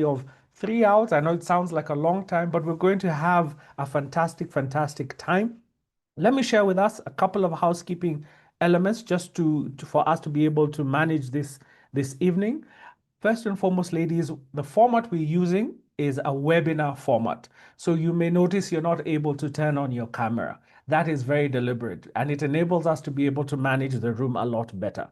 of 3 hours. I know it sounds like a long time, but we're going to have a fantastic, fantastic time. Let me share with us a couple of housekeeping elements just for us to be able to manage this evening. First and foremost, ladies, the format we're using is a webinar format. So you may notice you're not able to turn on your camera. That is very deliberate, and it enables us to be able to manage the room a lot better.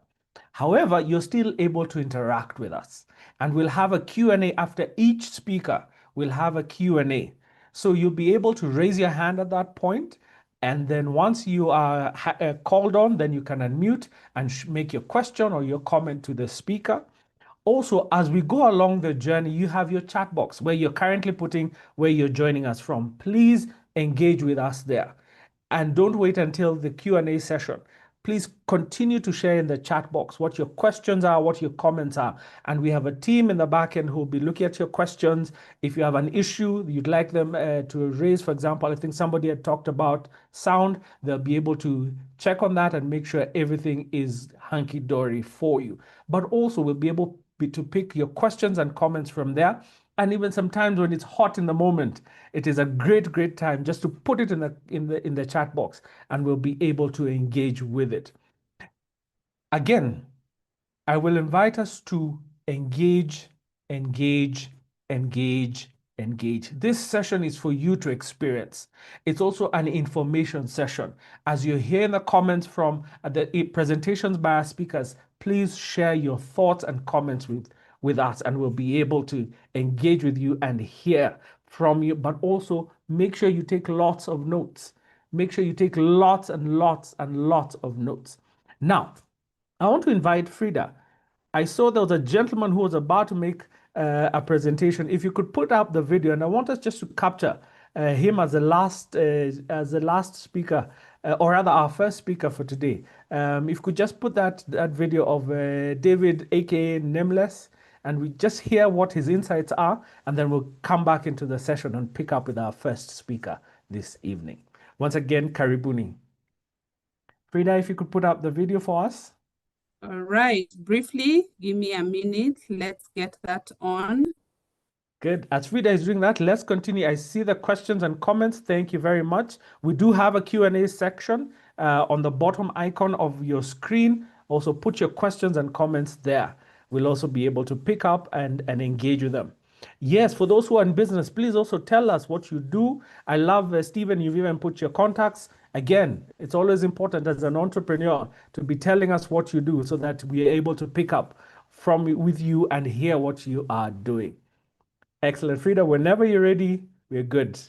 However, you're still able to interact with us, and we'll have a Q&A after each speaker. We'll have a Q&A. So you'll be able to raise your hand at that point, and then once you are called on, then you can unmute and make your question or your comment to the speaker. Also, as we go along the journey, you have your chat box where you're currently putting where you're joining us from. Please engage with us there. And don't wait until the Q&A session. Please continue to share in the chat box what your questions are, what your comments are. And we have a team in the back end who will be looking at your questions. If you have an issue you'd like them to raise, for example, I think somebody had talked about sound, they'll be able to check on that and make sure everything is hunky-dory for you. But also we'll be able to pick your questions and comments from there. And even sometimes when it's hot in the moment, it is a great time just to put it in the chat box, and we'll be able to engage with it. Again, I will invite us to engage. This session is for you to experience. It's also an information session. As you hear in the comments from the presentations by our speakers, please share your thoughts and comments with us, and we'll be able to engage with you and hear from you. But also make sure you take lots of notes. Make sure you take lots and lots of notes. Now, I want to invite Frida. I saw there was a gentleman who was about to make a presentation. If you could put up the video, and I want us just to capture him as the last speaker, or rather our first speaker for today. If you could just put that video of David, aka Nameless, and we just hear what his insights are, and then we'll come back into the session and pick up with our first speaker this evening. Once again, karibuni. Frida, if you could put up the video for us. All right, briefly, give me a minute. Let's get that on. Good. As Frida is doing that, let's continue. I see the questions and comments. Thank you very much. We do have a Q&A section on the bottom icon of your screen. Also put your questions and comments there. We'll also be able to pick up and engage with them. Yes, for those who are in business, please also tell us what you do. I love, Stephen, you've even put your contacts. Again, it's always important as an entrepreneur to be telling us what you do so that we are able to pick up with you and hear what you are doing. Excellent. Frida, whenever you're ready, we're good.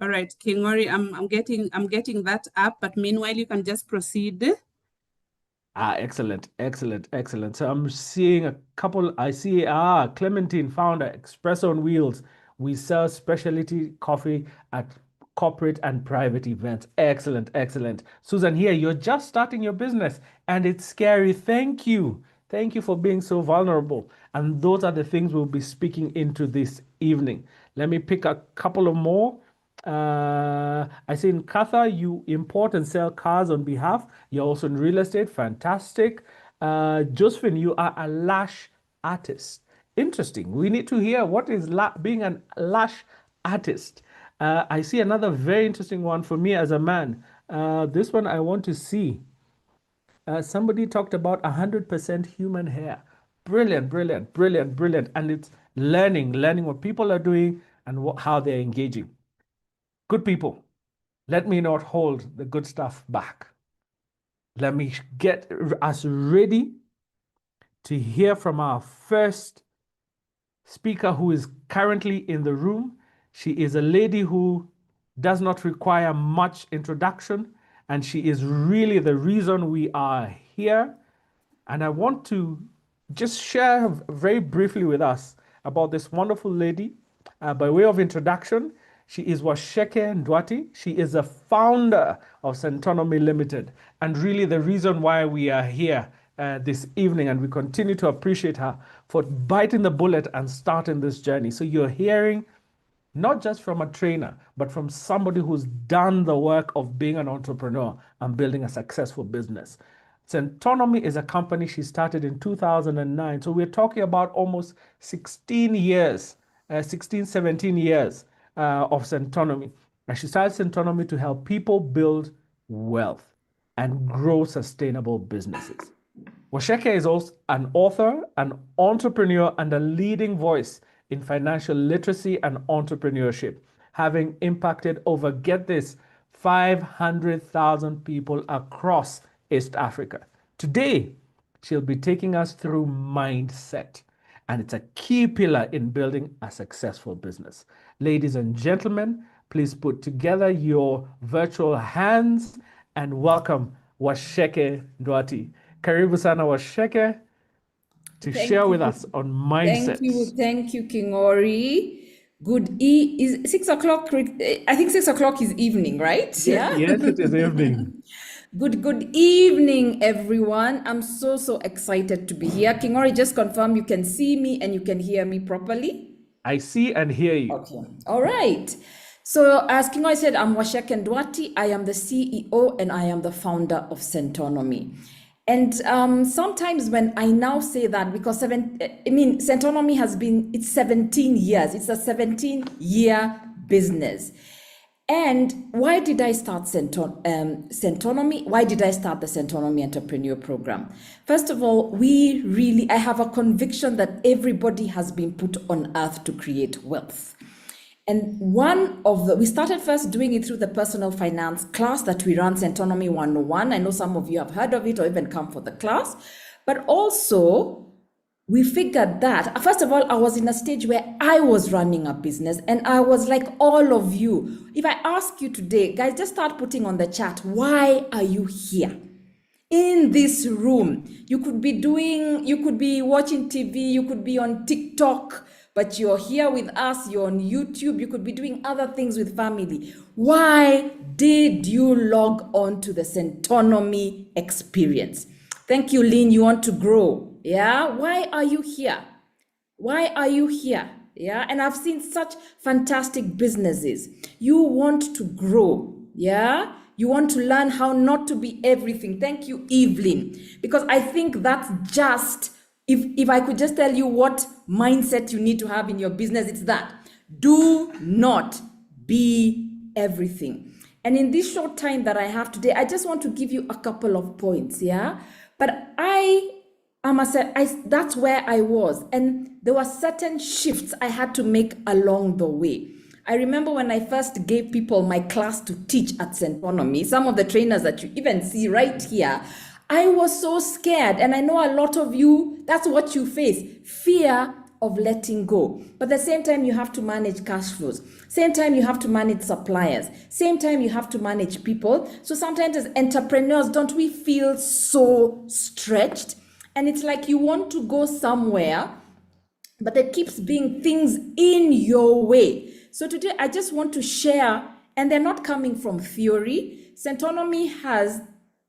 All right, Kingori, I'm getting that up, but meanwhile you can just proceed. Excellent. So I'm seeing a couple. I see Clementine, founder, Espresso on Wheels. We sell specialty coffee at corporate and private events. Excellent. Susan, here, you're just starting your business and it's scary. Thank you for being so vulnerable. And those are the things we'll be speaking into this evening. Let me pick a couple of more. I see in Katha, you import and sell cars on behalf. You're also in real estate. Fantastic. Josephine, you are a lash artist. Interesting. We need to hear what is being a lash artist. I see another very interesting one for me as a man. This one I want to see. Somebody talked about 100% human hair. Brilliant. And it's learning what people are doing and how they're engaging. Good people, let me not hold the good stuff back. Let me get us ready to hear from our first speaker who is currently in the room. She is a lady who does not require much introduction, and she is really the reason we are here. And I want to just share very briefly with us about this wonderful lady. By way of introduction, she is Waceke Nduati. She is a founder of Centonomy Limited, and really the reason why we are here this evening, and we continue to appreciate her for biting the bullet and starting this journey. So you're hearing not just from a trainer, but from somebody who's done the work of being an entrepreneur and building a successful business. Centonomy is a company she started in 2009. So we're talking about almost 16 years, 16, 17 years of Centonomy. And she started Centonomy to help people build wealth and grow sustainable businesses. Waceke is also an author, an entrepreneur, and a leading voice in financial literacy and entrepreneurship, having impacted over, get this, 500,000 people across East Africa. Today, she'll be taking us through mindset, and it's a key pillar in building a successful business. Ladies and gentlemen, please put together your virtual hands and welcome Waceke Nduati. Karibu sana Waceke to share with us on mindset. Thank you, Kingori. Is 6 o'clock? I think 6 o'clock is evening, right? Yeah. Yes, it is evening. Good evening, everyone. I'm so excited to be here. Kingori, just confirm you can see me and you can hear me properly. I see and hear you. Okay. All right. So as Kinyanjui said, I'm Waceke Nduati. I am the CEO and I am the founder of Centonomy. And sometimes when I now say that, because Centonomy has been, it's 17 years. It's a 17-year business. And why did I start Centonomy? Why did I start the Centonomy Entrepreneur Program? First of all, I have a conviction that everybody has been put on earth to create wealth. And we started first doing it through the personal finance class that we run, Centonomy 101. I know some of you have heard of it or even come for the class. But also, we figured that, first of all, I was in a stage where I was running a business and I was like all of you. If I ask you today, guys, just start putting on the chat, why are you here? In this room, you could be watching TV, you could be on TikTok, but you're here with us, you're on YouTube, you could be doing other things with family. Why did you log on to the Centonomy experience? Thank you, Lynn, you want to grow. Yeah, why are you here? Why are you here? Yeah, and I've seen such fantastic businesses. You want to grow. Yeah, you want to learn how not to be everything. Thank you, Evelyn, because I think that's just, if I could just tell you what mindset you need to have in your business, it's that. Do not be everything. And in this short time that I have today, I just want to give you a couple of points, yeah? But that's where I was. And there were certain shifts I had to make along the way. I remember when I first gave people my class to teach at Centonomy, some of the trainers that you even see right here, I was so scared. And I know a lot of you, that's what you face, fear of letting go. But at the same time, you have to manage cash flows. Same time, you have to manage suppliers. Same time, you have to manage people. So sometimes as entrepreneurs, don't we feel so stretched? And it's like you want to go somewhere, but there keeps being things in your way. So today, I just want to share, and they're not coming from theory. Centonomy has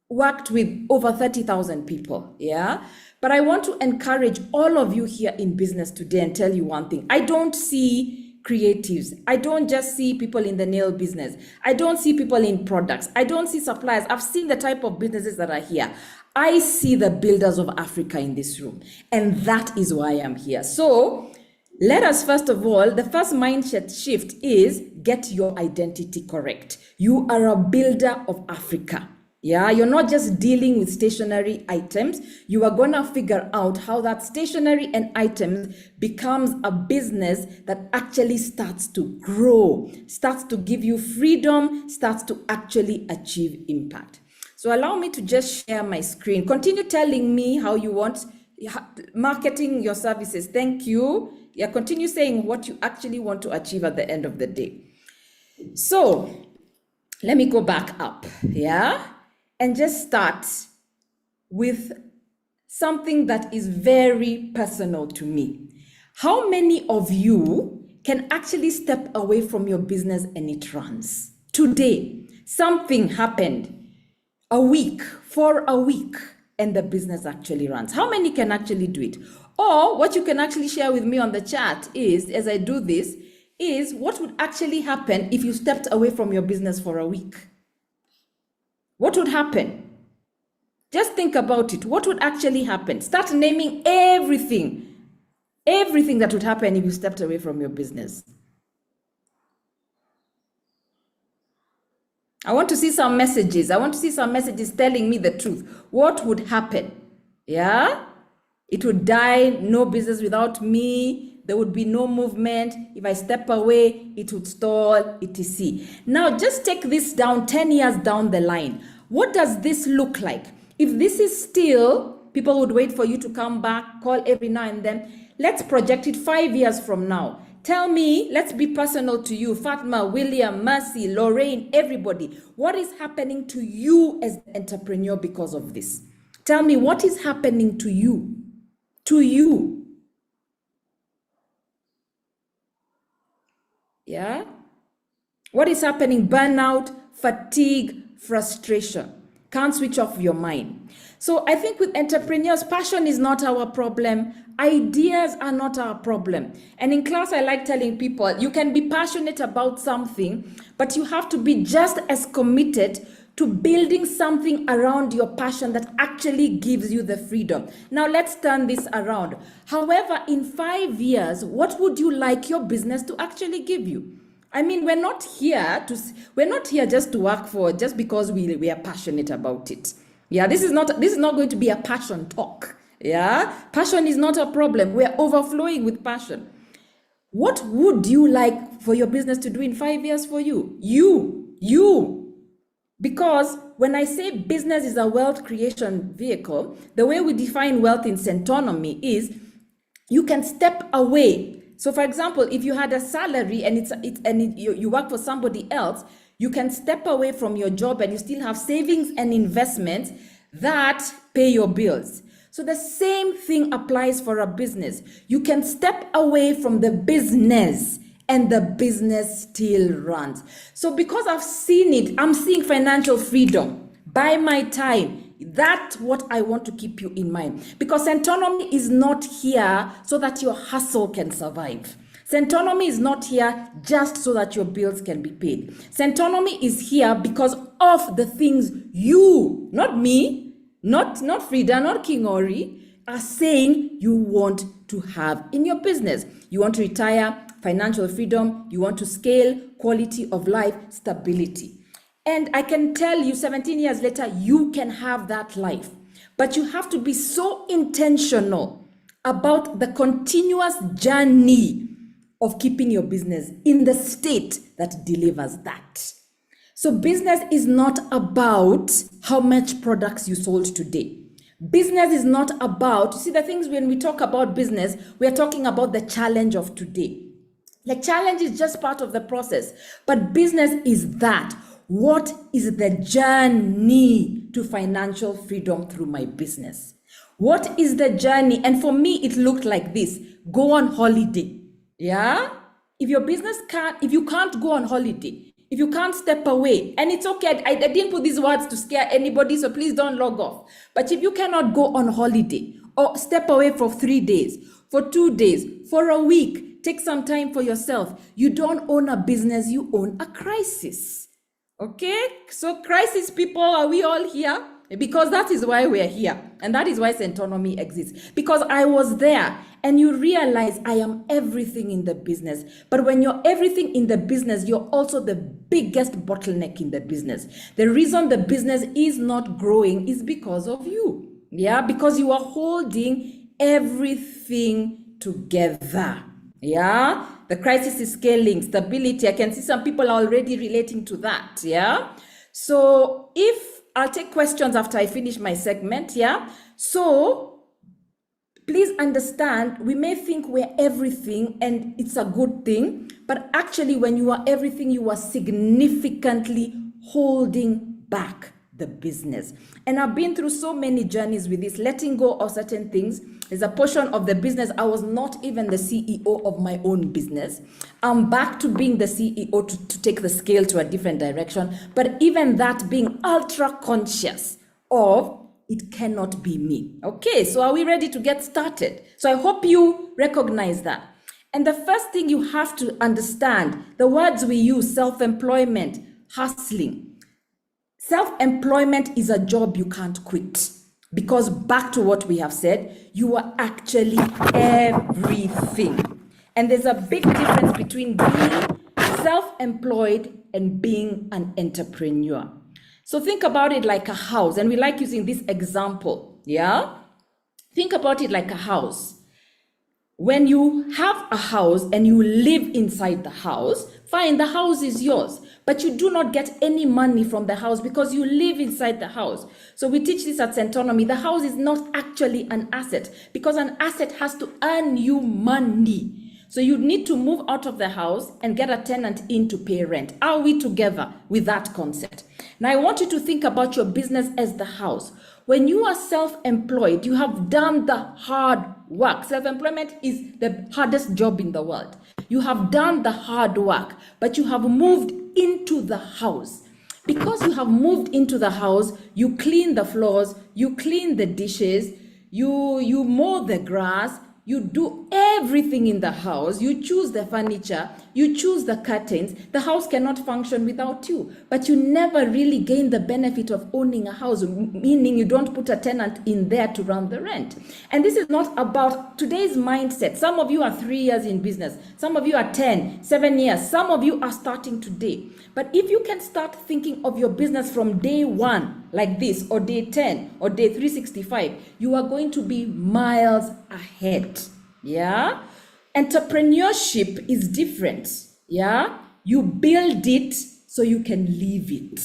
worked with over 30,000 people, yeah? But I want to encourage all of you here in business today and tell you one thing. I don't see creatives. I don't just see people in the nail business. I don't see people in products. I don't see suppliers. I've seen the type of businesses that are here. I see the builders of Africa in this room, and that is why I'm here. So let us, first of all, the first mindset shift is get your identity correct. You are a builder of Africa. Yeah, you're not just dealing with stationary items. You are going to figure out how that stationary and items becomes a business that actually starts to grow, starts to give you freedom, starts to actually achieve impact. So allow me to just share my screen. Continue telling me how you want marketing your services. Thank you. Yeah, continue saying what you actually want to achieve at the end of the day. So let me go back up, yeah? And just start with something that is very personal to me. How many of you can actually step away from your business and it runs? Today, something happened for a week, and the business actually runs. How many can actually do it? Or what you can actually share with me on the chat is, as I do this, is what would actually happen if you stepped away from your business for a week? What would happen? Just think about it. What would actually happen? Start naming everything that would happen if you stepped away from your business. I want to see some messages. I want to see some messages telling me the truth. What would happen? Yeah? It would die, no business without me. There would be no movement. If I step away, it would stall, etc. Now, just take this down 10 years down the line. What does this look like? If this is still, people would wait for you to come back, call every now and then. Let's project it 5 years from now. Tell me, let's be personal to you, Fatma, William, Mercy, Lorraine, everybody. What is happening to you as an entrepreneur because of this? Tell me, what is happening to you? To you. Yeah? What is happening? Burnout, fatigue, frustration. Can't switch off your mind. So I think with entrepreneurs, passion is not our problem. Ideas are not our problem. And in class, I like telling people, you can be passionate about something, but you have to be just as committed to building something around your passion that actually gives you the freedom. Now let's turn this around. However, in 5 years, what would you like your business to actually give you? I mean, we're not here just to work for just because we are passionate about it. Yeah, this is not going to be a passion talk. Yeah, passion is not a problem. We're overflowing with passion. What would you like for your business to do in 5 years for you? You. Because when I say business is a wealth creation vehicle, the way we define wealth in Centonomy is you can step away. So for example, if you had a salary and you work for somebody else, you can step away from your job and you still have savings and investments that pay your bills. So the same thing applies for a business. You can step away from the business and the business still runs. So because I've seen it, I'm seeing financial freedom. Buy my time. That's what I want to keep you in mind. Because Centonomy is not here so that your hustle can survive. Centonomy is not here just so that your bills can be paid. Centonomy is here because of the things you, not me, not Frida, not King Ori, are saying you want to have in your business. You want to retire, financial freedom, you want to scale, quality of life, stability. And I can tell you 17 years later, you can have that life. But you have to be so intentional about the continuous journey of keeping your business in the state that delivers that. So business is not about how much products you sold today. Business is not about, you see the things when we talk about business, we are talking about the challenge of today. The challenge is just part of the process, but business is that. What is the journey to financial freedom through my business? What is the journey? And for me, it looked like this. Go on holiday. Yeah? If your business if you can't go on holiday, if you can't step away, and it's okay, I didn't put these words to scare anybody, so please don't log off. But if you cannot go on holiday or step away for 3 days, for 2 days, for a week, take some time for yourself. You don't own a business, you own a crisis. Okay? So crisis people, are we all here? Because that is why we're here. And that is why Centonomy exists. Because I was there and you realize I am everything in the business. But when you're everything in the business, you're also the biggest bottleneck in the business. The reason the business is not growing is because of you. Yeah, because you are holding everything together. Yeah, the crisis is scaling, stability. I can see some people are already relating to that. Yeah, so I'll take questions after I finish my segment. Yeah, so please understand, we may think we're everything and it's a good thing, but actually when you are everything, you are significantly holding back the business. And I've been through so many journeys with this, letting go of certain things. There's a portion of the business, I was not even the CEO of my own business. I'm back to being the CEO to take the scale to a different direction. But even that, being ultra conscious of it cannot be me. Okay, so are we ready to get started? So I hope you recognize that. And the first thing you have to understand, the words we use, self-employment, hustling. Self-employment is a job you can't quit. Because back to what we have said, you are actually everything. And there's a big difference between being self-employed and being an entrepreneur. So think about it like a house, and we like using this example, yeah? Think about it like a house. When you have a house and you live inside the house, fine, the house is yours, but you do not get any money from the house because you live inside the house. So we teach this at Centonomy. The house is not actually an asset because an asset has to earn you money. So you need to move out of the house and get a tenant in to pay rent. Are we together with that concept? Now I want you to think about your business as the house. When you are self-employed, you have done the hard work. Self-employment is the hardest job in the world. You have done the hard work, but you have moved into the house. Because you have moved into the house, you clean the floors, you clean the dishes, you mow the grass, you do everything in the house, you choose the furniture, you choose the curtains. The house cannot function without you, but you never really gain the benefit of owning a house, meaning you don't put a tenant in there to run the rent. And this is not about today's mindset. Some of you are 3 years in business, some of you are 10, 7 years, some of you are starting today. But if you can start thinking of your business from day 1 like this, or day 10, or day 365, you are going to be miles ahead. Yeah? Entrepreneurship is different. Yeah? You build it so you can leave it.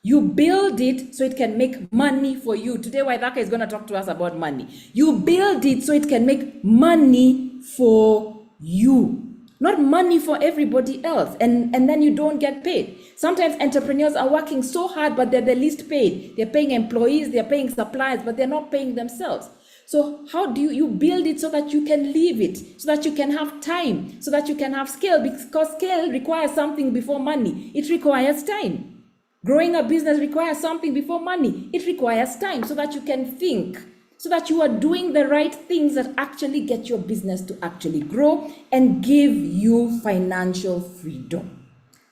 You build it so it can make money for you. Today, Waithaka is going to talk to us about money. You build it so it can make money for you. Not money for everybody else, and then you don't get paid. Sometimes entrepreneurs are working so hard, but they're the least paid. They're paying employees, they're paying suppliers, but they're not paying themselves. So how do you build it so that you can leave it, so that you can have time, so that you can have scale? Because scale requires something before money. It requires time. Growing a business requires something before money. It requires time so that you can think, so that you are doing the right things that actually get your business to actually grow and give you financial freedom.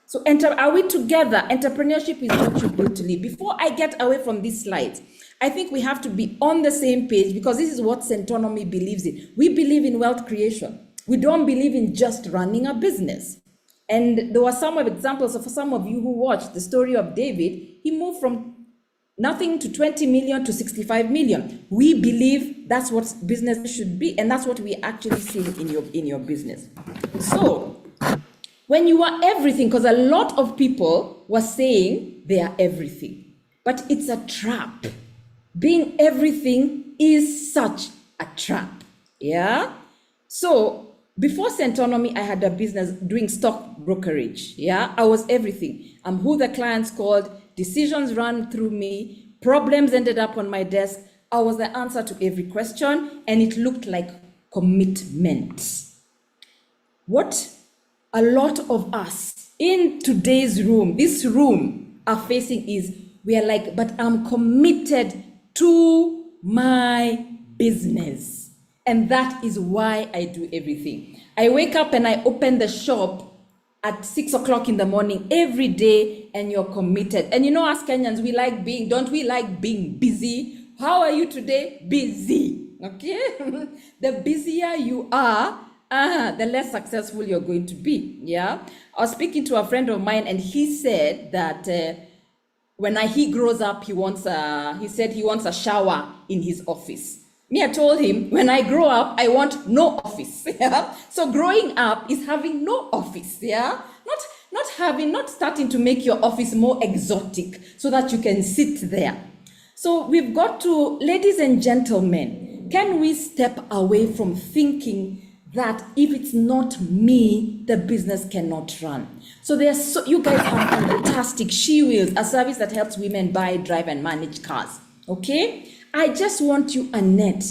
So are we together? Entrepreneurship is what you build to live. Before I get away from these slides, I think we have to be on the same page, because this is what Centonomy believes in. We believe in wealth creation. We don't believe in just running a business. And there were some examples of, for some of you who watched the story of David. He moved from nothing to 20 million to 65 million. We believe that's what business should be, and that's what we actually see in your business. So when you are everything, because a lot of people were saying they are everything, but it's a trap. Being everything is such a trap. Yeah. So before Centonomy, I had a business doing stock brokerage. Yeah, I was everything. I'm who the clients called. Decisions ran through me, problems ended up on my desk. I was the answer to every question, and it looked like commitment. What a lot of us in today's room, this room, are facing is, we are like, but I'm committed to my business. And that is why I do everything. I wake up and I open the shop at 6 o'clock in the morning every day, and you're committed. And you know, us Kenyans, don't we like being busy? How are you today? Busy. Okay? The busier you are, the less successful you're going to be. Yeah? I was speaking to a friend of mine, and he said that when he grows up, he wants a shower in his office. Me, I told him, when I grow up, I want no office. Yeah? So growing up is having no office. Yeah? Not starting to make your office more exotic so that you can sit there. So we've got to, ladies and gentlemen, can we step away from thinking that if it's not me, the business cannot run? So you guys have fantastic She Wheels, a service that helps women buy, drive, and manage cars. Okay? I just want you, Annette,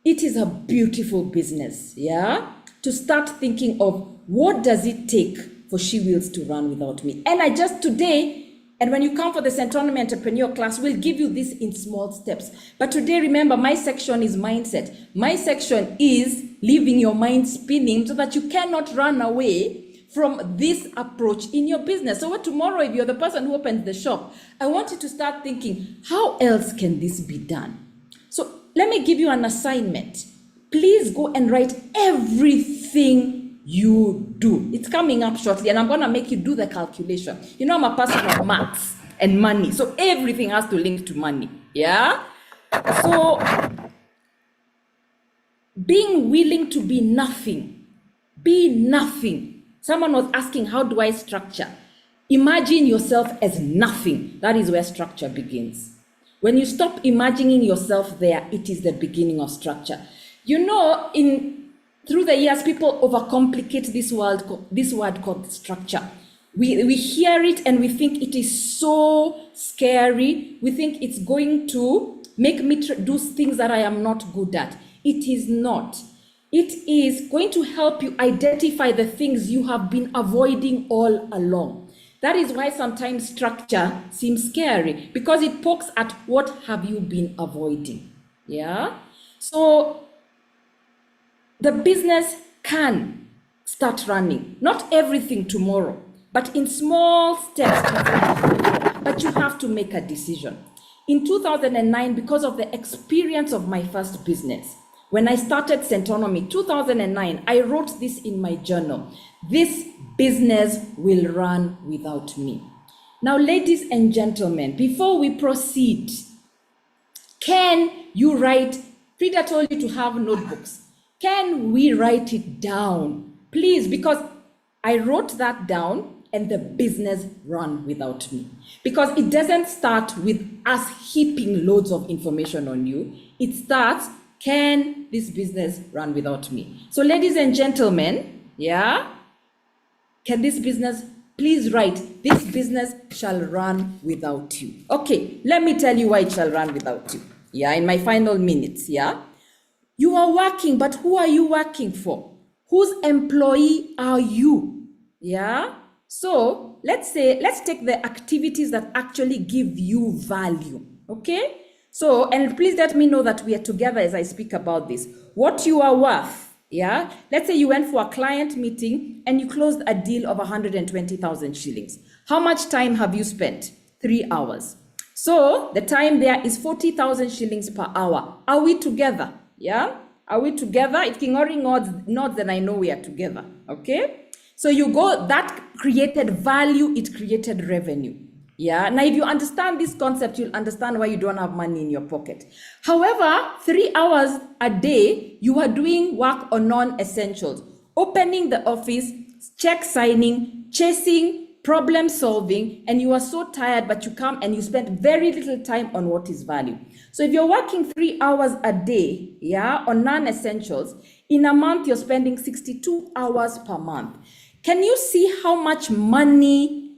it is a beautiful business, yeah? To start thinking of, what does it take for She Wheels to run without me? And I just today, and when you come for the Centonomy Entrepreneur class, we'll give you this in small steps. But today, remember, my section is mindset. My section is leaving your mind spinning so that you cannot run away from this approach in your business. So tomorrow, if you're the person who opens the shop, I want you to start thinking, how else can this be done? let me give you an assignment. Please go and write everything you do. It's coming up shortly, and I'm going to make you do the calculation. You know, I'm a person of maths and money, so everything has to link to money. Yeah? So, being willing to be nothing. Be nothing. Someone was asking, how do I structure? Imagine yourself as nothing. That is where structure begins. When you stop imagining yourself there, it is the beginning of structure. You know, through the years, people overcomplicate this word called structure. We hear it and we think it is so scary. We think it's going to make me do things that I am not good at. It is not. It is going to help you identify the things you have been avoiding all along. That is why sometimes structure seems scary, because it pokes at what have you been avoiding. Yeah? So the business can start running. Not everything tomorrow, but in small steps. But you have to make a decision. In 2009, because of the experience of my first business, when I started Centonomy, 2009, I wrote this in my journal. This business will run without me. Now, ladies and gentlemen, before we proceed, can you write? Frida told you to have notebooks. Can we write it down? Please, because I wrote that down and the business ran without me. Because it doesn't start with us heaping loads of information on you. It starts, can this business run without me? So ladies and gentlemen, yeah, can this business, please write, this business shall run without you. Okay, let me tell you why it shall run without you. Yeah, in my final minutes, yeah. You are working, but who are you working for? Whose employee are you? Yeah. So let's take the activities that actually give you value. Okay. So, and please let me know that we are together as I speak about this. What you are worth. Yeah. Let's say you went for a client meeting and you closed a deal of 120,000 shillings. How much time have you spent? 3 hours. So the time there is 40,000 shillings per hour. Are we together? Yeah. Are we together? If Kingori nods, then I know we are together. Okay. So you go, that created value, it created revenue. Yeah. Now, if you understand this concept, you'll understand why you don't have money in your pocket. However, 3 hours a day, you are doing work on non-essentials, opening the office, check signing, chasing, problem solving, and you are so tired, but you come and you spend very little time on what is value. So if you're working 3 hours a day, yeah, on non-essentials, in a month, you're spending 62 hours per month. Can you see how much money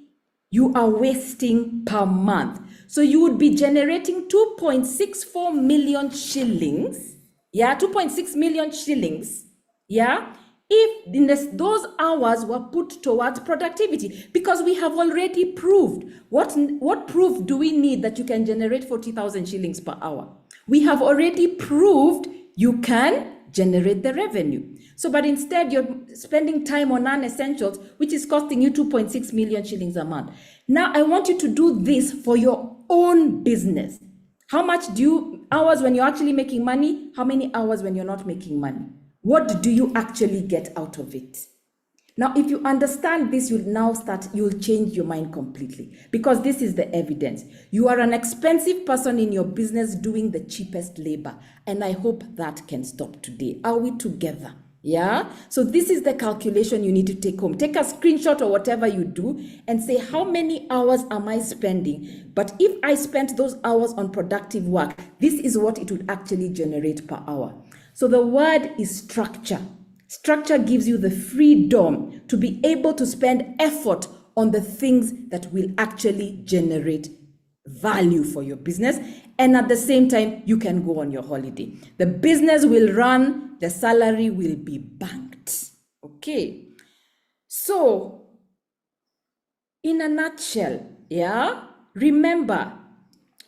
you are wasting per month? So you would be generating 2.64 million shillings, yeah, 2.6 million shillings, yeah, if those hours were put towards productivity, because we have already proved. What proof do we need that you can generate 40,000 shillings per hour? We have already proved you can generate the revenue. So, but instead you're spending time on non-essentials, which is costing you 2.6 million shillings a month. Now, I want you to do this for your own business. How much hours when you're actually making money? How many hours when you're not making money? What do you actually get out of it? Now, if you understand this, you'll change your mind completely, because this is the evidence. You are an expensive person in your business doing the cheapest labor. And I hope that can stop today. Are we together? Yeah. So this is the calculation you need to take home. Take a screenshot or whatever you do and say, how many hours am I spending? But if I spent those hours on productive work, this is what it would actually generate per hour. So the word is structure. Structure gives you the freedom to be able to spend effort on the things that will actually generate value for your business. And at the same time, you can go on your holiday. The business will run, the salary will be banked. Okay. So, in a nutshell, yeah, remember,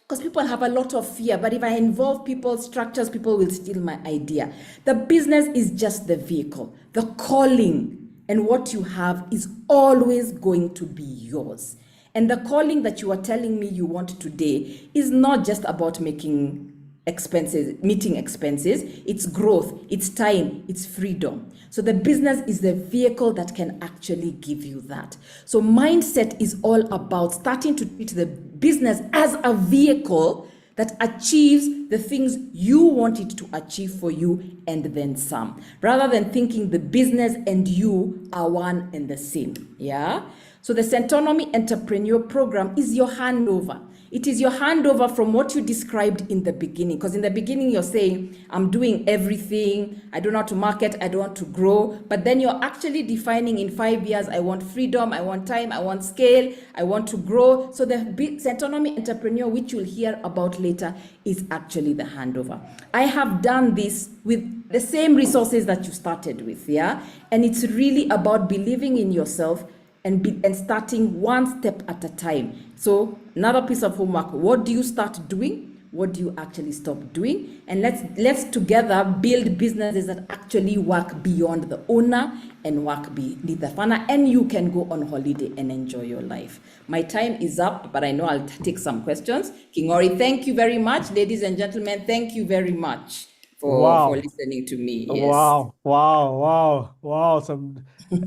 because people have a lot of fear, but if I involve people's structures, people will steal my idea. The business is just the vehicle. The calling and what you have is always going to be yours. And the calling that you are telling me you want today is not just about making expenses, meeting expenses, it's growth, it's time, it's freedom. So the business is the vehicle that can actually give you that. So mindset is all about starting to treat the business as a vehicle that achieves the things you want it to achieve for you and then some, rather than thinking the business and you are one and the same. Yeah. So the Centonomy Entrepreneur Program is your handover. It is your handover from what you described in the beginning. Because in the beginning, you're saying, I'm doing everything. I don't know how to market. I don't want to grow. But then you're actually defining in 5 years, I want freedom. I want time. I want scale. I want to grow. So the Centonomy Entrepreneur, which you'll hear about later, is actually the handover. I have done this with the same resources that you started with. Yeah. And it's really about believing in yourself and starting one step at a time. So another piece of homework, what do you start doing? What do you actually stop doing? And let's together build businesses that actually work beyond the owner and work beneath the founder, and you can go on holiday and enjoy your life. My time is up, but I know I'll take some questions. Kingori, thank you very much. Ladies and gentlemen, thank you very much for listening to me. Yes. Wow.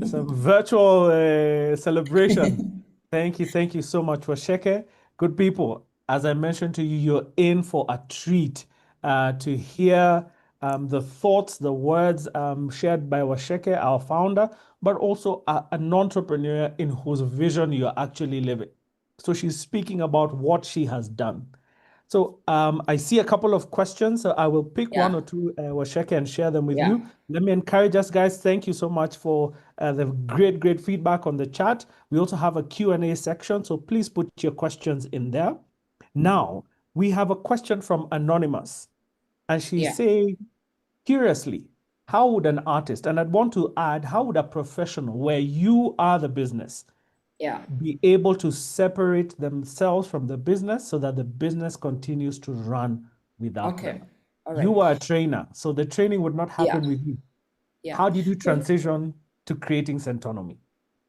Some virtual celebration. Thank you so much, Waceke. Good people, as I mentioned to you, you're in for a treat to hear the thoughts, the words shared by Waceke, our founder, but also an entrepreneur in whose vision you're actually living. So she's speaking about what she has done. So I see a couple of questions, so I will pick one or two, Waceke, and share them with you. Let me encourage us, guys. Thank you so much for the great feedback on the chat. We also have a Q&A section, so please put your questions in there. Now, we have a question from Anonymous, and she's saying, curiously, how would an artist, and I'd want to add, how would a professional where you are the business be able to separate themselves from the business so that the business continues to run without them? All right. You are a trainer, so the training would not happen with you. How did you transition to creating Centonomy?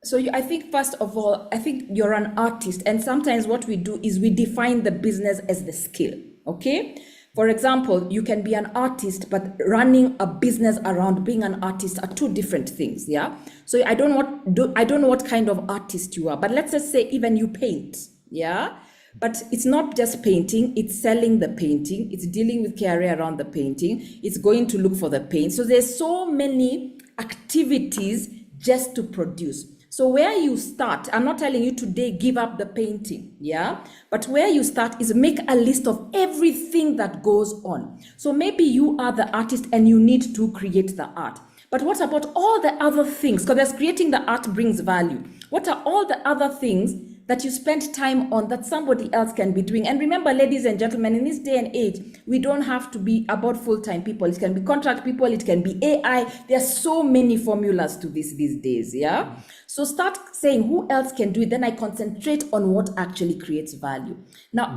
So I think, first of all, I think you're an artist, and sometimes what we do is we define the business as the skill, okay? For example, you can be an artist, but running a business around being an artist are two different things, yeah? So I don't know what kind of artist you are, but let's just say even you paint, yeah? But it's not just painting, it's selling the painting, it's dealing with KRA around the painting, it's going to look for the paint. So there's so many activities just to produce. So where you start, I'm not telling you today, give up the painting, yeah? But where you start is make a list of everything that goes on. So maybe you are the artist and you need to create the art. But what about all the other things? Because creating the art brings value. What are all the other things that you spend time on that somebody else can be doing? And remember, ladies and gentlemen, in this day and age, we don't have to be about full-time people. It can be contract people, it can be AI. There are so many formulas to this these days, yeah? So start saying who else can do it, then I concentrate on what actually creates value. Now,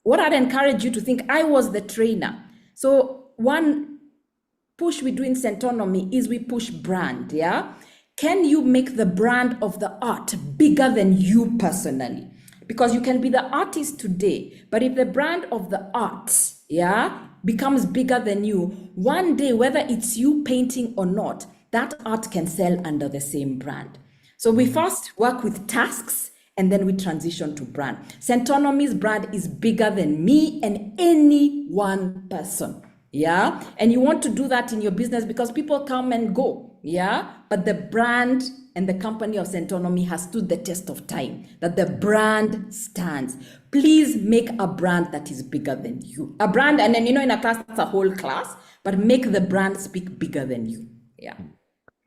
what I'd encourage you to think, I was the trainer. So one push we do in Centonomy is we push brand, yeah? Can you make the brand of the art bigger than you personally? Because you can be the artist today, but if the brand of the art, becomes bigger than you, one day, whether it's you painting or not, that art can sell under the same brand. So we first work with tasks, and then we transition to brand. Centonomy's brand is bigger than me and any one person. Yeah. And you want to do that in your business because people come and go. Yeah. But the brand and the company of Centonomy has stood the test of time, that the brand stands. Please make a brand that is bigger than you. A brand, and then, in a class, that's a whole class, but make the brand speak bigger than you. Yeah.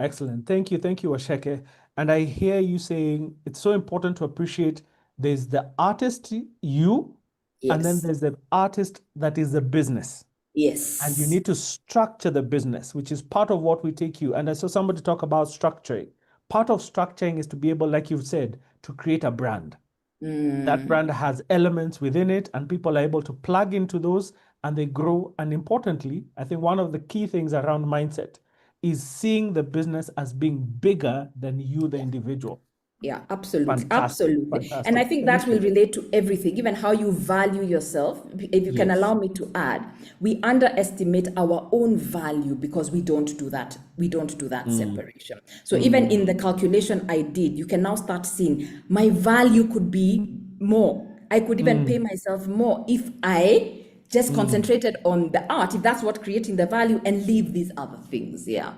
Excellent. Thank you, Waceke. And I hear you saying it's so important to appreciate there's the artist, you, and then there's the artist that is the business. Yes. And you need to structure the business, which is part of what we take you. And I saw somebody talk about structuring. Part of structuring is to be able, like you've said, to create a brand. That brand has elements within it, and people are able to plug into those, and they grow. And importantly, I think one of the key things around mindset is seeing the business as being bigger than you, the individual. Yeah, absolutely. Fantastic. Absolutely. And Fantastic. I think that Thank will you. relate to everything, even how you value yourself. If you can Yes. allow me to add, we underestimate our own value because we don't do that. We don't do that separation. So even in the calculation I did, you can now start seeing my value could be more. I could even pay myself more if I just concentrated on the art, if that's what creating the value, and leave these other things. Yeah.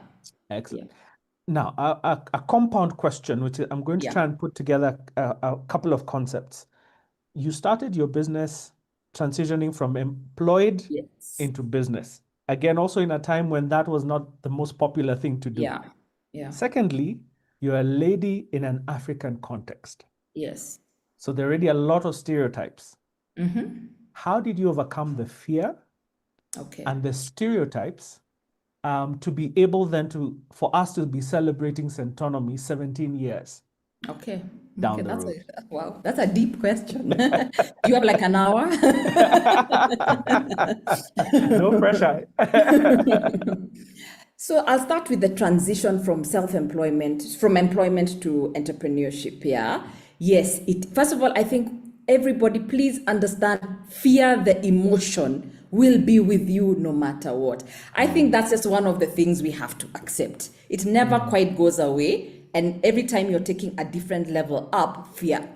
Excellent. Now, a compound question, which I'm going to Yeah. try and put together a couple of concepts. You started your business transitioning from employed Yes. into business. Again, also in a time when that was not the most popular thing to do. Yeah. Yeah. Secondly, you're a lady in an African context. Yes. So there are already a lot of stereotypes. Mm-hmm. How did you overcome the fear Okay. and the stereotypes to be able then for us to be celebrating Centonomy 17 years Okay. down Okay, the that's road? wow, that's a deep question. Do you have like an hour? No pressure. So I'll start with the transition from self-employment, from employment to entrepreneurship. Yeah. Yes, first of all, I think everybody please understand fear, the emotion will be with you no matter what. I think that's just one of the things we have to accept. It never quite goes away. And every time you're taking a different level up, fear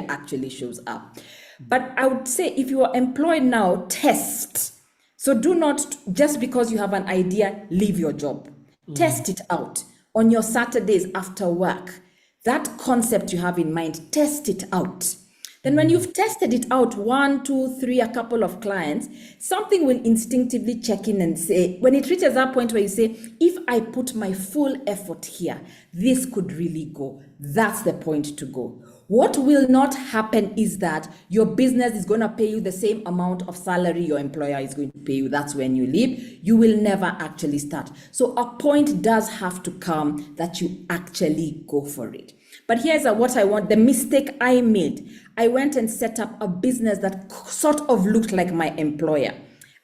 actually shows up. But I would say if you are employed now, test. So do not, just because you have an idea, leave your job. Test it out on your Saturdays after work. That concept you have in mind, test it out. Then when you've tested it out, 1, 2, 3, a couple of clients, something will instinctively check in and say, when it reaches that point where you say, if I put my full effort here, this could really go. That's the point to go. What will not happen is that your business is going to pay you the same amount of salary your employer is going to pay you. That's when you leave. You will never actually start. So a point does have to come that you actually go for it. But here's what I want, the mistake I made. I went and set up a business that sort of looked like my employer.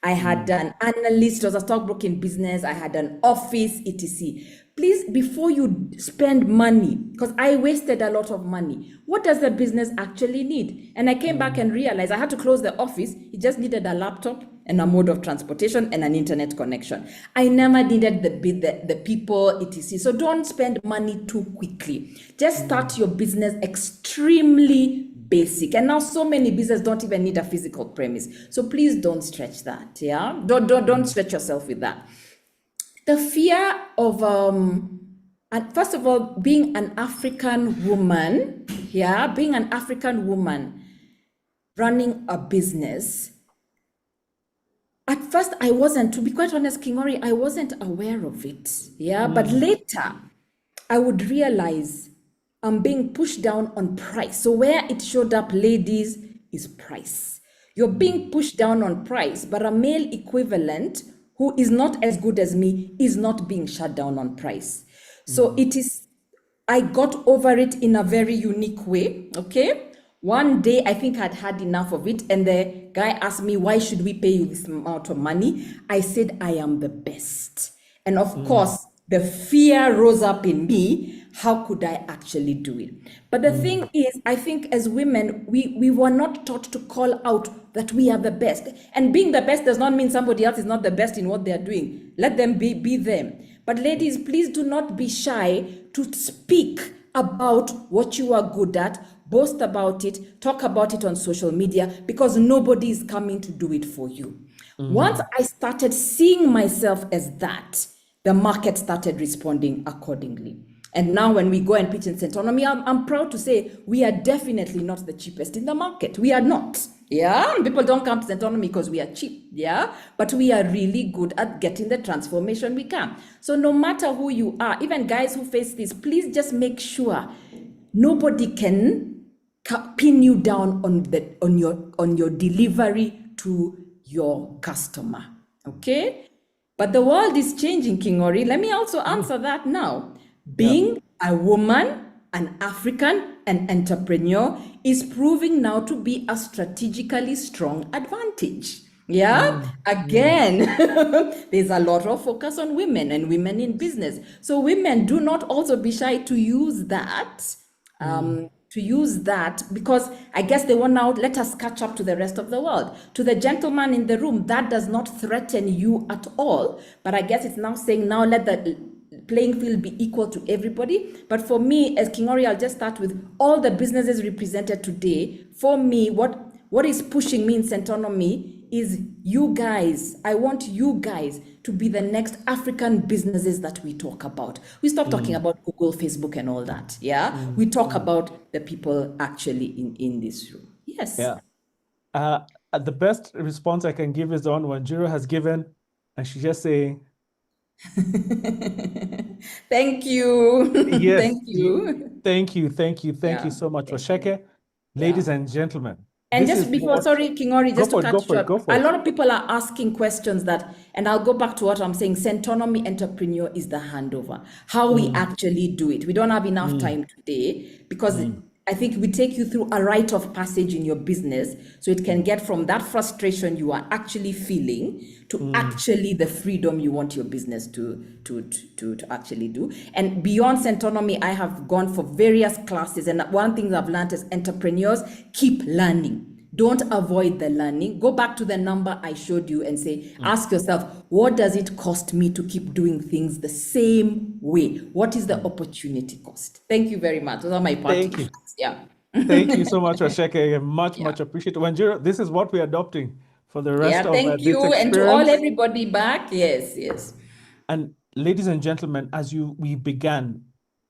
I had an analyst, it was a stockbroking business. I had an office, etc. Please, before you spend money, because I wasted a lot of money, what does the business actually need? And I came back and realized I had to close the office. It just needed a laptop and a mode of transportation and an internet connection. I never needed the people, etc. So don't spend money too quickly. Just start your business extremely basic. And now so many businesses don't even need a physical premise. So please don't stretch that. Yeah, don't stretch yourself with that. The fear of first of all, being an African woman, being an African woman running a business. At first, I wasn't, to be quite honest, Kingori, I wasn't aware of it. But later, I would realize I'm being pushed down on price. So where it showed up, ladies, is price. You're being pushed down on price, but a male equivalent who is not as good as me is not being shut down on price. So I got over it in a very unique way, okay? One day, I think I'd had enough of it, and the guy asked me, why should we pay you this amount of money? I said, I am the best. And of course, the fear rose up in me. How could I actually do it? But the thing is, I think as women, we were not taught to call out that we are the best. And being the best does not mean somebody else is not the best in what they're doing. Let them be them. But ladies, please do not be shy to speak about what you are good at, boast about it, talk about it on social media, because nobody is coming to do it for you. Once I started seeing myself as that, the market started responding accordingly. And now when we go and pitch in Centonomy, I'm proud to say we are definitely not the cheapest in the market. We are not. People don't come to Centonomy because we are cheap. But we are really good at getting the transformation we can. So no matter who you are, even guys who face this, please just make sure nobody can pin you down on your delivery to your customer. Okay? But the world is changing, Kingori. Let me also answer that now. Being a woman, an African, an entrepreneur is proving now to be a strategically strong advantage. Again, there's a lot of focus on women and women in business. So women, do not also be shy to use that To use that, because I guess they want now, let us catch up to the rest of the world. To the gentleman in the room, that does not threaten you at all. But I guess it's now saying, now let the playing field be equal to everybody. But for me, as King Ori, I'll just start with all the businesses represented today. For me, what is pushing me in Centonomy is you guys. I want you guys to be the next African businesses that we talk about. We stop talking about Google, Facebook, and all that. Yeah, we talk about the people actually in this room. Yes. Yeah. The best response I can give is the one Wanjiro has given, and she's just saying, Thank you. yes, Thank you. thank you Yeah, so much, thank Waceke. Ladies and gentlemen, And this just is before, what, sorry, King Ori, just to go cut for it, short, go for a it. lot of people are asking questions that, and I'll go back to what I'm saying, Centonomy entrepreneur is the handover. How we actually do it. We don't have enough time today because I think we take you through a rite of passage in your business so it can get from that frustration you are actually feeling to actually the freedom you want your business to actually do. And beyond Centonomy, I have gone for various classes, and one thing I've learned is entrepreneurs keep learning. Don't avoid the learning. Go back to the number I showed you and say, ask yourself, what does it cost me to keep doing things the same way? What is the opportunity cost? Thank you very much. Those are my parting Thank you. shots. Yeah. Thank you so much, Waceke. Much Yeah. appreciated. Wanjiro, this is what we're adopting for the rest Yeah, of thank this you. And to all experience. everybody back. Yes. And ladies and gentlemen, as we began,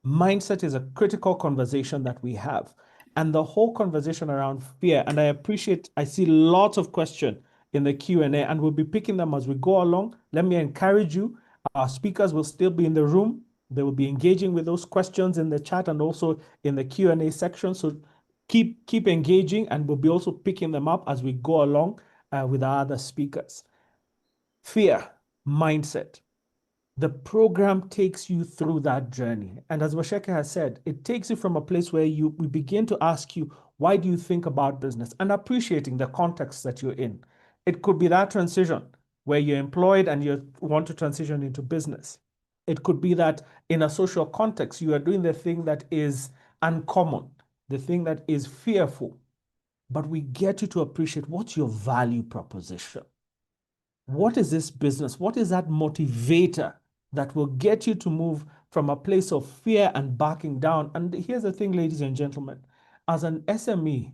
mindset is a critical conversation that we have. And the whole conversation around fear, and I see lots of questions in the Q&A, and we'll be picking them as we go along. Let me encourage you, our speakers will still be in the room. They will be engaging with those questions in the chat and also in the Q&A section. So keep engaging, and we'll be also picking them up as we go along with our other speakers. Fear, mindset. The program takes you through that journey. And as Waceke has said, it takes you from a place where we begin to ask you, why do you think about business? And appreciating the context that you're in. It could be that transition where you're employed and you want to transition into business. It could be that in a social context, you are doing the thing that is uncommon, the thing that is fearful. But we get you to appreciate what's your value proposition. What is this business? What is that motivator that will get you to move from a place of fear and backing down? And here's the thing, ladies and gentlemen, as an SME,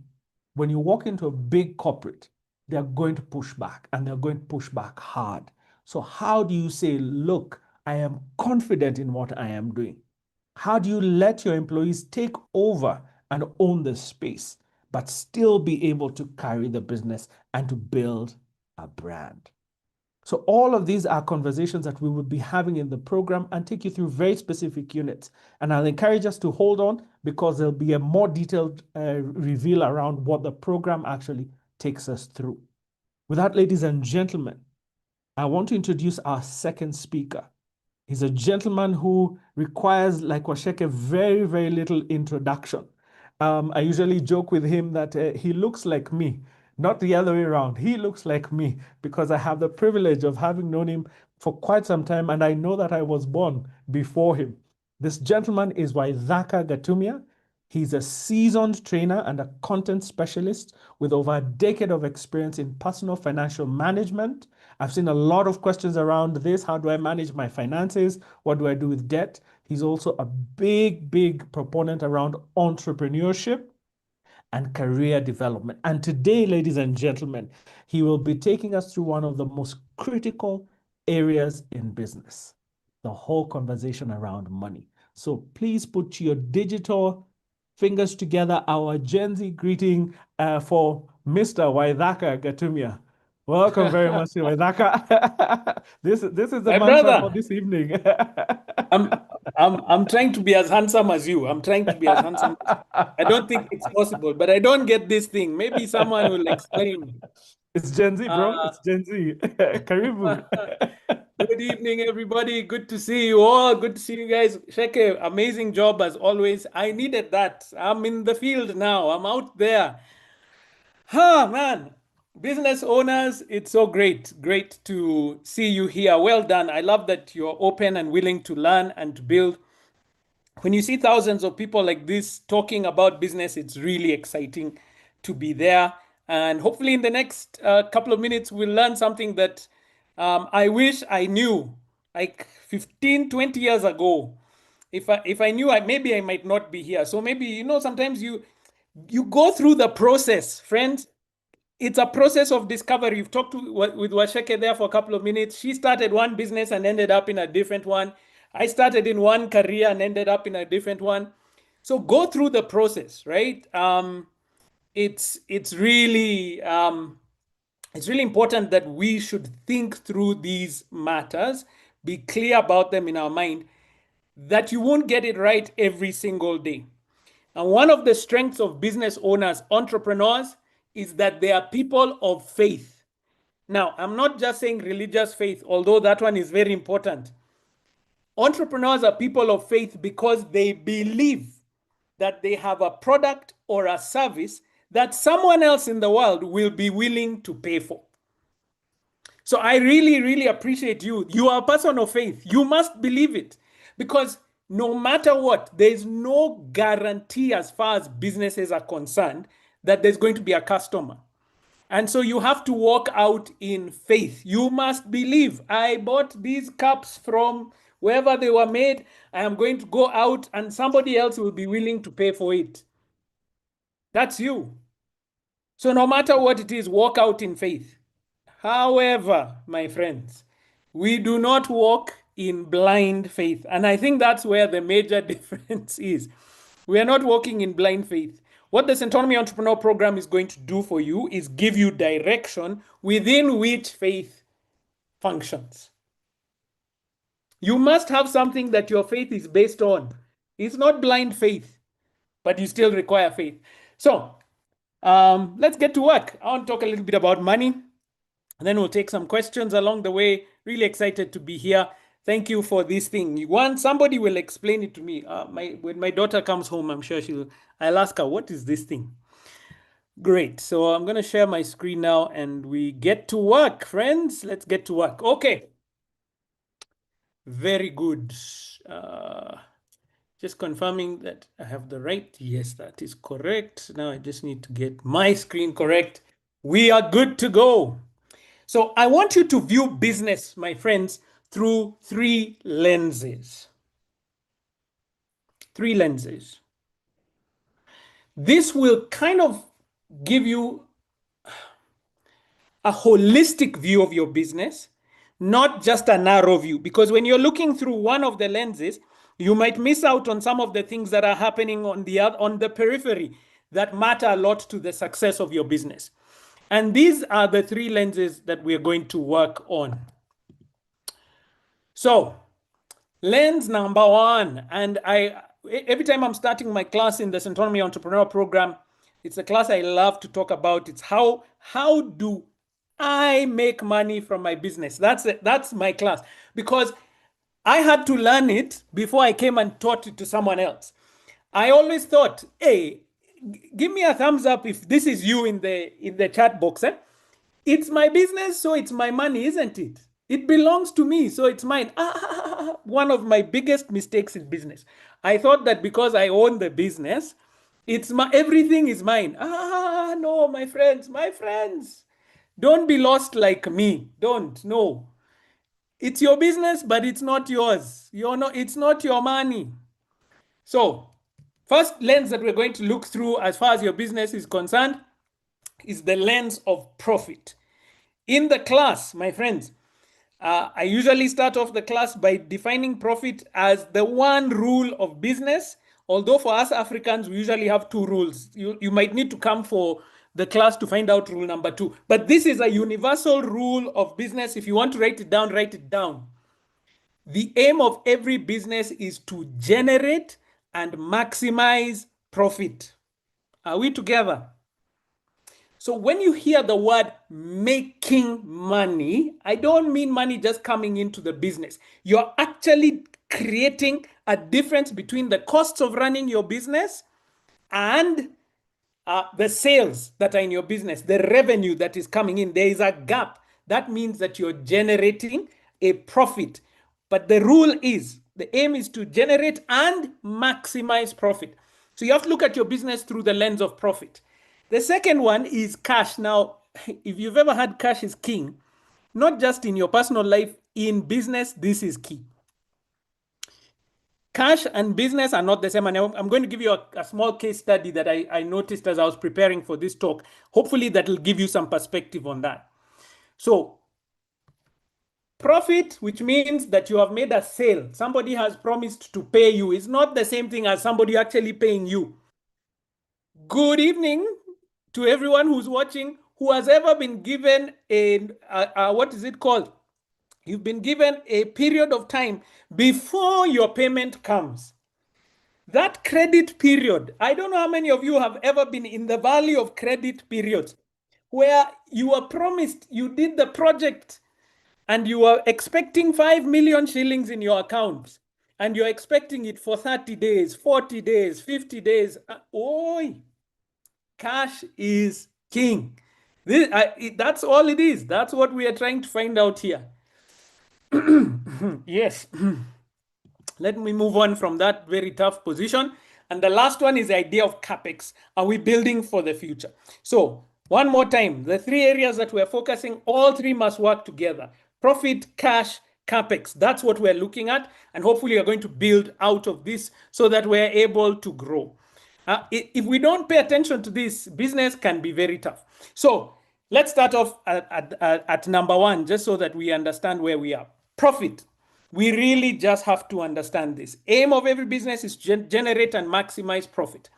when you walk into a big corporate, they're going to push back, and they're going to push back hard. So how do you say, look, I am confident in what I am doing? How do you let your employees take over and own the space, but still be able to carry the business and to build a brand? So all of these are conversations that we will be having in the program and take you through very specific units. And I'll encourage us to hold on because there'll be a more detailed reveal around what the program actually takes us through. With that, ladies and gentlemen, I want to introduce our second speaker. He's a gentleman who requires, like Waceke, very, very little introduction. I usually joke with him that he looks like me, not the other way around. He looks like me because I have the privilege of having known him for quite some time, and I know that I was born before him. This gentleman is Waithaka Gatumia. He's a seasoned trainer and a content specialist with over a decade of experience in personal financial management. I've seen a lot of questions around this. How do I manage my finances? What do I do with debt? He's also a big proponent around entrepreneurship and career development. And today, ladies and gentlemen, he will be taking us through one of the most critical areas in business, the whole conversation around money. So please put your digital fingers together, our Gen Z greeting for Mr. Waithaka Gatumia. Welcome very much to Waithaka. This is the My mantra brother, for this evening. I'm trying to be as handsome as you. I'm trying to be as handsome. I don't think it's possible, but I don't get this thing. Maybe someone will explain. It's Gen Z, bro. It's Gen Z. Karibu. Good evening, everybody. Good to see you all. Good to see you guys. Sheke, amazing job as always. I needed that. I'm in the field now. I'm out there. Man. Business owners, it's so great to see you here. Well done. I love that you're open and willing to learn and to build. when you see thousands of people like this talking about business, it's really exciting to be there. And hopefully in the next couple of minutes, we'll learn something that I wish I knew like 15, 20 years ago. If I knew, maybe I might not be here. So maybe, you know, sometimes you go through the process, friends. It's a process of discovery. You've talked with Waceke there for a couple of minutes. She started one business and ended up in a different one. I started in one career and ended up in a different one. So go through the process, right? It's really important that we should think through these matters, be clear about them in our mind, that you won't get it right every single day. And one of the strengths of business owners, entrepreneurs, is that they are people of faith. Now, I'm not just saying religious faith, although that one is very important. Entrepreneurs are people of faith because they believe that they have a product or a service that someone else in the world will be willing to pay for. So I really, really appreciate you. You are a person of faith. You must believe it, because no matter what, there's no guarantee as far as businesses are concerned that there's going to be a customer. And so you have to walk out in faith. You must believe, I bought these cups from wherever they were made. I am going to go out and somebody else will be willing to pay for it. That's you. So no matter what it is, walk out in faith. However, my friends, we do not walk in blind faith. And I think that's where the major difference is. We are not walking in blind faith. What the Centonomy Entrepreneur Program is going to do for you is give you direction within which faith functions. You must have something that your faith is based on. It's not blind faith, but you still require faith. So let's get to work. I want to talk a little bit about money, and then we'll take some questions along the way. Really excited to be here. Thank you for this thing. Somebody will explain it to me. When my daughter comes home, I'm sure I'll ask her, what is this thing? Great. So I'm going to share my screen now and we get to work, friends. Let's get to work. Okay. Very good. Just confirming that I have the right. Yes, that is correct. Now I just need to get my screen correct. We are good to go. So I want you to view business, my friends, through three lenses. Three lenses. This will kind of give you a holistic view of your business, not just a narrow view. Because when you're looking through one of the lenses, you might miss out on some of the things that are happening on the periphery that matter a lot to the success of your business. And these are the three lenses that we're going to work on. So, lens number one, and every time I'm starting my class in the Centonomy Entrepreneur Program, it's a class I love to talk about. It's how do I make money from my business? That's my class, because I had to learn it before I came and taught it to someone else. I always thought, hey, give me a thumbs up if this is you in the chat box. It's my business, so it's my money, isn't it? It belongs to me, so it's mine. One of my biggest mistakes in business. I thought that because I own the business, everything is mine. No, my friends. Don't be lost like me. Don't. No. It's your business, but it's not yours. It's not your money. So, first lens that we're going to look through as far as your business is concerned is the lens of profit. In the class, my friends, I usually start off the class by defining profit as the one rule of business. Although for us Africans, we usually have two rules. You might need to come for the class to find out rule number 2. But this is a universal rule of business. If you want to write it down, write it down. The aim of every business is to generate and maximize profit. Are we together? So when you hear the word making money, I don't mean money just coming into the business. You're actually creating a difference between the costs of running your business and the sales that are in your business, the revenue that is coming in. There is a gap. That means that you're generating a profit. But the rule is The aim is to generate and maximize profit. So you have to look at your business through the lens of profit. The second one is cash. Now, if you've ever had cash is king, not just in your personal life, in business, this is key. Cash and business are not the same. And I'm going to give you a small case study that I noticed as I was preparing for this talk. Hopefully that will give you some perspective on that. So profit, which means that you have made a sale, somebody has promised to pay you, is not the same thing as somebody actually paying you. Good evening to everyone who's watching, who has ever been given what is it called? You've been given a period of time before your payment comes. That credit period, I don't know how many of you have ever been in the valley of credit periods where you were promised, you did the project and you are expecting 5 million shillings in your account and you're expecting it for 30 days, 40 days, 50 days. Cash is king. That's all it is. That's what we are trying to find out here. Yes. Let me move on from that very tough position. And the last one is the idea of CapEx. Are we building for the future? So one more time, the three areas that we're focusing, all three must work together. Profit, cash, CapEx. That's what we're looking at. And hopefully you're going to build out of this so that we're able to grow. If we don't pay attention to this, business can be very tough. So let's start off at number one, just so that we understand where we are. Profit. We really just have to understand this. Aim of every business is generate and maximize profit.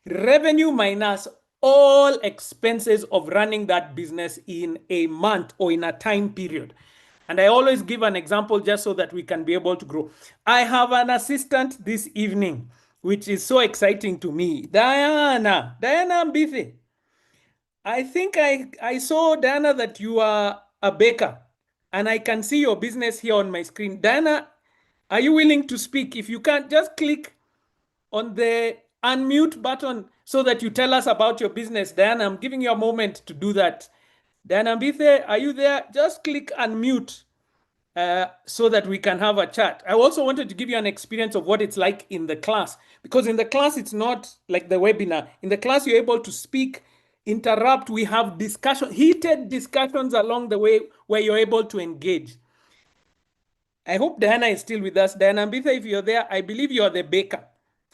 Revenue minus all expenses of running that business in a month or in a time period. And I always give an example just so that we can be able to grow. I have an assistant this evening, which is so exciting to me. Diana Mbithe. I think I saw, Diana, that you are a baker. And I can see your business here on my screen. Diana, are you willing to speak? If you can't, just click on the unmute button so that you tell us about your business. Diana, I'm giving you a moment to do that. Diana Mbithe, are you there? Just click unmute so that we can have a chat. I also wanted to give you an experience of what it's like in the class, because in the class, it's not like the webinar. In the class, you're able to speak, interrupt. We have discussion, heated discussions along the way where you're able to engage. I hope Diana is still with us. Diana Mbitha, if you're there, I believe you're the baker.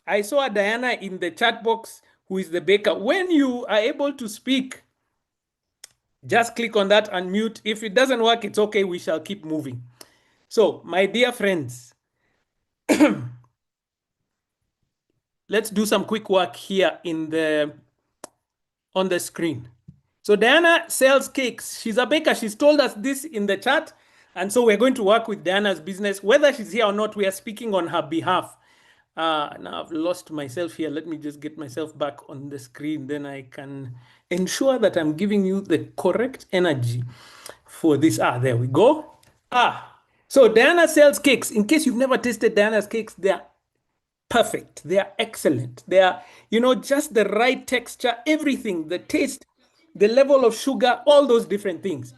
I saw Diana in the chat box who is the baker. When you are able to speak, just click on that unmute. If it doesn't work, it's okay. We shall keep moving. So, my dear friends, let's do some quick work here on the screen. So Diana sells cakes. She's a baker. She's told us this in the chat. And so we're going to work with Diana's business. Whether she's here or not, we are speaking on her behalf. Now I've lost myself here. Let me just get myself back on the screen. Then I can ensure that I'm giving you the correct energy for this. There we go. So Diana sells cakes. In case you've never tasted Diana's cakes, they're perfect. They are excellent. They are, just the right texture, everything, the taste, the level of sugar, all those different things.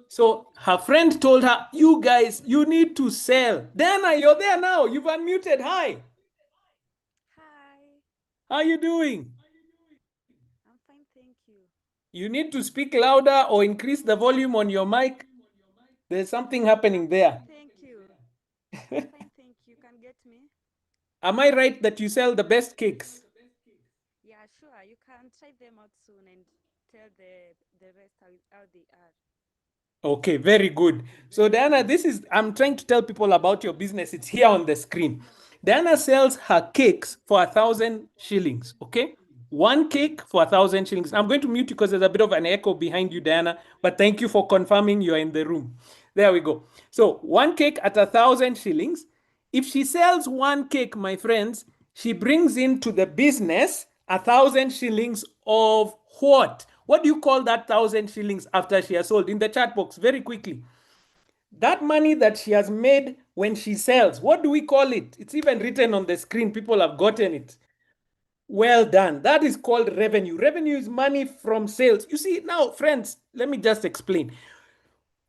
So her friend told her, you guys, you need to sell. Diana, you're there now. You've unmuted. Hi. Hi. How are you doing? I'm fine, thank you. You need to speak louder or increase the volume on your mic. There's something happening there. Thank you. I'm fine, thank you. Can get me? Am I right that you sell the best cakes? Yeah, sure. You can try them out soon and tell the rest how they are. Okay, very good. So Diana, I'm trying to tell people about your business. It's here on the screen. Diana sells her cakes for 1,000 shillings, okay? One cake for 1,000 shillings. I'm going to mute you because there's a bit of an echo behind you, Diana, but thank you for confirming you're in the room. There we go. So one cake at 1,000 shillings. If she sells one cake, my friends, she brings into the business 1,000 shillings of what? What do you call that 1,000 shillings after she has sold? In the chat box, very quickly. That money that she has made when she sells, what do we call it? It's even written on the screen. People have gotten it. Well done. That is called revenue. Revenue is money from sales. You see, now, friends, let me just explain.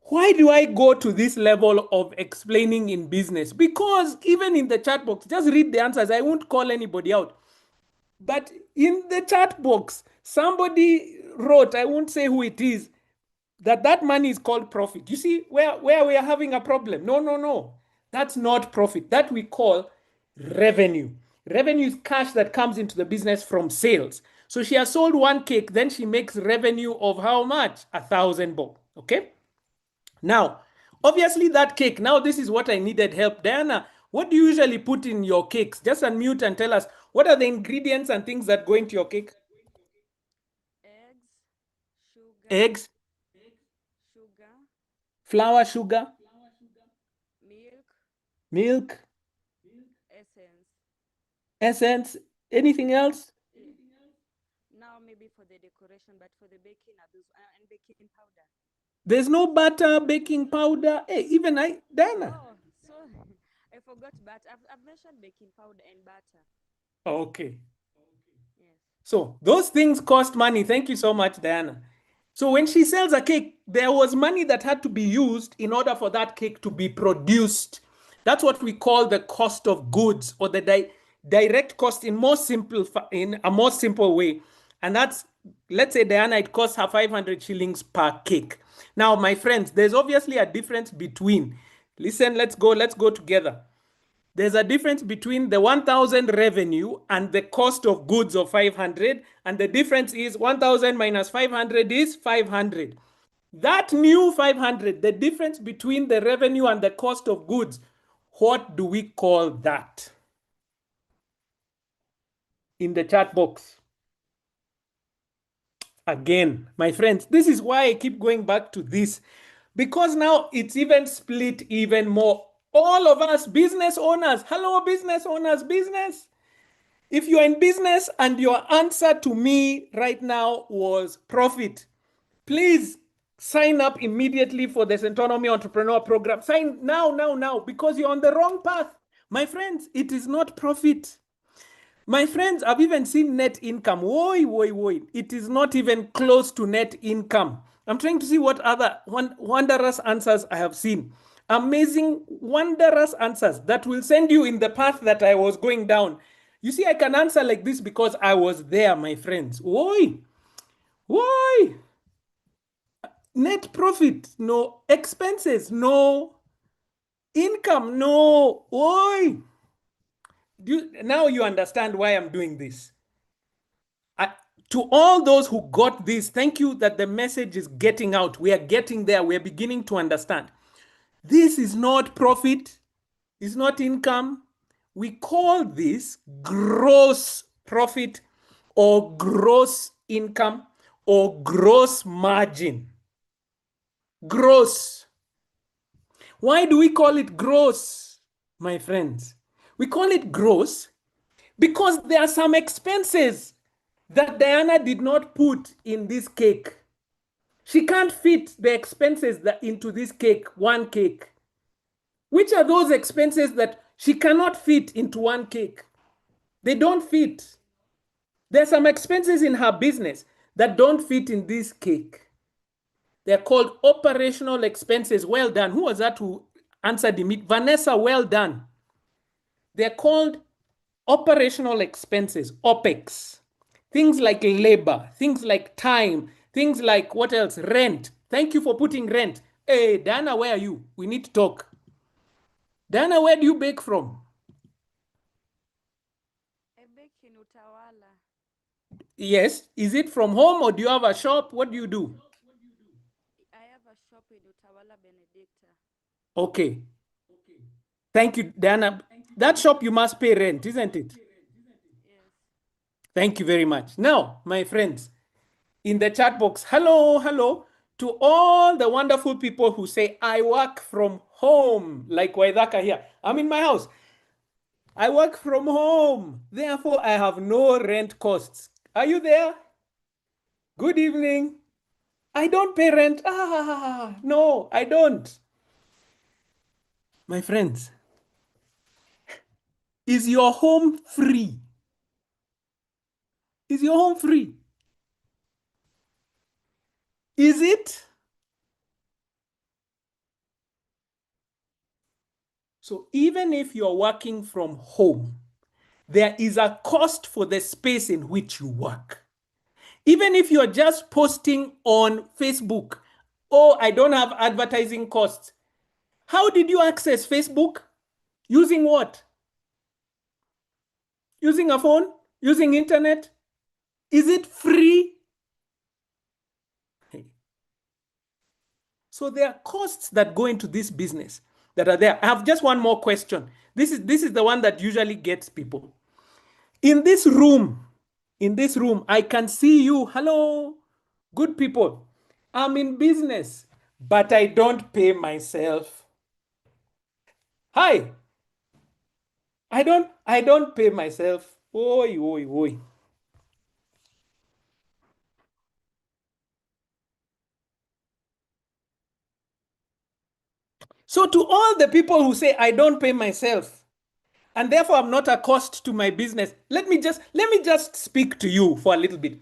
Why do I go to this level of explaining in business? Because even in the chat box, just read the answers. I won't call anybody out. But in the chat box, somebody wrote, I won't say who it is, that money is called profit. You see where we are having a problem. No. That's not profit. That we call revenue. Revenue is cash that comes into the business from sales. So she has sold one cake, then she makes revenue of how much? 1,000 bob. Okay? Now, obviously that cake, now this is what I needed help. Diana, what do you usually put in your cakes? Just unmute and tell us, what are the ingredients and things that go into your cake? Eggs, sugar, Eggs, sugar, flour, sugar, milk, milk, essence. essence, anything else? Now maybe for the decoration, but for the baking, and baking powder. There's no butter, baking powder. Hey, even Diana. Oh, so I forgot butter. I've mentioned baking powder and butter. Okay. Yes. So those things cost money. Thank you so much, Diana. So when she sells a cake, there was money that had to be used in order for that cake to be produced. That's what we call the cost of goods, or the direct cost in a more simple way. And that's, let's say, Diana, it costs her 500 shillings per cake. Now, my friends, there's obviously a difference between, listen, let's go together. There's a difference between the 1,000 revenue and the cost of goods of 500. And the difference is 1,000 minus 500 is 500. That new 500, the difference between the revenue and the cost of goods, what do we call that? In the chat box. Again, my friends, this is why I keep going back to this, because now it's even split even more. All of us business owners, hello business owners, business. If you're in business and your answer to me right now was profit, please sign up immediately for the Centonomy Entrepreneur Program. Sign now, because you're on the wrong path. My friends, it is not profit. My friends, I've even seen net income. Woi. It is not even close to net income. I'm trying to see what other wondrous answers I have seen. Amazing, wondrous answers that will send you in the path that I was going down. You see, I can answer like this because I was there, my friends. Woi. Net profit, no. Expenses, no. Income, no. Woi. Now you understand why I'm doing this. To all those who got this, thank you that the message is getting out. We are getting there. We are beginning to understand. This is not profit. It's not income. We call this gross profit or gross income or gross margin. Gross. Why do we call it gross, my friends? We call it gross because there are some expenses that Diana did not put in this cake. She can't fit the expenses into this cake, one cake. Which are those expenses that she cannot fit into one cake? They don't fit. There are some expenses in her business that don't fit in this cake. They're called operational expenses. Well done. Who was that who answered the meet? Vanessa, well done. They're called operational expenses, OPEX. Things like labor, things like time, things like what else? Rent. Thank you for putting rent. Hey, Diana, where are you? We need to talk. Diana, where do you bake from? I bake in Utawala. Yes. Is it from home or do you have a shop? What do you do? I have a shop in Utawala, Benedicta. Okay. Thank you, Diana. That shop you must pay rent, isn't it? Yes. Thank you very much. Now, my friends, in the chat box, hello, to all the wonderful people who say, I work from home, like Waithaka here. I'm in my house. I work from home. Therefore, I have no rent costs. Are you there? Good evening. I don't pay rent. No, I don't. My friends, is your home free? Is your home free? Is it? So even if you're working from home, there is a cost for the space in which you work. Even if you're just posting on Facebook, oh, I don't have advertising costs. How did you access Facebook? Using what? Using a phone? Using internet? Is it free? So there are costs that go into this business that are there. I have just one more question. This is the one that usually gets people. In this room, I can see you. Hello, good people. I'm in business, but I don't pay myself. Hi. I don't pay myself. Oi, oi, oi. So to all the people who say I don't pay myself, and therefore I'm not a cost to my business, let me just speak to you for a little bit.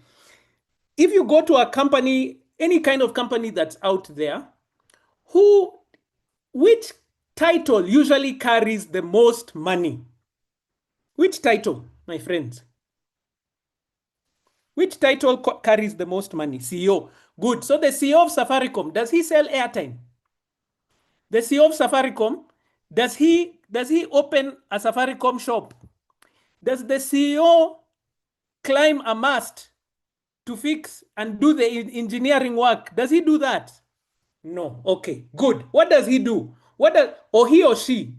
If you go to a company, any kind of company that's out there, which title usually carries the most money? Which title, my friends? Which title carries the most money? CEO. Good. So the CEO of Safaricom, does he sell airtime? The CEO of Safaricom, does he open a Safaricom shop? Does the CEO climb a mast to fix and do the engineering work? Does he do that? No. Okay, good. What does he do? Or he or she,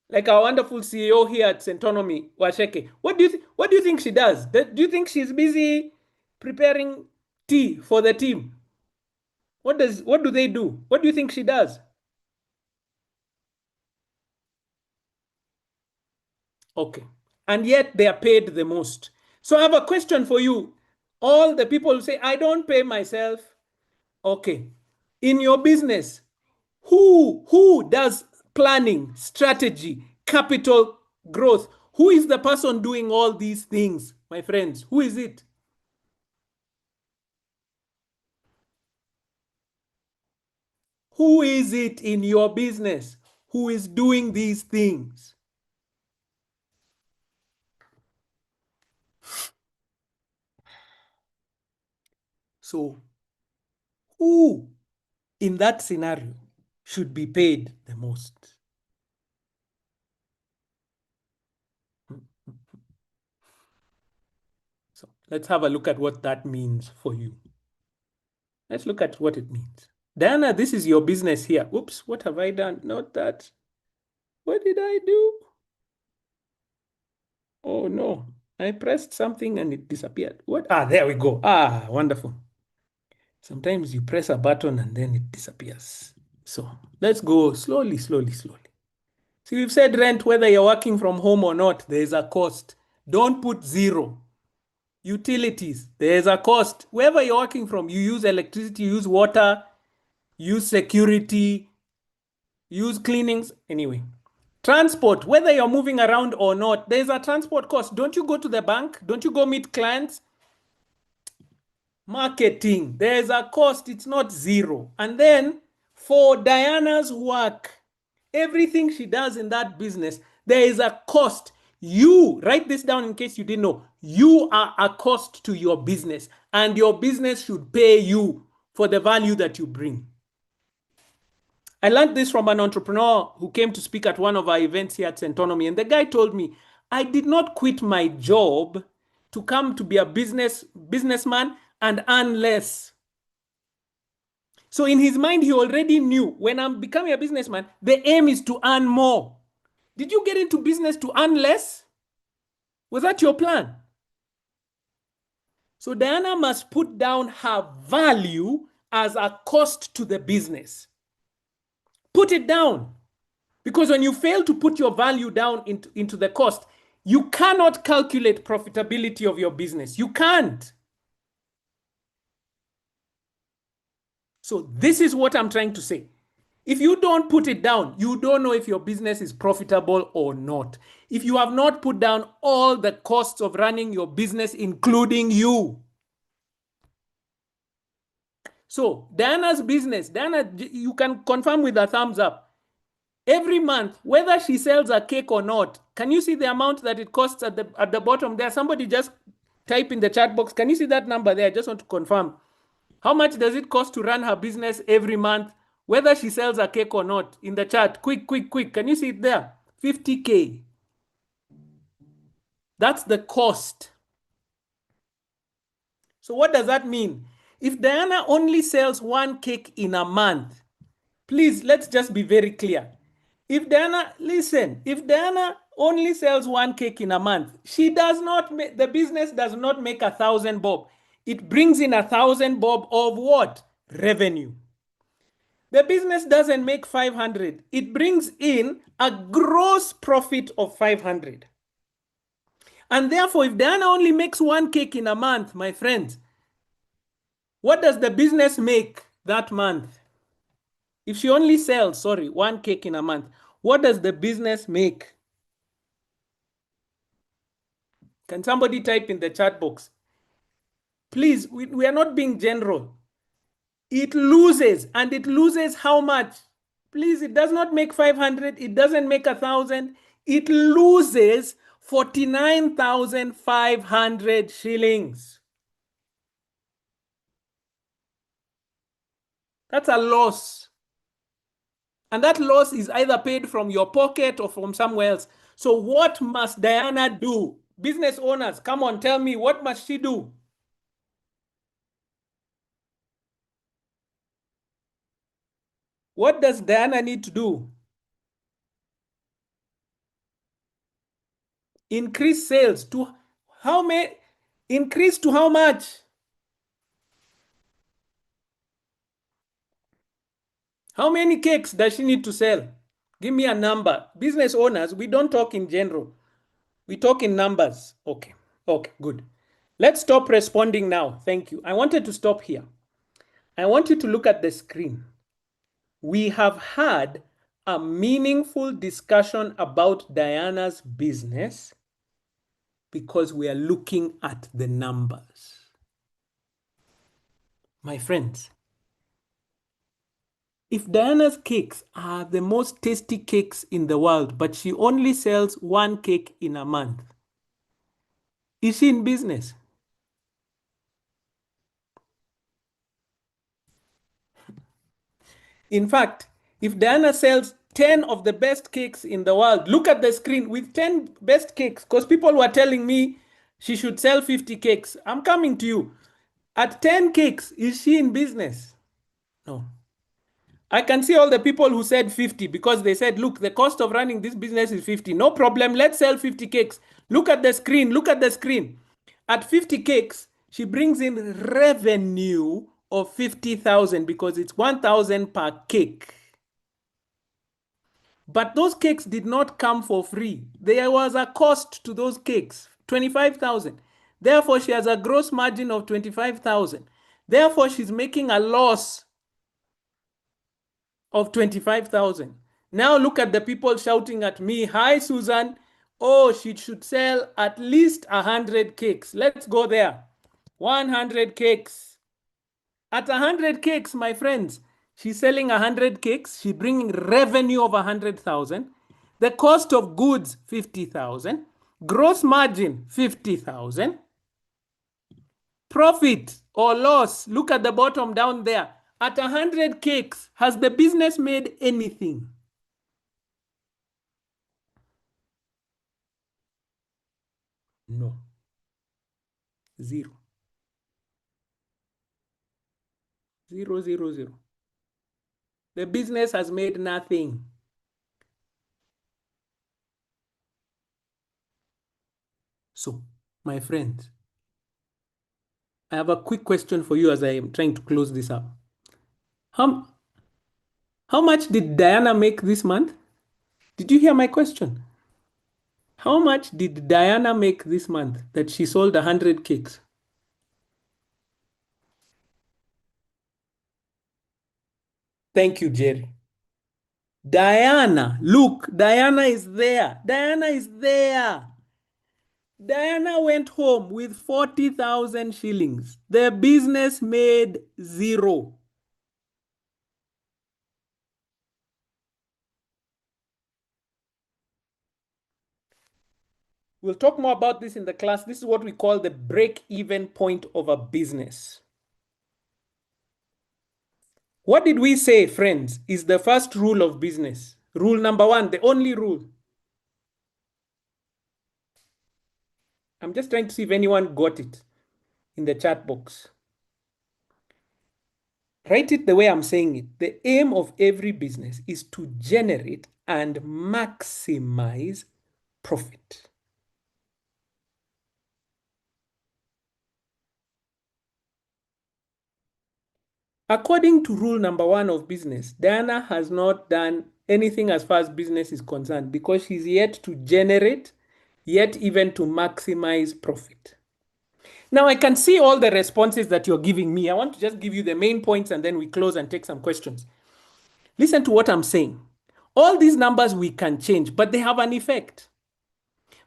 like our wonderful CEO here at Centonomy, Waceke, what do you think she does? Do you think she's busy preparing tea for the team? What do they do? What do you think she does? Okay. And yet they are paid the most. So I have a question for you. All the people who say, I don't pay myself. Okay. In your business, who does planning, strategy, capital growth? Who is the person doing all these things, my friends? Who is it? Who is it in your business who is doing these things? So, who in that scenario should be paid the most? So, let's have a look at what that means for you. Let's look at what it means. Diana, this is your business here. Oops, what have I done? Not that. What did I do? Oh no, I pressed something and it disappeared. What? Ah, there we go. Ah, wonderful. Sometimes you press a button and then it disappears. So let's go slowly, slowly, slowly. So we've said rent, whether you're working from home or not, there's a cost. Don't put zero. Utilities, there's a cost. Wherever you're working from, you use electricity, you use water, use security, use cleanings. Anyway, transport, whether you're moving around or not, there's a transport cost. Don't you go to the bank? Don't you go meet clients? Marketing, there's a cost. It's not zero. And then for Diana's work, everything she does in that business, there is a cost. You write this down in case you didn't know. You are a cost to your business, and your business should pay you for the value that you bring. I learned this from an entrepreneur who came to speak at one of our events here at Centonomy, and the guy told me, I did not quit my job to come to be a businessman and earn less. So in his mind, he already knew, when I'm becoming a businessman, the aim is to earn more. Did you get into business to earn less? Was that your plan? So Diana must put down her value as a cost to the business. Put it down. Because when you fail to put your value down into the cost, you cannot calculate profitability of your business. You can't. So this is what I'm trying to say. If you don't put it down, you don't know if your business is profitable or not. If you have not put down all the costs of running your business, including you. So Diana's business, Diana, you can confirm with a thumbs up. every month, whether she sells a cake or not. Can you see the amount that it costs at the bottom there? Somebody just type in the chat box. Can you see that number there? I just want to confirm. How much does it cost to run her business every month, whether she sells a cake or not? In the chat, quick. Can you see it there? 50K. That's the cost. So what does that mean? If Diana only sells one cake in a month, please, let's just be very clear. If Diana, listen, if Diana only sells one cake in a month, she does not make, the business does not make 1,000 bob. It brings in 1,000 bob of what? Revenue. The business doesn't make 500. It brings in a gross profit of 500. And therefore, if Diana only makes one cake in a month, my friends, what does the business make that month? If she only sells, one cake in a month, what does the business make? Can somebody type in the chat box? Please, we are not being general. It loses, and it loses how much? Please, it does not make 500. It doesn't make 1,000. It loses 49,500 shillings. That's a loss. And that loss is either paid from your pocket or from somewhere else. So what must Diana do? Business owners, come on, tell me, what must she do? What does Diana need to do? Increase sales to how many? Increase to how much? How many cakes does she need to sell? Give me a number. Business owners, we don't talk in general. We talk in numbers. Okay, good. Let's stop responding now. Thank you. I wanted to stop here. I want you to look at the screen. We have had a meaningful discussion about Diana's business because we are looking at the numbers. My friends, if Diana's cakes are the most tasty cakes in the world, but she only sells one cake in a month, is she in business? In fact, if Diana sells 10 of the best cakes in the world, look at the screen with 10 best cakes, because people were telling me she should sell 50 cakes. I'm coming to you. At 10 cakes, is she in business? No. I can see all the people who said 50 because they said, look, the cost of running this business is 50. No problem. Let's sell 50 cakes. Look at the screen. Look at the screen. At 50 cakes, she brings in revenue of 50,000 because it's 1,000 per cake. But those cakes did not come for free. There was a cost to those cakes, 25,000. Therefore, she has a gross margin of 25,000. Therefore, she's making a loss of 25,000. Now look at the people shouting at me, hi, Susan. Oh, she should sell at least 100 cakes. Let's go there. 100 cakes. At 100 cakes, my friends, she's selling 100 cakes. She's bringing revenue of 100,000. The cost of goods, 50,000. Gross margin, 50,000. Profit or loss, look at the bottom down there. At 100 cakes, has the business made anything? No. Zero. Zero, zero, zero. The business has made nothing. So, my friends, I have a quick question for you as I am trying to close this up. How much did Diana make this month? Did you hear my question? How much did Diana make this month that she sold 100 cakes? Thank you, Jerry. Diana, look, Diana is there. Diana is there. Diana went home with 40,000 shillings. The business made zero. We'll talk more about this in the class. This is what we call the break-even point of a business. What did we say, friends, is the first rule of business? Rule number one, the only rule. I'm just trying to see if anyone got it in the chat box. Write it the way I'm saying it. The aim of every business is to generate and maximize profit. According to rule number one of business, Diana has not done anything as far as business is concerned because she's yet to generate, yet even to maximize profit. Now I can see all the responses that you're giving me. I want to just give you the main points and then we close and take some questions. Listen to what I'm saying. All these numbers we can change, but they have an effect.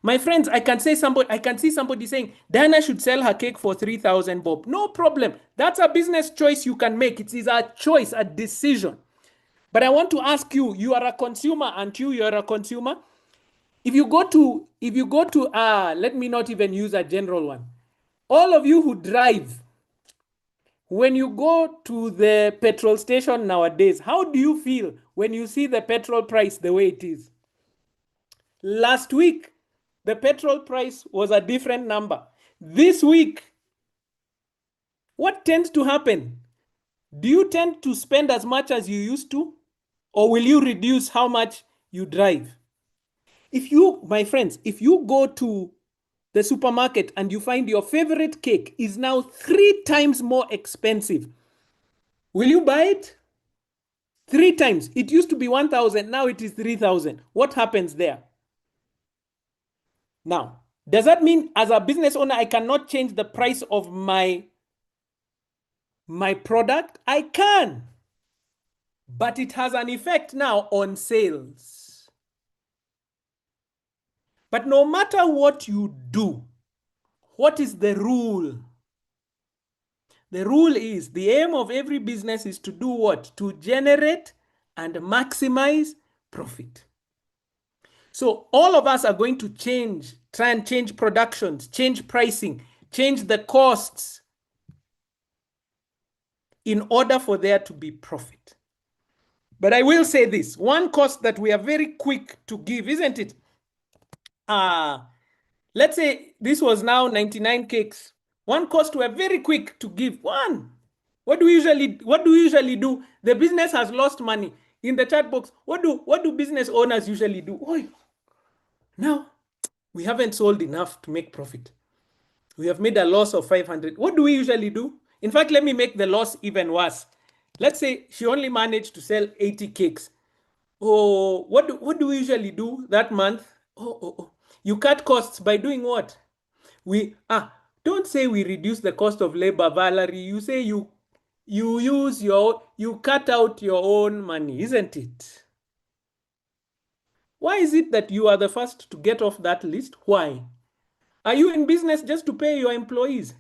My friends, I can see somebody saying, Diana should sell her cake for 3,000 bob. No problem. That's a business choice you can make. It is a choice, a decision. But I want to ask you, you are a consumer, aren't you? You're a consumer. If you go to, let me not even use a general one. All of you who drive, when you go to the petrol station nowadays, how do you feel when you see the petrol price the way it is? Last week, the petrol price was a different number. This week, what tends to happen? Do you tend to spend as much as you used to? Or will you reduce how much you drive? If you, my friends, if you go to the supermarket and you find your favorite cake is now 3 times more expensive, will you buy it? 3 times. It used to be 1,000, now it is 3,000. What happens there? Now, does that mean as a business owner, I cannot change the price of my product? I can. But it has an effect now on sales. But no matter what you do, what is the rule? The rule is the aim of every business is to do what? To generate and maximize profit. So all of us are going to try and change productions, change pricing, change the costs in order for there to be profit. But I will say this, one cost that we are very quick to give, isn't it? Let's say this was now 99 cakes. One cost we are very quick to give. One. What do we usually do? The business has lost money. In the chat box, what do business owners usually do? Oh, now we haven't sold enough to make profit. We have made a loss of 500. What do we usually do? In fact, let me make the loss even worse. Let's say she only managed to sell 80 cakes. Oh, what do we usually do that month? You cut costs by doing what? Don't say we reduce the cost of labor, Valerie. You say you cut out your own money, isn't it? Why is it that you are the first to get off that list? Why? Are you in business just to pay your employees?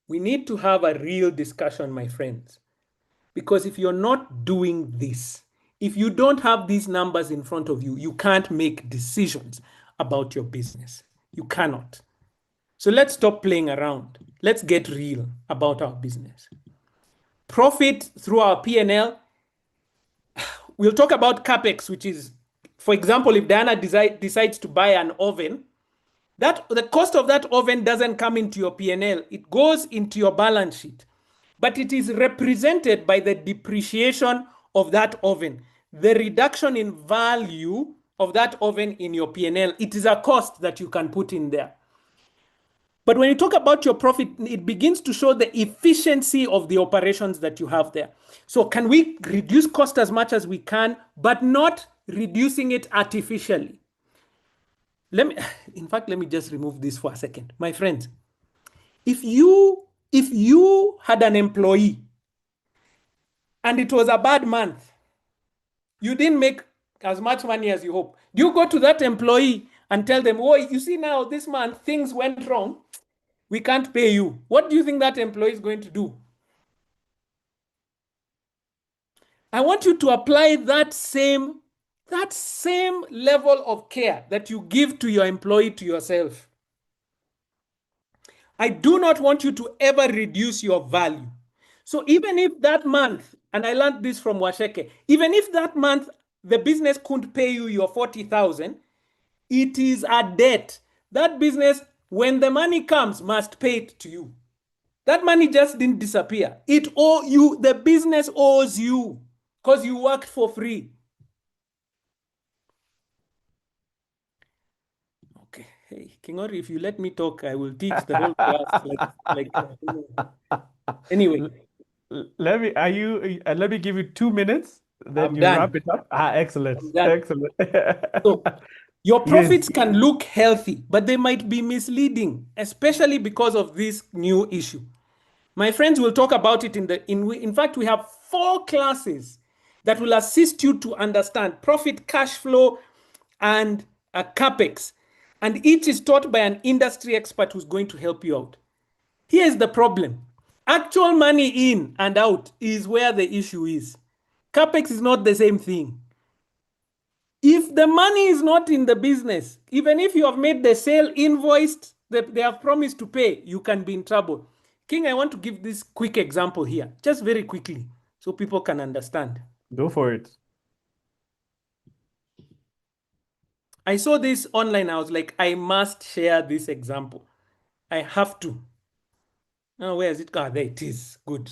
We need to have a real discussion, my friends. Because if you're not doing this, if you don't have these numbers in front of you, you can't make decisions about your business. You cannot. So let's stop playing around. Let's get real about our business. Profit through our P&L. We'll talk about CapEx, which is, for example, if Diana decides to buy an oven, the cost of that oven doesn't come into your P&L. It goes into your balance sheet. But it is represented by the depreciation of that oven, the reduction in value of that oven in your P&L. It is a cost that you can put in there. But when you talk about your profit, it begins to show the efficiency of the operations that you have there. So can we reduce cost as much as we can, but not reducing it artificially? In fact, let me just remove this for a second. My friends, if you had an employee and it was a bad month, you didn't make as much money as you hope, do you go to that employee and tell them, oh, you see now this month things went wrong, we can't pay you? What do you think that employee is going to do? I want you to apply that same level of care that you give to your employee to yourself. I do not want you to ever reduce your value. So even if that month, and I learned this from Waceke, even if that month the business couldn't pay you your 40,000, it is a debt. That business, when the money comes, must pay it to you. That money just didn't disappear. It owes you, the business owes you because you worked for free. Okay, hey, Kingori, if you let me talk, I will teach the whole class. Anyway. Let me give you 2 minutes, then I'm you done. wrap it up. Excellent. Excellent. So your Yes. profits can look healthy, but they might be misleading, especially because of this new issue. My friends will talk about it in fact, we have 4 classes that will assist you to understand profit, cash flow, and capex. And each is taught by an industry expert who's going to help you out. Here's the problem. Actual money in and out is where the issue is. Capex is not the same thing. If the money is not in the business, even if you have made the sale, invoiced, they have promised to pay, you can be in trouble. King, I want to give this quick example here, just very quickly, so people can understand. Go for it. I saw this online. I was like, I must share this example. I have to. Now, where is it? Ah, there it is. Good.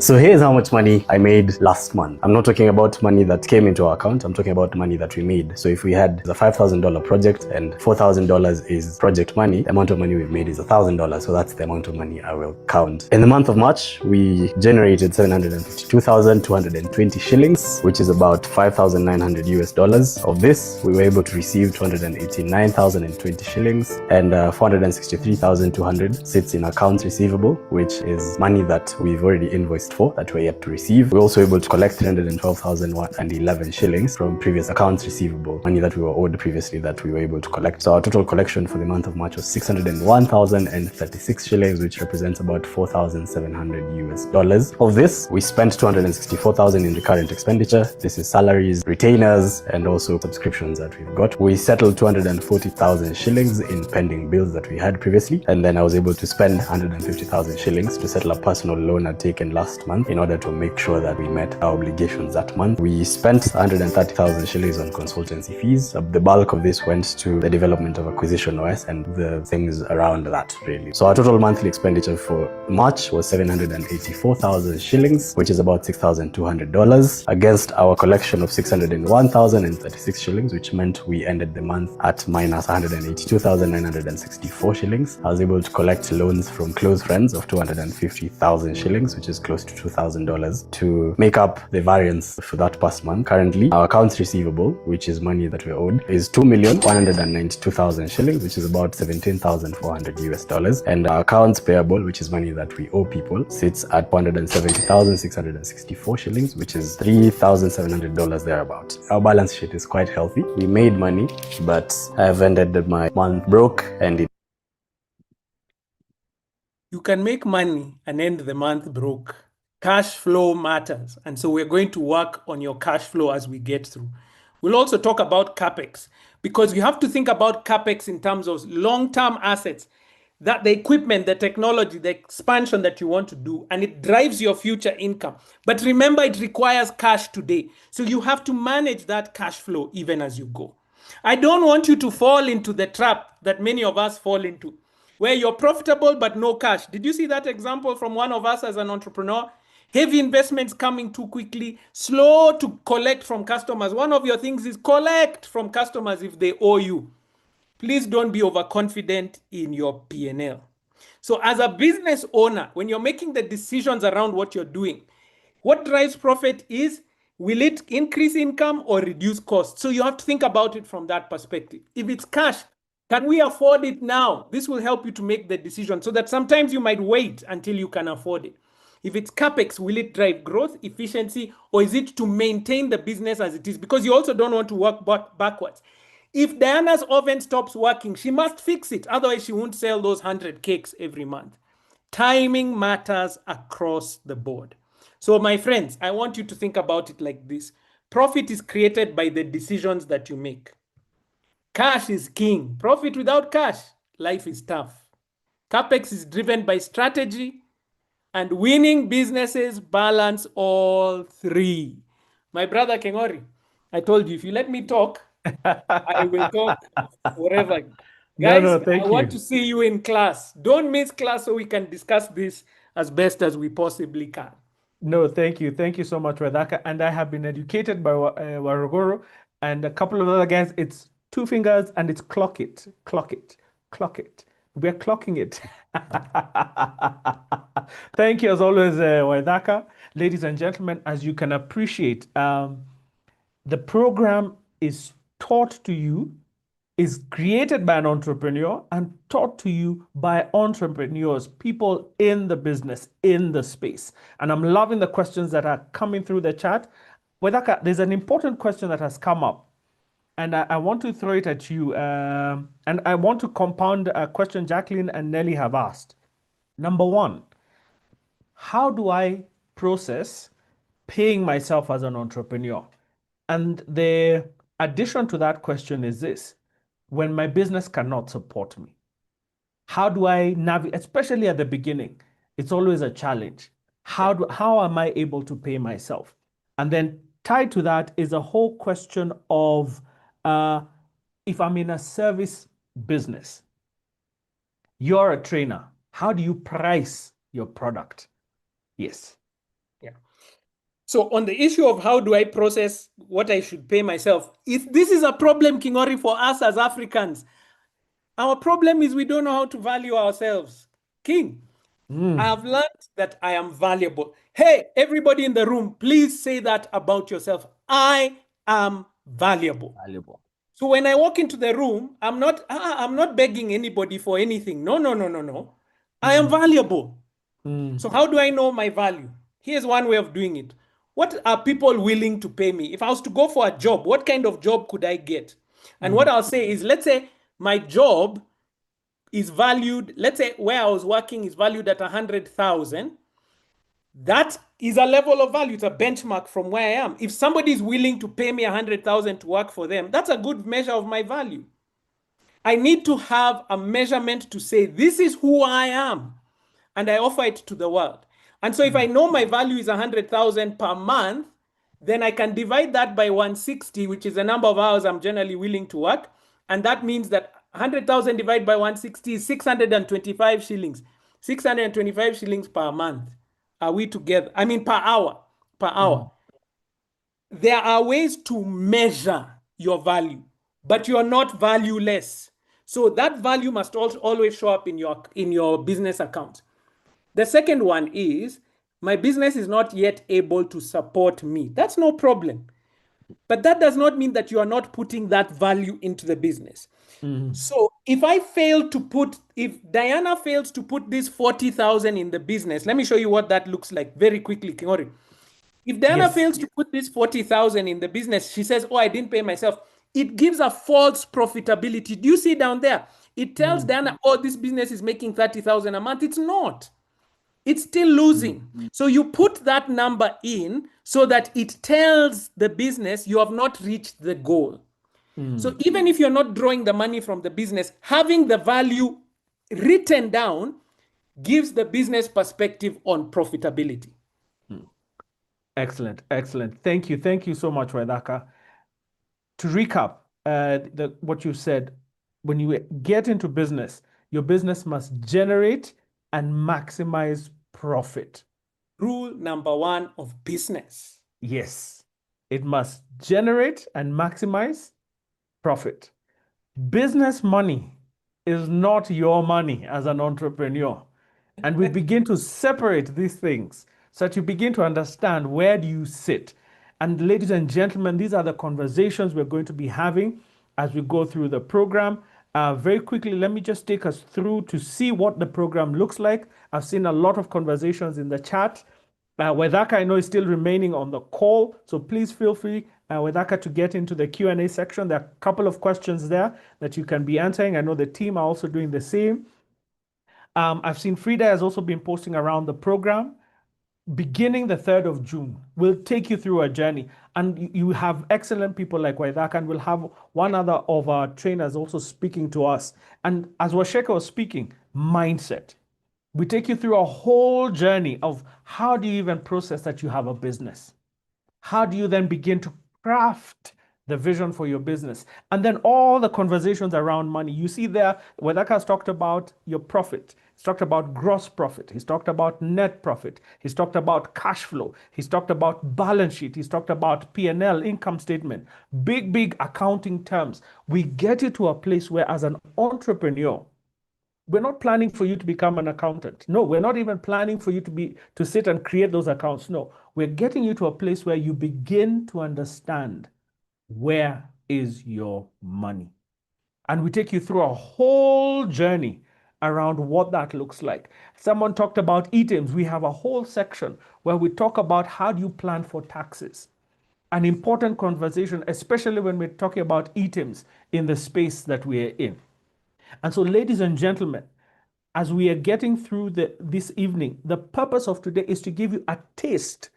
So here's how much money I made last month. I'm not talking about money that came into our account. I'm talking about money that we made. So if we had a $5,000 project and $4,000 is project money, the amount of money we've made is $1,000. So that's the amount of money I will count. In the month of March, we generated 752,220 shillings, which is about 5,900 US dollars. Of this, we were able to receive 289,020 shillings, and 463,200 sits in accounts receivable, which is money that we've already invoiced for that we're yet to receive. We're also able to collect 312,011 shillings from previous accounts receivable, money that we were owed previously that we were able to collect. So our total collection for the month of March was 601,036 shillings, which represents about 4,700 US dollars. Of this, we spent 264,000 in recurrent expenditure. This is salaries, retainers, and also subscriptions that we've got. We settled 240,000 shillings in pending bills that we had previously, and then I was able to spend 150,000 shillings to settle a personal loan I'd taken last month in order to make sure that we met our obligations that month. We spent 130,000 shillings on consultancy fees. The bulk of this went to the development of Acquisition OS and the things around that, really. So our total monthly expenditure for March was 784,000 shillings, which is about $6,200, against our collection of 601,036 shillings, which meant we ended the month at minus 182,964 shillings. I was able to collect loans from close friends of 250,000 shillings, which is close to $2,000, to make up the variance for that past month. Currently, our accounts receivable, which is money that we owed, is 2,192,000 shillings, which is about 17,400 US dollars. And our accounts payable, which is money that we owe people, sits at 170,664 shillings, which is $3,700 thereabout. Our balance sheet is quite healthy. We made money, but I've ended my month broke, and You can make money and end the month broke. Cash flow matters. And so we're going to work on your cash flow as we get through. We'll also talk about capex, because you have to think about capex in terms of long-term assets, that the equipment, the technology, the expansion that you want to do, and it drives your future income. But remember, it requires cash today. So you have to manage that cash flow even as you go. I don't want you to fall into the trap that many of us fall into, where you're profitable but no cash. Did you see that example from one of us as an entrepreneur? Heavy investments coming too quickly, slow to collect from customers. One of your things is collect from customers if they owe you. Please don't be overconfident in your P&L. So as a business owner, when you're making the decisions around what you're doing, what drives profit is, will it increase income or reduce costs? So you have to think about it from that perspective. If it's cash, can we afford it now? This will help you to make the decision, so that sometimes you might wait until you can afford it. If it's capex, will it drive growth, efficiency, or is it to maintain the business as it is? Because you also don't want to work backwards. If Diana's oven stops working, she must fix it. Otherwise, she won't sell those 100 cakes every month. Timing matters across the board. So my friends, I want you to think about it like this. Profit is created by the decisions that you make. Cash is king. Profit without cash, life is tough. CapEx is driven by strategy, and winning businesses balance all three. My brother Kengori, I told you, if you let me talk, I will talk forever. No, Guys, no, I thank want you. to see you in class. Don't miss class so we can discuss this as best as we possibly can. No, thank you. Thank you so much, Waithaka. And I have been educated by Warugoro and a couple of other guys. It's two fingers and it's clock it, clock it, clock it. We're clocking it. Thank you as always, Waithaka. Ladies and gentlemen, as you can appreciate, the program is taught to you, is created by an entrepreneur and taught to you by entrepreneurs, people in the business, in the space. And I'm loving the questions that are coming through the chat. Waithaka, there's an important question that has come up, and I want to throw it at you. And I want to compound a question Jacqueline and Nelly have asked. Number one, how do I process paying myself as an entrepreneur? And the addition to that question is this: when my business cannot support me, how do I navigate, especially at the beginning? It's always a challenge. How am I able to pay myself? And then tied to that is a whole question of if I'm in a service business, you're a trainer, how do you price your product? Yes. Yeah. So on the issue of how do I process what I should pay myself, if this is a problem, Kingori, for us as Africans, our problem is we don't know how to value ourselves. King, I have learned that I am valuable. Hey, everybody in the room, please say that about yourself. I am valuable. Valuable. So when I walk into the room, I'm not begging anybody for anything. No. I am valuable. So how do I know my value? Here's one way of doing it. What are people willing to pay me? If I was to go for a job, what kind of job could I get? And what I'll say is, let's say my job is valued, let's say where I was working is valued at 100,000. That is a level of value. It's a benchmark from where I am. If somebody is willing to pay me 100,000 to work for them, that's a good measure of my value. I need to have a measurement to say, this is who I am, and I offer it to the world. And so if I know my value is 100,000 per month, then I can divide that by 160, which is the number of hours I'm generally willing to work. And that means that 100,000 divided by 160 is 625 shillings. 625 shillings per month. Are we together? I mean, per hour. Per hour. There are ways to measure your value, but you're not valueless. So that value must also always show up in your business account. The second one is, my business is not yet able to support me. That's no problem. But that does not mean that you are not putting that value into the business. So if Diana fails to put this 40,000 in the business, let me show you what that looks like very quickly, Kingori. If Diana fails to put this 40,000 in the business, she says, oh, I didn't pay myself. It gives a false profitability. Do you see down there? It tells Diana, oh, this business is making 30,000 a month. It's not. It's still losing. So you put that number in so that it tells the business you have not reached the goal. So even if you're not drawing the money from the business, having the value written down gives the business perspective on profitability. Excellent. Thank you so much, Waithaka. To recap what you said, when you get into business, your business must generate and maximize profit. Rule number one of business. Yes, it must generate and maximize profit. Business money is not your money as an entrepreneur. And we begin to separate these things so that you begin to understand where do you sit. And ladies and gentlemen, these are the conversations we're going to be having as we go through the program. Very quickly, let me just take us through to see what the program looks like. I've seen a lot of conversations in the chat. Waithaka, I know, is still remaining on the call, so please feel free, Waithaka, to get into the Q&A section. There are a couple of questions there that you can be answering. I know the team are also doing the same. I've seen Frida has also been posting around the program. beginning the 3rd of June. We'll take you through a journey. And you have excellent people like Waithaka, and we'll have one other of our trainers also speaking to us. And as Waceke was speaking, mindset. We take you through a whole journey of how do you even process that you have a business? How do you then begin to craft the vision for your business? And then all the conversations around money. You see there, Waithaka has talked about your profit. He's talked about gross profit. He's talked about net profit. He's talked about cash flow. He's talked about balance sheet. He's talked about P&L, income statement, big accounting terms. We get you to a place where as an entrepreneur, we're not planning for you to become an accountant. No, we're not even planning for you to sit and create those accounts. No, we're getting you to a place where you begin to understand where is your money. And we take you through a whole journey around what that looks like. Someone talked about items. We have a whole section where we talk about how do you plan for taxes. An important conversation, especially when we're talking about items in the space that we're in. And so, ladies and gentlemen, as we are getting through this evening, the purpose of today is to give you a taste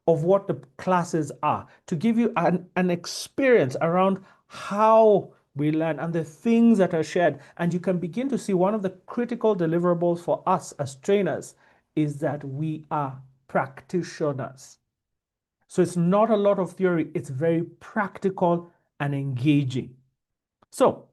of what the classes are, to give you an experience around how we learn and the things that are shared. And you can begin to see one of the critical deliverables for us as trainers is that we are practitioners. So it's not a lot of theory, it's very practical and engaging. So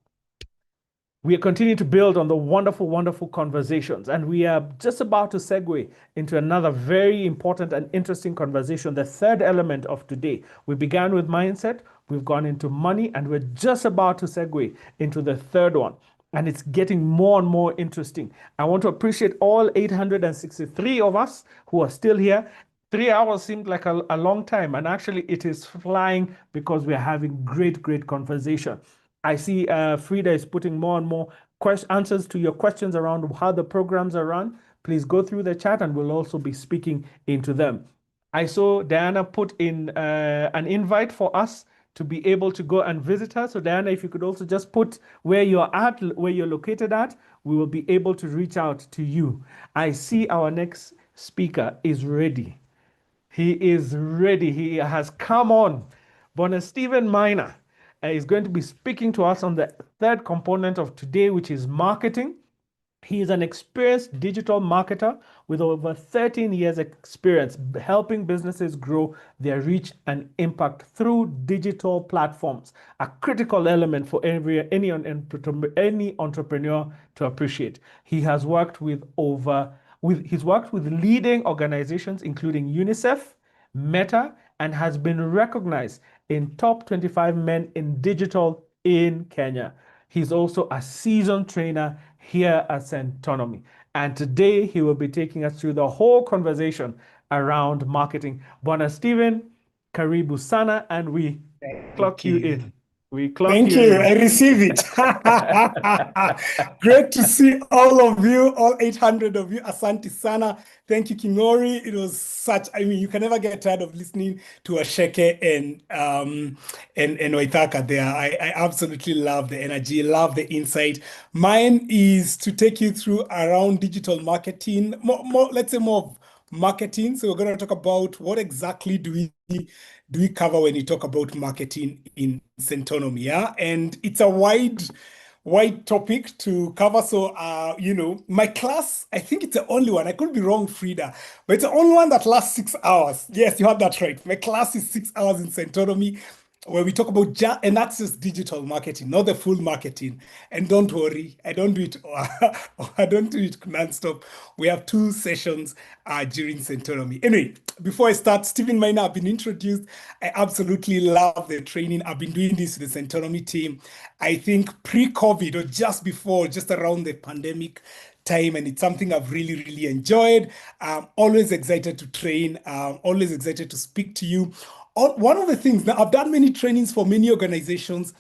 we are continuing to build on the wonderful conversations, and we are just about to segue into another very important and interesting conversation, the third element of today. We began with mindset, we've gone into money, and we're just about to segue into the third one. And it's getting more and more interesting. I want to appreciate all 863 of us who are still here. 3 hours seemed like a long time, and actually it is flying because we're having great conversation. I see Frida is putting more and more answers to your questions around how the programs are run. Please go through the chat and we'll also be speaking into them. I saw Diana put in an invite for us to be able to go and visit her. So Diana, if you could also just put where you're at, where you're located at, we will be able to reach out to you. I see our next speaker is ready. He is ready. He has come on. Bonner Stephen Minor is going to be speaking to us on the third component of today, which is marketing. He is an experienced digital marketer with over 13 years experience helping businesses grow their reach and impact through digital platforms, a critical element for any entrepreneur to appreciate. He has worked with leading organizations including UNICEF, Meta, and has been recognized in top 25 men in digital in Kenya. He's also a seasoned trainer here at Centonomy. And today he will be taking us through the whole conversation around marketing. Bwana Stephen, karibu sana, and we clock you in. Thank you. I receive it. Great to see all of you, all 800 of you. Asante sana. Thank you, Kingori. It was such, you can never get tired of listening to Waceke and Waithaka there. I absolutely love the energy, love the insight. Mine is to take you through around digital marketing, let's say more of marketing. So we're going to talk about what exactly do we cover when you talk about marketing in Centonomy, yeah? And it's a wide topic to cover. So, my class, I think it's the only one. I could be wrong, Frida, but it's the only one that lasts 6 hours. Yes, you had that right. My class is 6 hours in Centonomy, where we talk about and that's just digital marketing, not the full marketing. And don't worry, I don't do it nonstop. We have 2 sessions during Centonomy. Anyway, before I start, Stephen Minor, I've been introduced. I absolutely love the training. I've been doing this with the Centonomy team. I think pre-COVID or just before, just around the pandemic time, and it's something I've really enjoyed. I'm always excited to train, always excited to speak to you. One of the things, now I've done many trainings for many organizations,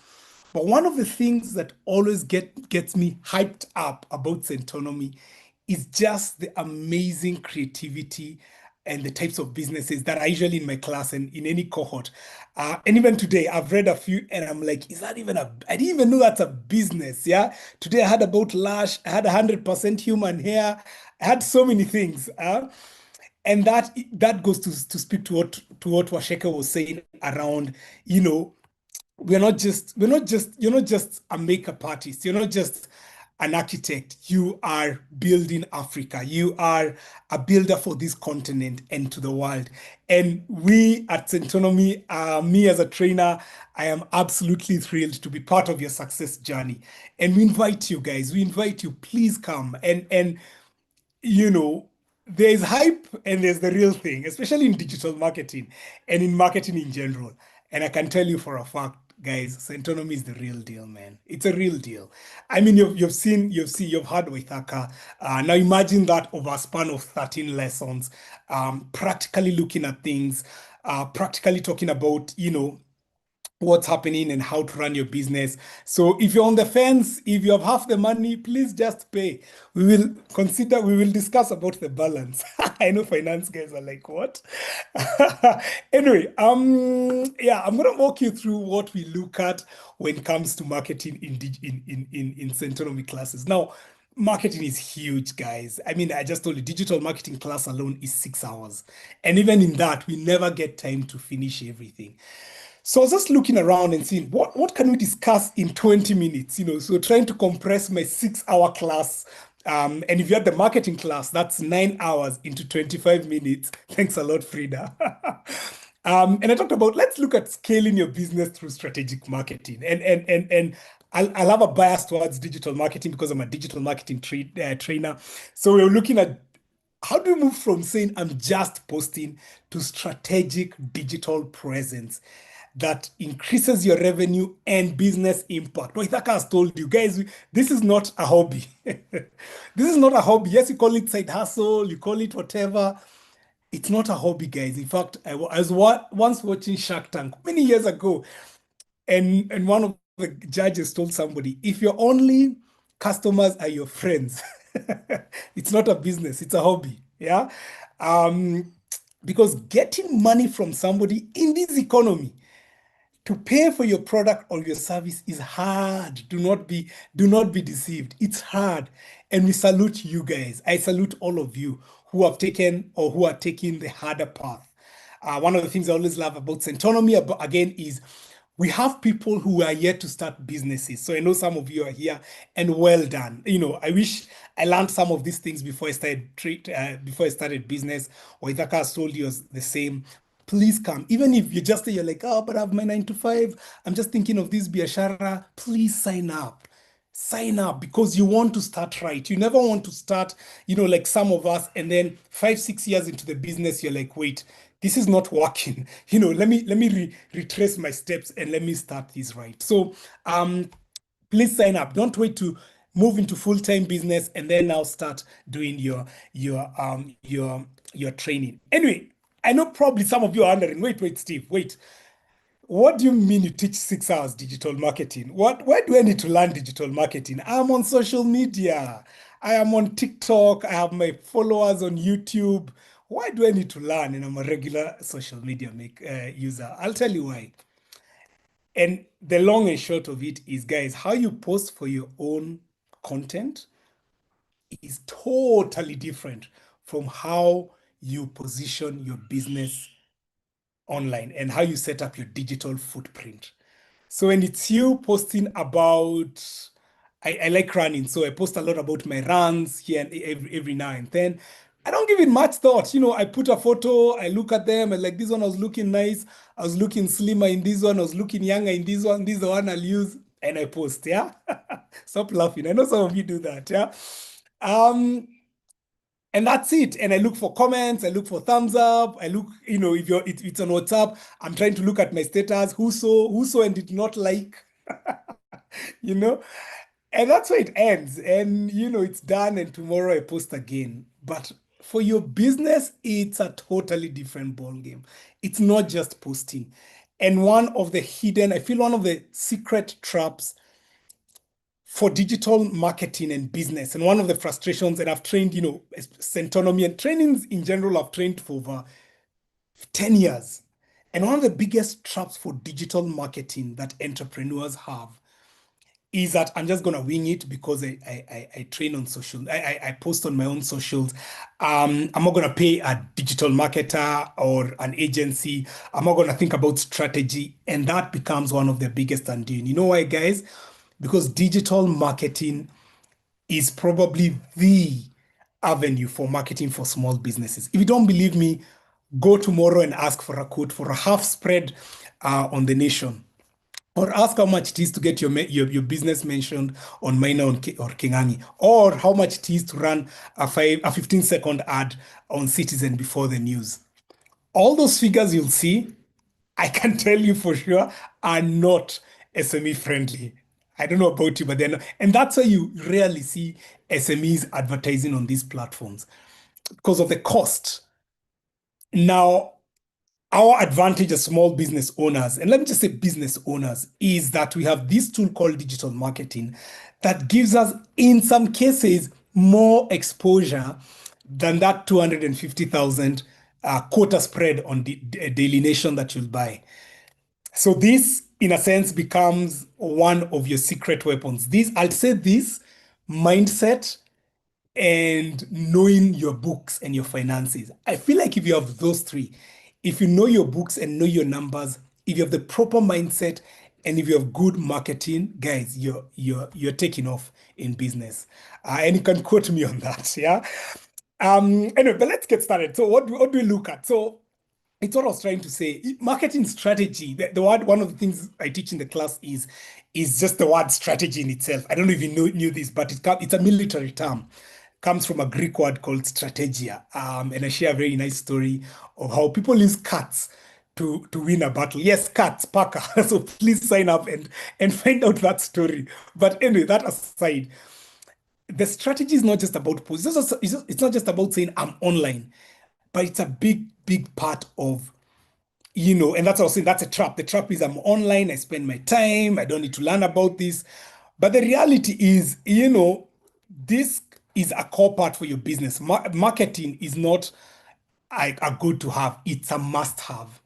but one of the things that always gets me hyped up about Centonomy is just the amazing creativity and the types of businesses that are usually in my class and in any cohort. And even today, I've read a few and I'm like, I didn't even know that's a business, yeah? Today I had about Lash, I had 100% human hair, I had so many things. And that goes to speak to what Waceke was saying around, you're not just a makeup artist. You're not just an architect. You are building Africa. You are a builder for this continent and to the world. And we at Centonomy, me as a trainer, I am absolutely thrilled to be part of your success journey. And we invite you guys. We invite you. Please come and there's hype and there's the real thing, especially in digital marketing and in marketing in general. And I can tell you for a fact, guys, Centonomy is the real deal, man. It's a real deal. I mean, you've heard Waithaka. Now imagine that over a span of 13 lessons, practically looking at things, practically talking about, what's happening and how to run your business. So if you're on the fence, if you have half the money, please just pay. We will discuss about the balance. I know finance guys are like, what? Anyway, yeah, I'm gonna walk you through what we look at when it comes to marketing in Centonomy classes. Now, marketing is huge, guys. I mean, I just told you, digital marketing class alone is 6 hours. And even in that, we never get time to finish everything. So I was just looking around and seeing what can we discuss in 20 minutes, so trying to compress my 6-hour class. And if you had the marketing class, that's 9 hours into 25 minutes. Thanks a lot, Frida. And I talked about, let's look at scaling your business through strategic marketing. And I'll have a bias towards digital marketing because I'm a digital marketing trainer. So we're looking at how do we move from saying I'm just posting to strategic digital presence that increases your revenue and business impact. Waithaka has told you guys, this is not a hobby. This is not a hobby. Yes, you call it side hustle, you call it whatever. It's not a hobby, guys. In fact, I was once watching Shark Tank many years ago, and one of the judges told somebody, if your only customers are your friends, it's not a business, it's a hobby. Yeah. Because getting money from somebody in this economy to pay for your product or your service is hard. Do not be deceived. It's hard. And we salute you guys. I salute all of you who have taken or who are taking the harder path. One of the things I always love about Centonomy, again, is we have people who are yet to start businesses. So I know some of you are here, and well done. I wish I learned some of these things before I started business. Waithaka has told you the same. Please come. Even if you're like, oh, but I have my 9 to 5. I'm just thinking of this biashara. Please sign up. Sign up because you want to start right. You never want to start, like some of us, and then 5-6 years into the business, you're like, wait, this is not working. Let me retrace my steps and let me start this right. So please sign up. Don't wait to move into full-time business and then now start doing your training. Anyway, I know probably some of you are wondering, wait, Steve, wait. What do you mean you teach 6 hours digital marketing? Where do I need to learn digital marketing? I'm on social media. I am on TikTok. I have my followers on YouTube. Why do I need to learn? And I'm a regular social media user. I'll tell you why. And the long and short of it is, guys, how you post for your own content is totally different from how you position your business online and how you set up your digital footprint. So when it's you posting about, I like running, so I post a lot about my runs here and every now and then. I don't give it much thought. I put a photo, I look at them, and like, this one I was looking nice, I was looking slimmer in this one, I was looking younger in this one, this is the one I'll use, and I post, yeah? Stop laughing. I know some of you do that, yeah? And that's it. And I look for comments, I look for thumbs up, I look, if it's on WhatsApp, I'm trying to look at my status, who saw and did not like, and that's where it ends. And, it's done, and tomorrow I post again. But for your business, it's a totally different ballgame. It's not just posting. And one of the secret traps for digital marketing and business, and one of the frustrations that I've trained, Centonomy and trainings in general, I've trained for over 10 years. And one of the biggest traps for digital marketing that entrepreneurs have is that I'm just gonna wing it because I train on social. I post on my own socials. I'm not gonna pay a digital marketer or an agency. I'm not gonna think about strategy, and that becomes one of the biggest undoing. You know why, guys? Because digital marketing is probably the avenue for marketing for small businesses. If you don't believe me, go tomorrow and ask for a quote for a half spread on the Nation. Or ask how much it is to get your business mentioned on Minor or Kingangi, or how much it is to run a 15-second ad on Citizen before the news. All those figures you'll see, I can tell you for sure, are not SME friendly. I don't know about you, but they're not. And that's why you rarely see SMEs advertising on these platforms because of the cost. Now, our advantage as small business owners, and let me just say business owners, is that we have this tool called digital marketing that gives us, in some cases, more exposure than that 250,000 quota spread on the Daily Nation that you'll buy. So this, in a sense, becomes one of your secret weapons. I'll say this mindset and knowing your books and your finances. I feel like if you have those three, if you know your books and know your numbers, if you have the proper mindset, and if you have good marketing, guys, you're taking off in business. And you can quote me on that, yeah. Anyway, but let's get started. So what do we look at? So it's what I was trying to say. Marketing strategy, the word, one of the things I teach in the class is just the word strategy in itself. I don't know if you knew this, but it's a military term. Comes from a Greek word called strategia. And I share a very nice story of how people use cats to win a battle. Yes, cats, Parker. So please sign up and find out that story. But anyway, that aside, the strategy is not just about posts. It's not just about saying I'm online, but it's a big part of, and that's what I was saying, that's a trap. The trap is I'm online, I spend my time, I don't need to learn about this. But the reality is, this is a core part for your business. Marketing is not a good to have, it's a must have.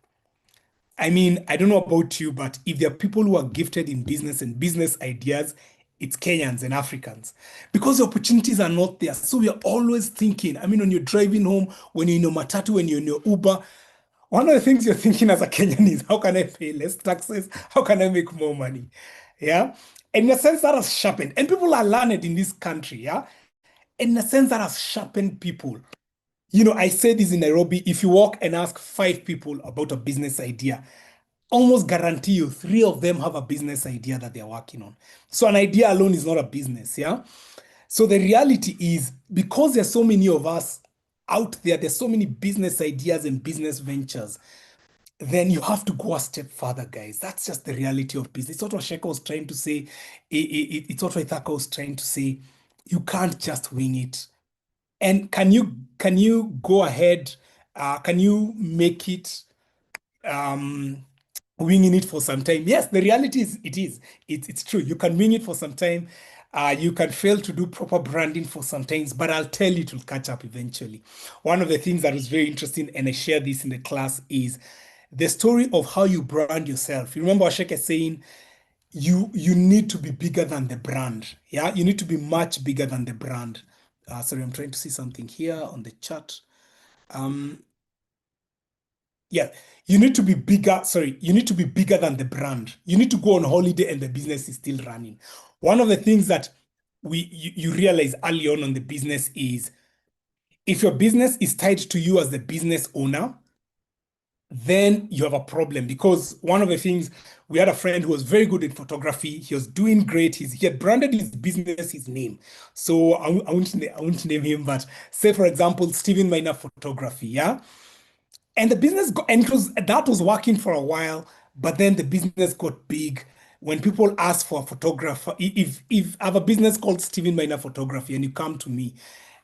I mean, I don't know about you, but if there are people who are gifted in business and business ideas, it's Kenyans and Africans, because the opportunities are not there. So we are always thinking, I mean, when you're driving home, when you're in your matatu, when you're in your Uber, one of the things you're thinking as a Kenyan is, how can I pay less taxes? How can I make more money? Yeah. And in a sense, that has sharpened, and people are learned in this country. Yeah. In a sense, that has sharpened people. I say this in Nairobi, if you walk and ask 5 people about a business idea, almost guarantee you 3 of them have a business idea that they're working on. So an idea alone is not a business, yeah? So the reality is, because there's so many of us out there, there's so many business ideas and business ventures, then you have to go a step further, guys. That's just the reality of business. It's what Waceke was trying to say. It's what Waithaka was trying to say. You can't just wing it. And can you go ahead? Can you make it winging it for some time? Yes, the reality is it's true. You can wing it for some time. You can fail to do proper branding for some times, but I'll tell you, it will catch up eventually. One of the things that is very interesting, and I share this in the class, is the story of how you brand yourself. You remember Waceke saying, you need to be bigger than the brand. Yeah, you need to be much bigger than the brand. Sorry, I'm trying to see something here on the chat. Yeah, you need to be bigger. Sorry, you need to be bigger than the brand. You need to go on holiday and the business is still running. One of the things that you realize early on the business is, if your business is tied to you as the business owner, then you have a problem. Because one of the things, we had a friend who was very good in photography. He was doing great. He had branded his business, his name. So I won't name him, but say, for example, Stephen Minor Photography, yeah? And the business that was working for a while, but then the business got big. When people ask for a photographer, if I have a business called Stephen Minor Photography and you come to me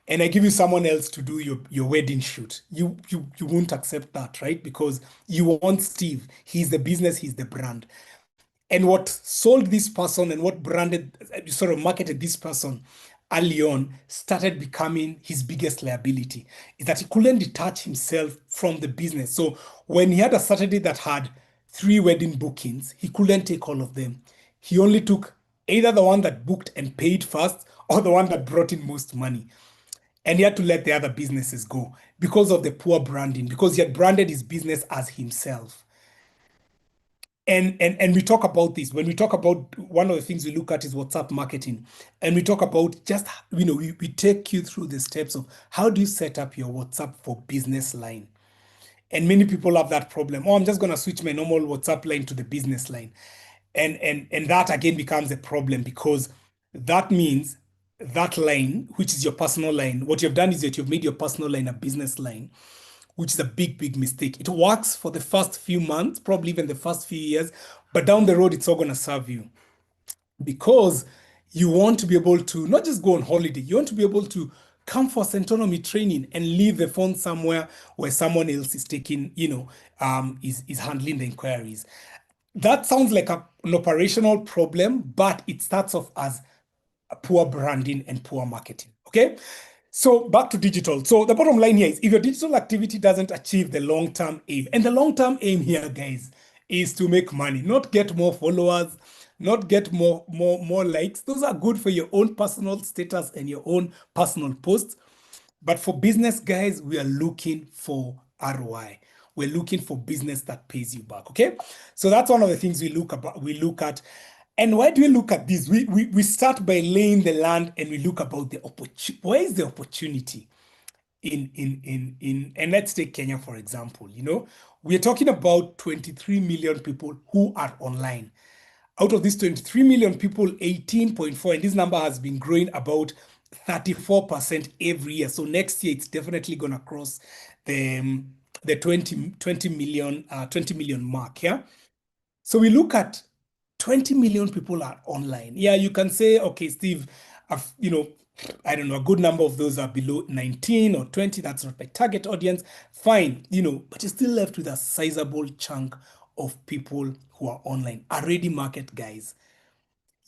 and I give you someone else to do your wedding shoot, you won't accept that, right? Because you want Steve. He's the business, he's the brand. And what sold this person and what sort of marketed this person early on started becoming his biggest liability, is that he couldn't detach himself from the business. So when he had a Saturday that had 3 wedding bookings, he couldn't take all of them. He only took either the one that booked and paid first or the one that brought in most money. And he had to let the other businesses go because of the poor branding, because he had branded his business as himself. And we talk about this when we talk about one of the things we look at is WhatsApp marketing, and we talk about just we take you through the steps of how do you set up your WhatsApp for business line. And many people have that problem. Oh, I'm just going to switch my normal WhatsApp line to the business line. And that again becomes a problem, because that means that line, which is your personal line, what you've done is that you've made your personal line a business line, which is a big, big mistake. It works for the first few months, probably even the first few years, but down the road, it's all going to serve you, because you want to be able to not just go on holiday, you want to be able to come for Centonomy training and leave the phone somewhere where someone else is taking, is handling the inquiries. That sounds like an operational problem, but it starts off as a poor branding and poor marketing. Okay. So back to digital. So the bottom line here is if your digital activity doesn't achieve the long-term aim, and the long-term aim here, guys, is to make money, not get more followers, not get more likes. Those are good for your own personal status and your own personal posts. But for business, guys, we are looking for ROI. We're looking for business that pays you back. Okay. So that's one of the things we look at. And why do we look at this? We start by laying the land, and we look about the opportunity. Where is the opportunity and let's take Kenya, for example. We're talking about 23 million people who are online. Out of these 23 million people, 18.4, and this number has been growing about 34% every year. So next year, it's definitely going to cross the 20 million mark. Yeah. So we look at 20 million people are online. Yeah, you can say, okay, Steve, I don't know, a good number of those are below 19 or 20. That's not my target audience. Fine, but you're still left with a sizable chunk of people who are online. A ready market, guys.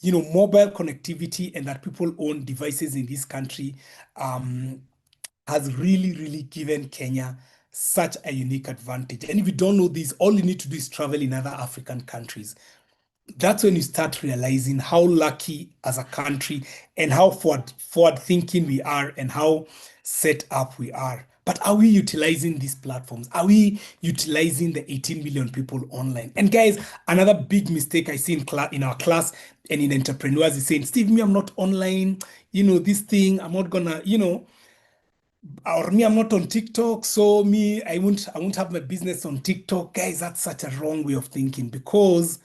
Mobile connectivity and that people own devices in this country has really, really given Kenya such a unique advantage. And if you don't know this, all you need to do is travel in other African countries. That's when you start realizing how lucky as a country and how forward thinking we are and how set up we are. But are we utilizing these platforms? Are we utilizing the 18 million people online? And guys, another big mistake I see in our class and in entrepreneurs is saying, Steve, me, I'm not online. This thing, I'm not gonna, or me, I'm not on TikTok. So me, I won't have my business on TikTok. Guys, that's such a wrong way of thinking, because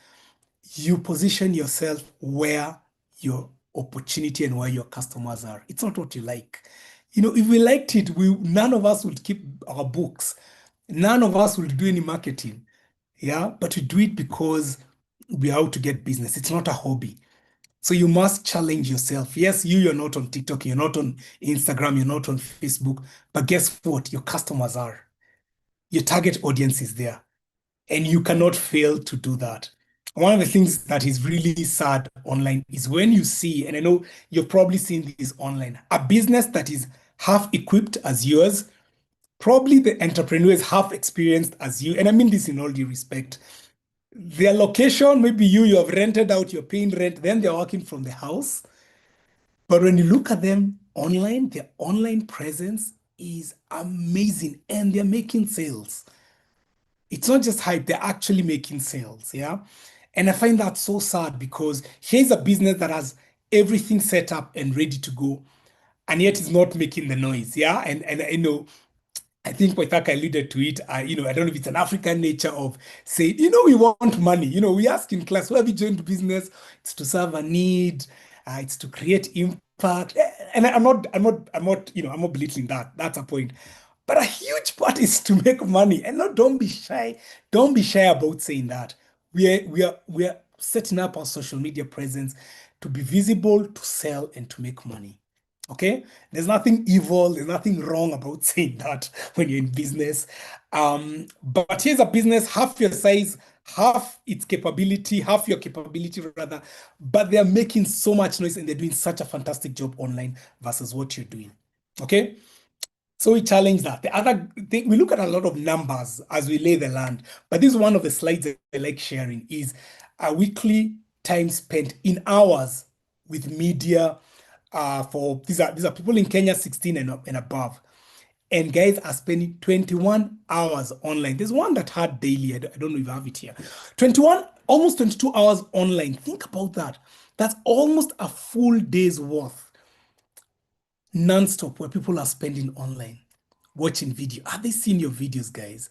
you position yourself where your opportunity and where your customers are. It's not what you like. If we liked it, none of us would keep our books. None of us will do any marketing. Yeah, but we do it because we are out to get business. It's not a hobby. So you must challenge yourself. Yes, you're not on TikTok, you're not on Instagram, you're not on Facebook, but guess what? Your customers are. Your target audience is there, and you cannot fail to do that. One of the things that is really sad online is when you see, and I know you've probably seen this online, a business that is half equipped as yours, probably the entrepreneur is half experienced as you, and I mean this in all due respect. Their location, maybe you have rented out, you're paying rent, then they're working from the house. But when you look at them online, their online presence is amazing, and they're making sales. It's not just hype, they're actually making sales. Yeah. And I find that so sad, because here's a business that has everything set up and ready to go, and yet is not making the noise. Yeah. And I think Waithaka alluded to it. I don't know if it's an African nature of saying, we want money. We ask in class, why have you joined business? It's to serve a need. It's to create impact. And I'm not belittling that. That's a point. But a huge part is to make money. And don't be shy. Don't be shy about saying that. We are setting up our social media presence to be visible, to sell, and to make money. Okay, there's nothing evil, there's nothing wrong about saying that when you're in business. But here's a business half your size, half its capability, half your capability rather, but they're making so much noise and they're doing such a fantastic job online versus what you're doing. Okay. So we challenge that. The other thing, we look at a lot of numbers as we lay the land, but this is one of the slides that I like sharing, is a weekly time spent in hours with media for these are people in Kenya 16 and above. And guys are spending 21 hours online. There's one that had daily. I don't know if I have it here. 21, almost 22 hours online. Think about that. That's almost a full day's worth non-stop where people are spending online, watching video. Are they seeing your videos, guys?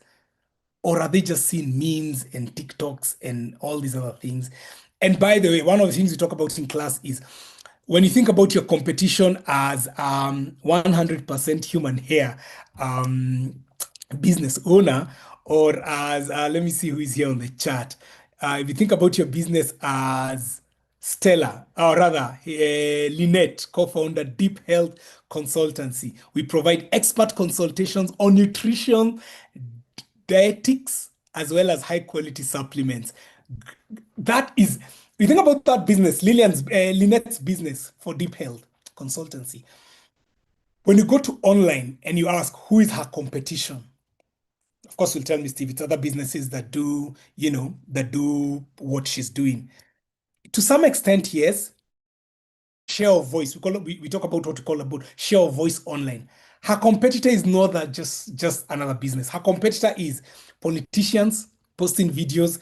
Or are they just seeing memes and TikToks and all these other things? And by the way, one of the things we talk about in class is when you think about your competition as 100% human hair business owner, or as, let me see who is here on the chat. If you think about your business as Stella, or rather, Lynette, co-founder, Deep Health Consultancy. We provide expert consultations on nutrition, dietetics, as well as high quality supplements. That is, you think about that business, Lynette's business for Deep Health Consultancy. When you go to online and you ask who is her competition, of course, you'll tell me, Steve, it's other businesses that do, that do what she's doing. To some extent, yes. Share of voice. We talk about what we call about share of voice online. Her competitor is not that just another business. Her competitor is politicians posting videos,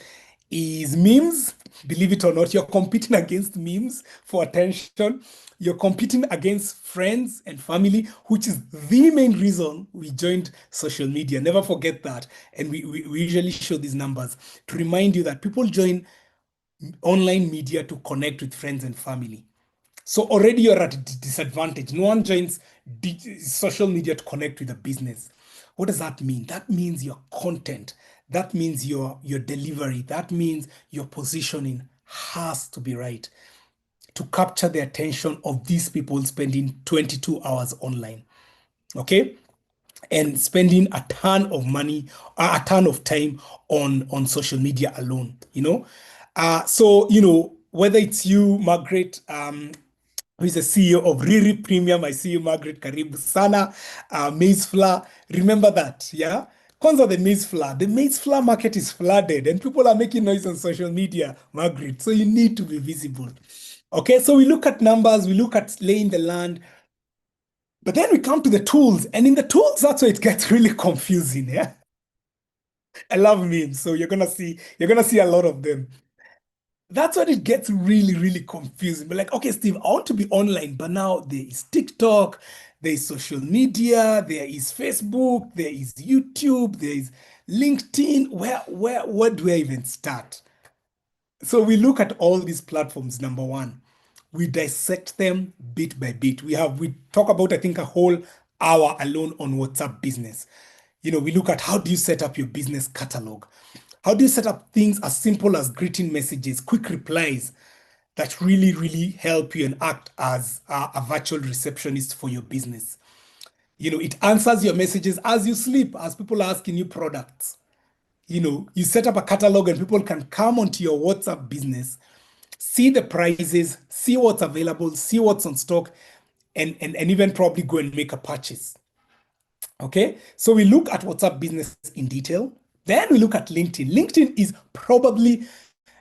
is memes. Believe it or not, you're competing against memes for attention. You're competing against friends and family, which is the main reason we joined social media. Never forget that. And we usually show these numbers to remind you that people join online media to connect with friends and family. So already you're at a disadvantage. No one joins social media to connect with a business. What does that mean? That means your content. That means your delivery. That means your positioning has to be right to capture the attention of these people spending 22 hours online. Okay? And spending a ton of money, a ton of time on social media alone, So, whether it's you, Margaret, who is the CEO of Riri Premium. I see you, Margaret. Karibu sana. Maize flour. Remember that, yeah? Kwanza the maize flour. The maize flour market is flooded and people are making noise on social media, Margaret. So you need to be visible. Okay, so we look at numbers, we look at laying the land, but then we come to the tools. And in the tools, that's where it gets really confusing, yeah? I love memes, so you're gonna see a lot of them. That's when it gets really, really confusing. But like, okay, Steve, I want to be online, but now there is TikTok, there is social media, there is Facebook, there is YouTube, there is LinkedIn. Where do I even start? So we look at all these platforms, number one. We dissect them bit by bit. We talk about, I think, a whole hour alone on WhatsApp business. We look at how do you set up your business catalog? How do you set up things as simple as greeting messages, quick replies that really, really help you and act as a virtual receptionist for your business? It answers your messages as you sleep, as people are asking you products. You set up a catalog and people can come onto your WhatsApp business, see the prices, see what's available, see what's on stock, and even probably go and make a purchase. Okay, so we look at WhatsApp business in detail. Then we look at LinkedIn. LinkedIn is probably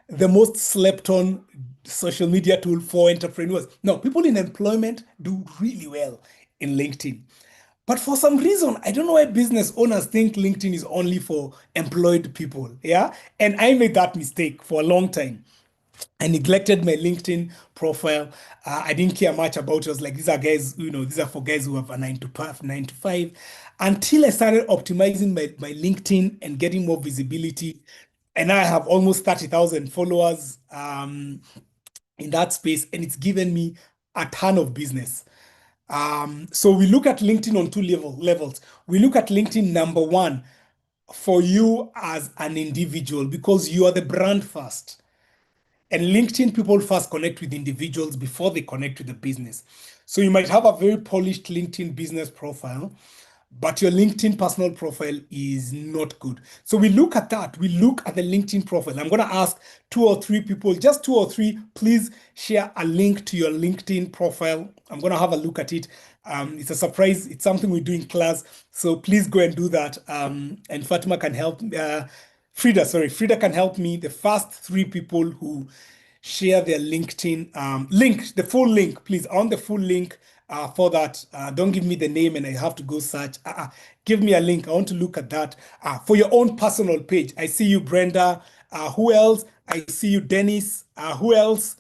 the most slept on social media tool for entrepreneurs. Now, people in employment do really well in LinkedIn. But for some reason, I don't know why business owners think LinkedIn is only for employed people. Yeah. And I made that mistake for a long time. I neglected my LinkedIn profile. I didn't care much about it. I was like, these are guys, these are for guys who have a 9 to 5, until I started optimizing my LinkedIn and getting more visibility. And I have almost 30,000 followers in that space, and it's given me a ton of business. So we look at LinkedIn on two levels. We look at LinkedIn, number one, for you as an individual, because you are the brand first. And LinkedIn, people first connect with individuals before they connect with the business. So you might have a very polished LinkedIn business profile, but your LinkedIn personal profile is not good. So we look at that. We look at the LinkedIn profile. I'm going to ask 2 or 3 people, just 2 or 3, please share a link to your LinkedIn profile. I'm going to have a look at it. It's a surprise. It's something we do in class. So please go and do that. And Fatima can help. Frida can help me. The first 3 people who share their LinkedIn link, the full link, please. I want the full link for that. Don't give me the name and I have to go search. Give me a link. I want to look at that for your own personal page. I see you, Brenda. Who else? I see you, Dennis. Who else?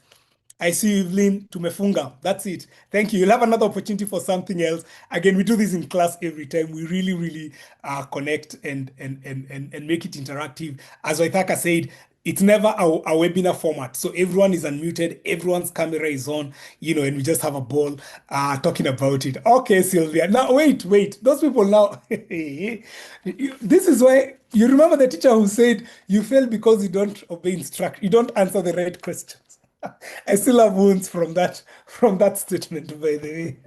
I see you, Evelyn Tumefunga. That's it. Thank you. You'll have another opportunity for something else. Again, we do this in class every time. We really, really connect and make it interactive. As Waithaka said, it's never a webinar format. So everyone is unmuted, everyone's camera is on, and we just have a ball talking about it. Okay, Sylvia. Now, wait. Those people now, this is why, you remember the teacher who said, you fail because you don't obey instruction, you don't answer the right questions. I still have wounds from that statement, by the way.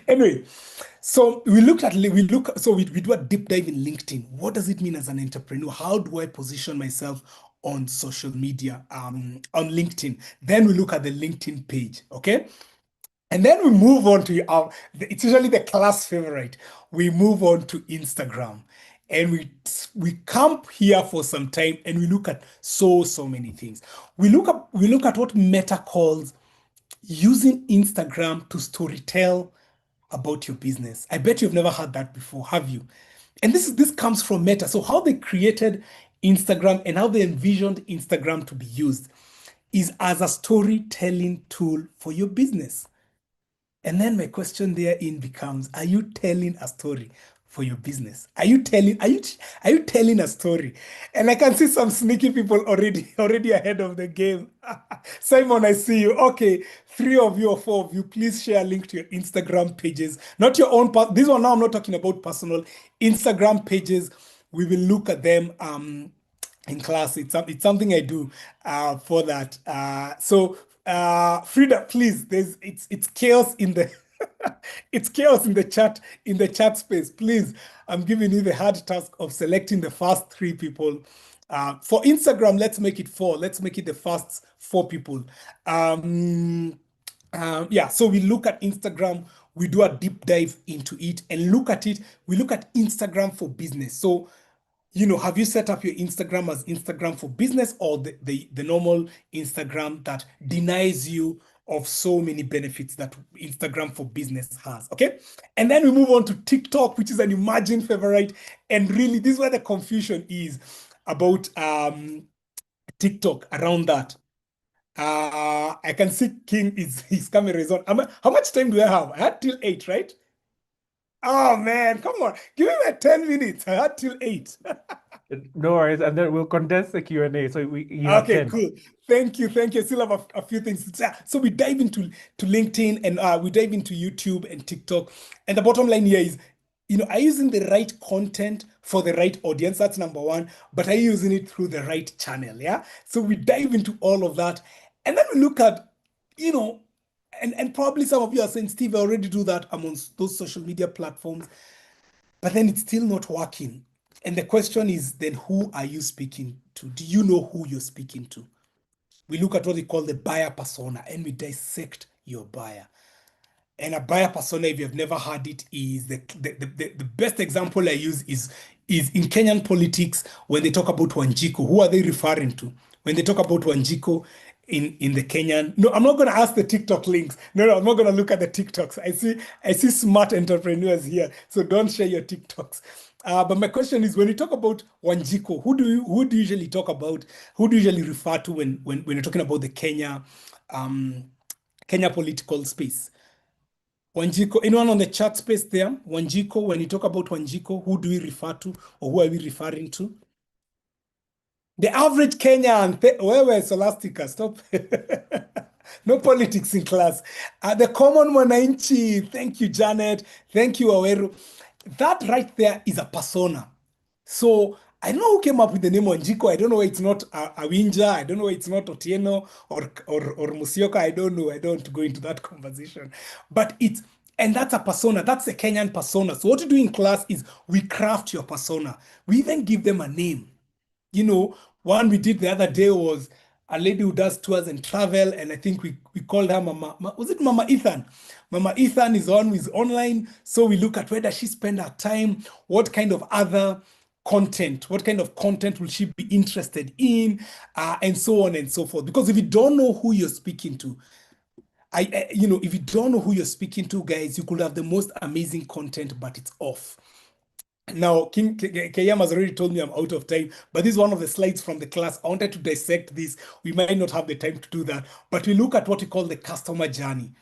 Anyway, so we do a deep dive in LinkedIn. What does it mean as an entrepreneur? How do I position myself on social media, on LinkedIn? Then we look at the LinkedIn page, okay? And then we move on to it's usually the class favorite. We move on to Instagram. And we camp here for some time and we look at so many things. We look at what Meta calls using Instagram to storytell about your business. I bet you've never heard that before, have you? And this comes from Meta. So how they created Instagram and how they envisioned Instagram to be used is as a storytelling tool for your business. And then my question therein becomes, are you telling a story for your business? Are you telling a story? And I can see some sneaky people already ahead of the game. Simon, I see you. Okay, 3 of you or 4 of you, please share a link to your Instagram pages. Not your own this one now, I'm not talking about personal Instagram pages. We will look at them in class. It's something I do for that. Frida, please, it's chaos in the it's chaos in the chat space. Please, I'm giving you the hard task of selecting the first 3 people. For Instagram, let's make it 4. Let's make it the first 4 people. So we look at Instagram, we do a deep dive into it and we look at Instagram for business. So, have you set up your Instagram as Instagram for business or the normal Instagram that denies you of so many benefits that Instagram for business has, okay? And then we move on to TikTok, which is an emerging favorite. And really, this is where the confusion is about TikTok around that. I can see King his camera is on. How much time do I have? I had till 8, right? Oh man, come on. Give me my 10 minutes. I had till 8. No worries, and then we'll condense the Q&A. So you have Okay, 10. cool. Thank you. I still have a few things to say. So we dive into LinkedIn and we dive into YouTube and TikTok. And the bottom line here is, are you using the right content for the right audience? That's number 1. But are you using it through the right channel? Yeah. So we dive into all of that. And then we look at, and probably some of you are saying, Steve, I already do that amongst those social media platforms, but then it's still not working. And the question is, then who are you speaking to? Do you know who you're speaking to? We look at what we call the buyer persona and we dissect your buyer. And a buyer persona, if you've never heard it, is the best example I use is in Kenyan politics when they talk about Wanjiku. Who are they referring to? When they talk about Wanjiku in the Kenyan. No, I'm not going to ask the TikTok links. No, I'm not going to look at the TikToks. I see smart entrepreneurs here, so don't share your TikToks. But my question is, when you talk about Wanjiku, who do you usually talk about? Who do you usually refer to when you're talking about the Kenya political space? Wanjiku, anyone on the chat space there? Wanjiku, when you talk about Wanjiku, who do we refer to or who are we referring to? The average Kenyan, where Scholastica, stop. No politics in class. The common mwananchi, thank you, Janet. Thank you, Aweru. That right there is a persona. So I don't know who came up with the name Wanjiku. I don't know why it's not Awinja. I don't know why it's not Otieno or Musioka. I don't know. I don't go into that conversation. But and that's a persona. That's a Kenyan persona. So what we do in class is we craft your persona. We even give them a name. One we did the other day was a lady who does tours and travel, and I think we called her Mama. Was it Mama Ethan? Mama Ethan is on with online, so we look at where does she spend her time, what kind of other content. What kind of content will she be interested in, and so on and so forth. Because if you don't know who you're speaking to, if you don't know who you're speaking to, guys, you could have the most amazing content, but it's off. Now, Kayam has already told me I'm out of time, but this is one of the slides from the class. I wanted to dissect this. We might not have the time to do that, but we look at what we call the customer journey.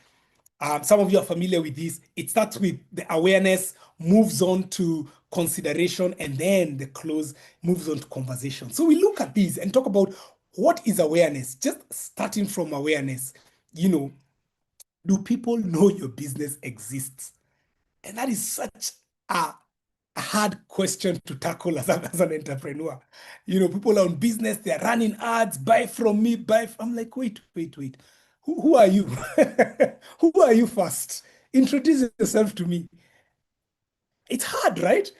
Some of you are familiar with this. It starts with the awareness, moves on to consideration, and then the close moves on to conversation. So we look at these and talk about what is awareness, just starting from awareness. Do people know your business exists? And that is such a hard question to tackle as an entrepreneur. People are on business, they're running ads, buy from me, I'm like, wait. Who are you? Who are you first? Introduce yourself to me. It's hard, right?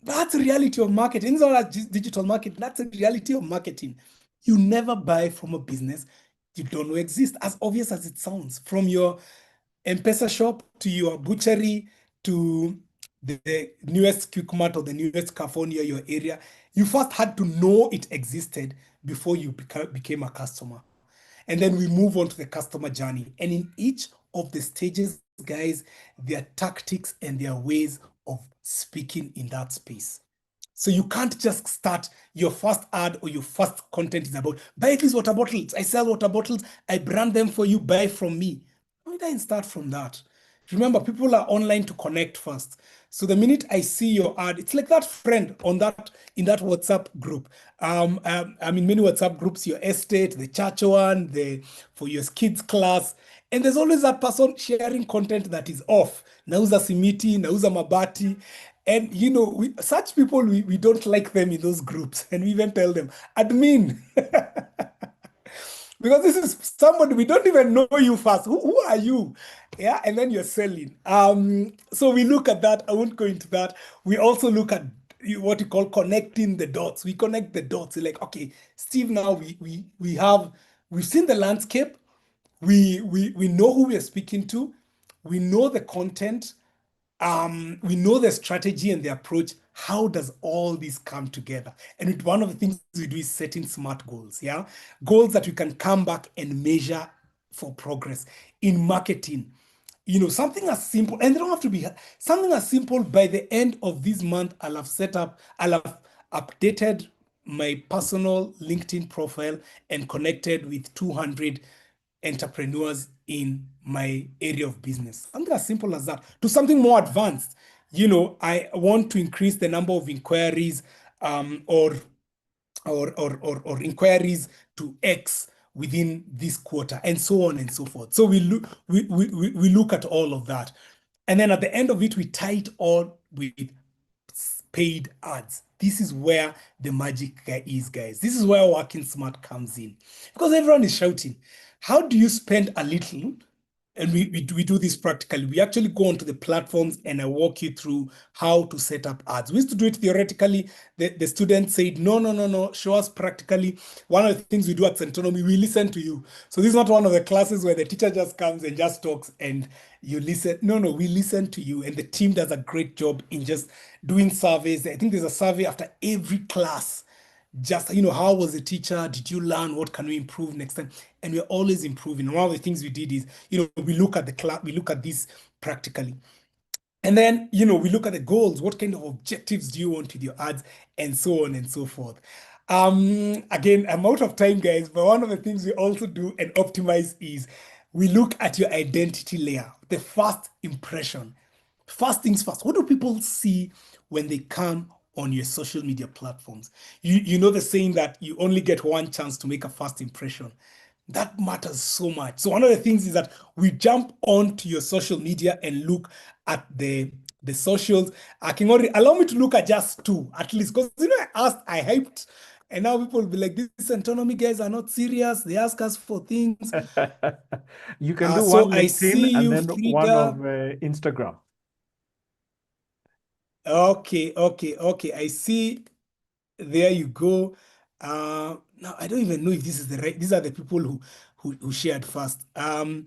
But that's the reality of marketing. It's not like digital marketing. That's the reality of marketing. You never buy from a business you don't know exists, as obvious as it sounds. From your M-Pesa shop to your butchery to the newest quick mart or the newest cafe near your area, you first had to know it existed before you became a customer. And then we move on to the customer journey. And in each of the stages, guys, there are tactics and there are ways of speaking in that space. So you can't just start your first ad or your first content is about, buy these water bottles. I sell water bottles. I brand them for you. Buy from me. We didn't start from that. Remember, people are online to connect first. So the minute I see your ad, it's like that friend in that WhatsApp group. Many WhatsApp groups, your estate, the church one, for your kids class. And there's always that person sharing content that is off. Nauza simiti, nauza mabati. And such people, we don't like them in those groups. And we even tell them, admin. Because this is somebody, we don't even know you first. Who are you? Yeah, and then you're selling. So we look at that. I won't go into that. We also look at what you call connecting the dots. We connect the dots. We're like, okay, Steve, now we've seen the landscape. We know who we are speaking to. We know the content. We know the strategy and the approach. How does all this come together? And one of the things we do is setting SMART goals, yeah? Goals that we can come back and measure for progress. In marketing, something as simple, and they don't have to be, something as simple, by the end of this month, I'll have updated my personal LinkedIn profile and connected with 200 entrepreneurs in my area of business. Something as simple as that, to something more advanced. I want to increase the number of inquiries or inquiries to X within this quarter, and so on and so forth. So we look at all of that. And then at the end of it, we tie it all with paid ads. This is where the magic is, guys. This is where working smart comes in. Because everyone is shouting, how do you spend a little? And we do this practically. We actually go onto the platforms and I walk you through how to set up ads. We used to do it theoretically. The students said, no, show us practically. One of the things we do at Centonomy, we listen to you. So this is not one of the classes where the teacher just comes and just talks and you listen. No, we listen to you. And the team does a great job in just doing surveys. I think there's a survey after every class. Just, how was the teacher? Did you learn? What can we improve next time? And we're always improving. One of the things we did is, we look at the class, we look at this practically. And then, we look at the goals. What kind of objectives do you want with your ads? And so on and so forth. Again, I'm out of time, guys, but one of the things we also do and optimize is we look at your identity layer, the first impression. First things first, what do people see when they come on your social media platforms? You know the saying that you only get one chance to make a first impression. That matters so much. So one of the things is that we jump onto your social media and look at the socials. I can only allow me to look at just two, at least, because I hyped, and now people will be like, these Centonomy guys are not serious. They ask us for things. You can do so one I LinkedIn see and you, then Frida. one of Instagram. Okay. I see. There you go. Now I don't even know if this is the right. These are the people who shared first. Oh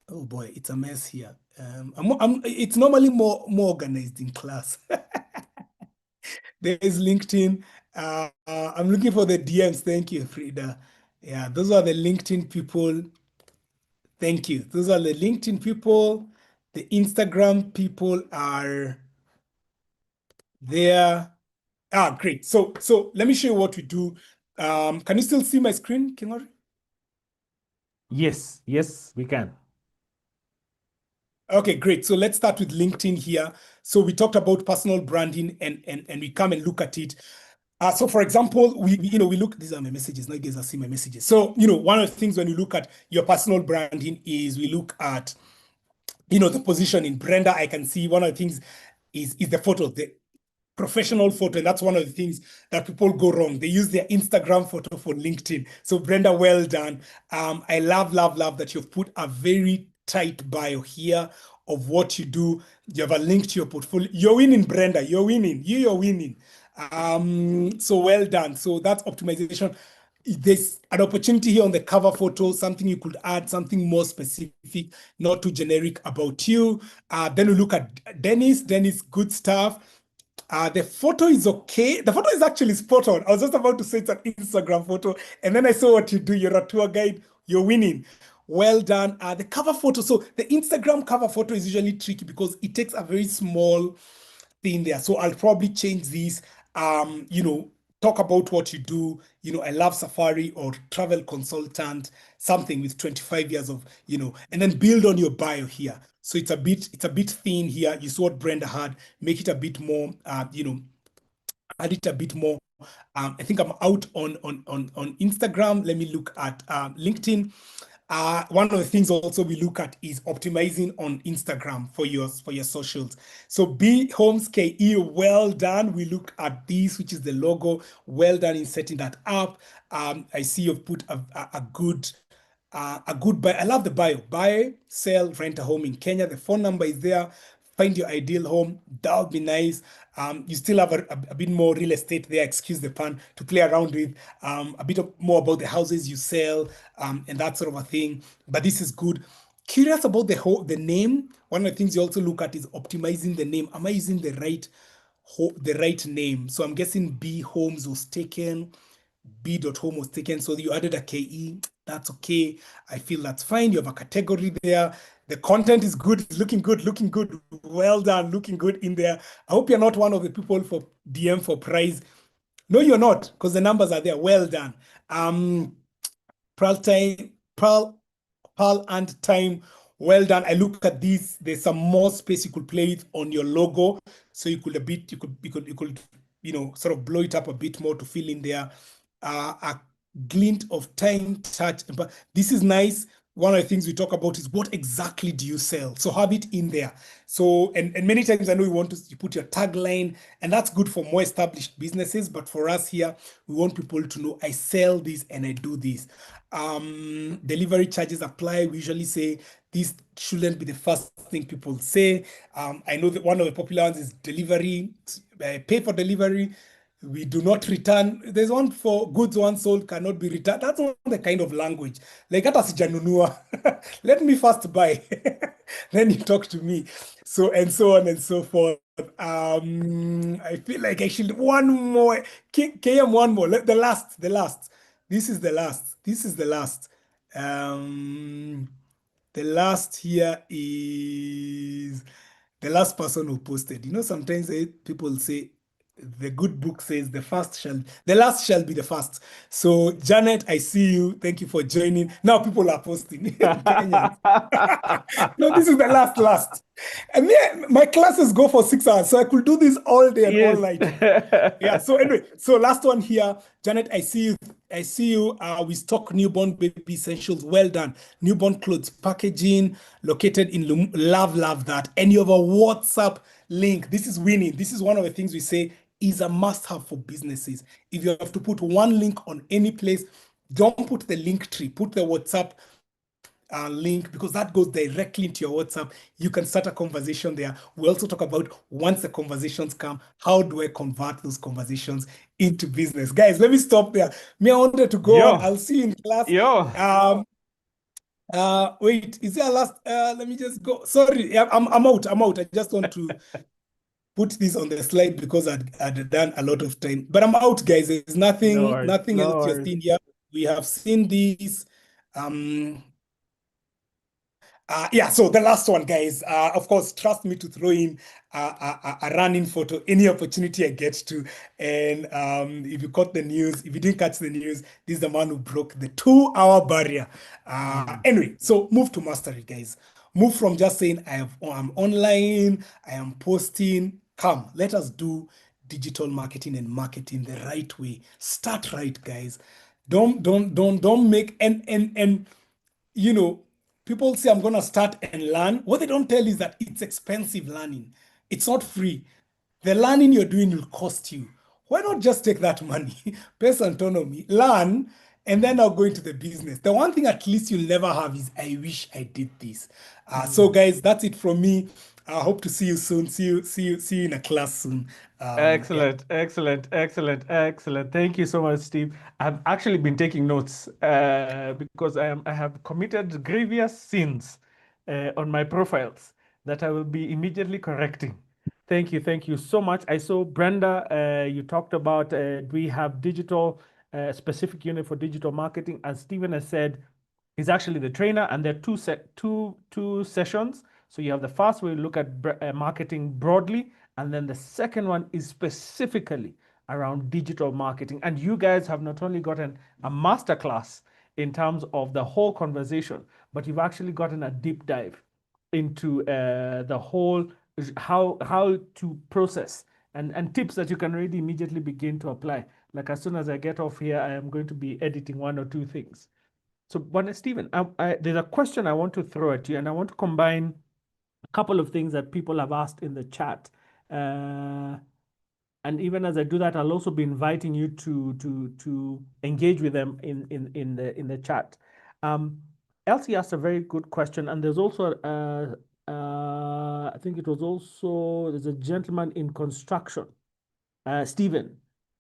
boy, it's a mess here. It's normally more organized in class. There is LinkedIn. I'm looking for the DMs. Thank you, Frida. Yeah, those are the LinkedIn people. Thank you. Those are the LinkedIn people. The Instagram people are there. Ah, great. So let me show you what we do. Can you still see my screen, Kingori? Yes, yes, we can. Okay, great. So let's start with LinkedIn here. So we talked about personal branding and we come and look at it. So for example, we look, these are my messages. Now you guys are seeing my messages. So, one of the things when you look at your personal branding is we look at, the position in Brenda. I can see one of the things is the photo, the professional photo. And that's one of the things that people go wrong. They use their Instagram photo for LinkedIn. So Brenda, well done. I love that you've put a very tight bio here of what you do. You have a link to your portfolio. You're winning, Brenda. You're winning. You're winning. So well done. So that's optimization. There's an opportunity here on the cover photo, something you could add, something more specific, not too generic about you. Then we look at Dennis. Dennis, good stuff. The photo is okay. The photo is actually spot on. I was just about to say it's an Instagram photo, and then I saw what you do. You're a tour guide. You're winning. Well done. The cover photo. So the Instagram cover photo is usually tricky because it takes a very small thing there. So I'll probably change this. Talk about what you do. I love Safari or travel consultant, something with 25 years of, and then build on your bio here. So it's a bit thin here. You saw what Brenda had. Make it a bit more, add it a bit more. I think I'm out on Instagram. Let me look at LinkedIn. One of the things also we look at is optimizing on Instagram for your socials. So B Homes KE, well done. We look at this, which is the logo. Well done in setting that up. I see you've put a good bio. I love the bio. Buy, sell, rent a home in Kenya. The phone number is there. Find your ideal home. That would be nice. You still have a bit more real estate there, excuse the pun, to play around with. A bit more about the houses you sell and that sort of a thing. But this is good. Curious about the name. One of the things you also look at is optimizing the name. Am I using the right name? So I'm guessing B Homes was taken. B.home was taken, so you added a KE. That's okay. I feel that's fine. You have a category there. The content is good. It's looking good. Well done. Looking good in there. I hope you're not one of the people for DM for prize. No, you're not, because the numbers are there. Well done. Pearl and time. Well done. I look at this. There's some more space you could play with on your logo. So you could sort of blow it up a bit more to fill in there. A glint of time, touch. But this is nice. One of the things we talk about is what exactly do you sell? So have it in there. So, and many times I know you want to put your tagline, and that's good for more established businesses. But for us here, we want people to know I sell this and I do this. Delivery charges apply. We usually say this shouldn't be the first thing people say. I know that one of the popular ones is delivery, pay for delivery. We do not return. There's one for goods once sold cannot be returned. That's not the kind of language. Like hata sijanunua. Let me first buy. Then you talk to me. So and so on and so forth. I feel like I should one more. KM one more. The last. This is the last. The last here is the last person who posted. Sometimes people say the good book says the last shall be the first. So Janet, I see you. Thank you for joining. Now people are posting. Kenyans. No, this is the last. And my classes go for 6 hours, so I could do this all day and all night. Yeah. So anyway, so last one here, Janet, I see you. We stock newborn baby essentials. Well done. Newborn clothes packaging located in love that. And you have a WhatsApp link. This is winning. This is one of the things we say is a must-have for businesses. If you have to put one link on any place, don't put the link tree. Put the WhatsApp link, because that goes directly into your WhatsApp. You can start a conversation there. We also talk about once the conversations come, how do I convert those conversations into business? Guys, let me stop there. I wanted to go on. I'll see you in class. Wait, is there a last? Let me just go. Sorry, I'm out. I just want to put this on the slide because I'd done a lot of time. But I'm out, guys. There's nothing, No worries, nothing no else you're worries. seeing here. We have seen these. Yeah, so the last one, guys. Of course, trust me to throw in a running photo any opportunity I get to. And if you caught the news, if you didn't catch the news, this is the man who broke the 2-hour barrier. Anyway, so move to mastery, guys. Move from just saying I'm online, I am posting. Come, let us do digital marketing and marketing the right way. Start right, guys. Don't make and you know, people say I'm gonna start and learn. What they don't tell is that it's expensive learning. It's not free. The learning you're doing will cost you. Why not just take that money, pay Centonomy, learn, and then I'll go into the business. The one thing at least you'll never have is I wish I did this. So guys, that's it from me. I hope to see you soon. See you in a class soon. Excellent, excellent, excellent, excellent. Thank you so much, Steve. I've actually been taking notes because I have committed grievous sins on my profiles that I will be immediately correcting. Thank you so much. I saw Brenda, you talked about we have digital specific unit for digital marketing, as Stephen has said, he's actually the trainer, and there are two sessions. So you have the first where you look at marketing broadly, and then the second one is specifically around digital marketing. And you guys have not only gotten a masterclass in terms of the whole conversation, but you've actually gotten a deep dive into the whole how to process and tips that you can really immediately begin to apply. Like as soon as I get off here, I am going to be editing one or two things. So, Stephen, there's a question I want to throw at you, and I want to combine a couple of things that people have asked in the chat. And even as I do that, I'll also be inviting you to engage with them in the chat. Elsie asked a very good question, and there's also I think it was also there's a gentleman in construction, Stephen.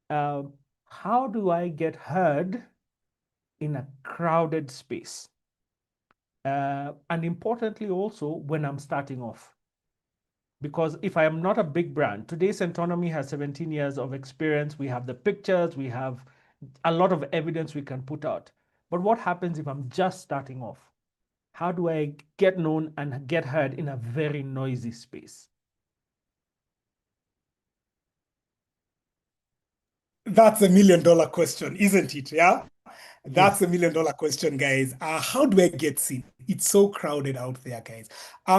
How do I get heard in a crowded space? And importantly, also when I'm starting off. Because if I am not a big brand, today Centonomy has 17 years of experience. We have the pictures, we have a lot of evidence we can put out. But what happens if I'm just starting off? How do I get known and get heard in a very noisy space? That's $1 million question, isn't it? Yeah. That's Yes. $1 million question, guys. How do I get seen? It's so crowded out there, guys.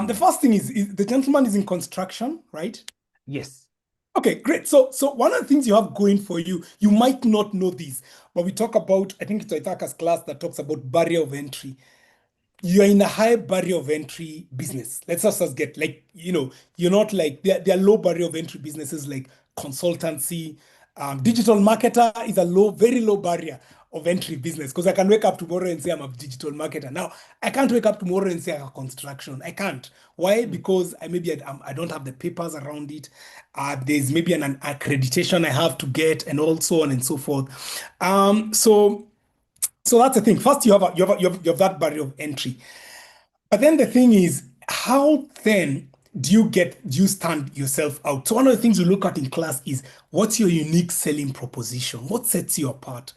The first thing is the gentleman is in construction, right? Yes. Okay, great. So one of the things you have going for you, you might not know this, but we talk about, I think it's Waithaka's class that talks about barrier of entry. You're in a high barrier of entry business. Let's just get like, you're not like, there are low barrier of entry businesses like consultancy. Digital marketer is a very low barrier of entry business, because I can wake up tomorrow and say I'm a digital marketer. Now, I can't wake up tomorrow and say I'm a construction. I can't. Why? Because I don't have the papers around it. There's maybe an accreditation I have to get, and all so on and so forth. So that's the thing. First, you have that barrier of entry. But then the thing is, how then do you stand yourself out? So one of the things we look at in class is, what's your unique selling proposition? What sets you apart?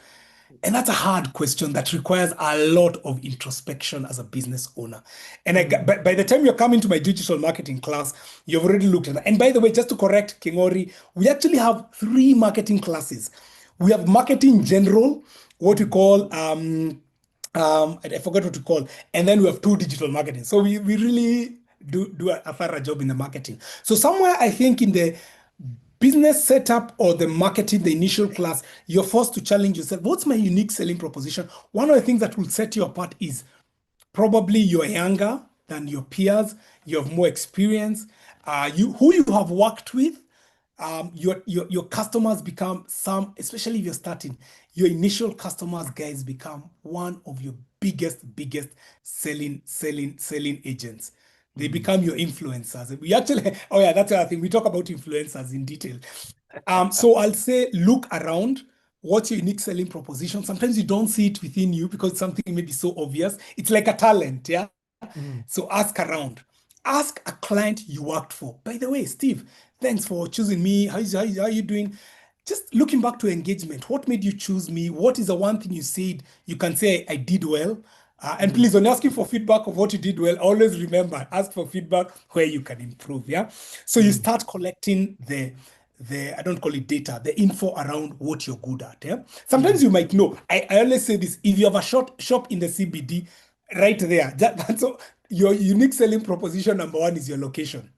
And that's a hard question that requires a lot of introspection as a business owner. And by the time you're coming to my digital marketing class, you've already looked at that. And by the way, just to correct Kingori, we actually have 3 marketing classes. We have marketing general, what we call I forgot what to call, and then we have 2 digital marketing. So we really do a thorough job in the marketing. So somewhere I think in the business setup or the marketing, the initial class, you're forced to challenge yourself. What's my unique selling proposition? One of the things that will set you apart is probably you're younger than your peers, you have more experience, who you have worked with. Your customers become especially if you're starting, your initial customers, guys, become one of your biggest selling agents. They become your influencers. We actually, oh yeah, that's the other thing. We talk about influencers in detail. So I'll say, look around. What's your unique selling proposition? Sometimes you don't see it within you because something may be so obvious. It's like a talent, yeah? So ask around. Ask a client you worked for. By the way, Steve, thanks for choosing me. How are you doing? Just looking back to engagement, what made you choose me? What is the one thing you said you can say I did well? And please, when asking for feedback of what you did well, always remember, ask for feedback where you can improve. Yeah. So you start collecting the I don't call it data, the info around what you're good at. Yeah. Sometimes you might know. I always say this: if you have a shop in the CBD, right there, that's all, your unique selling proposition number one is your location,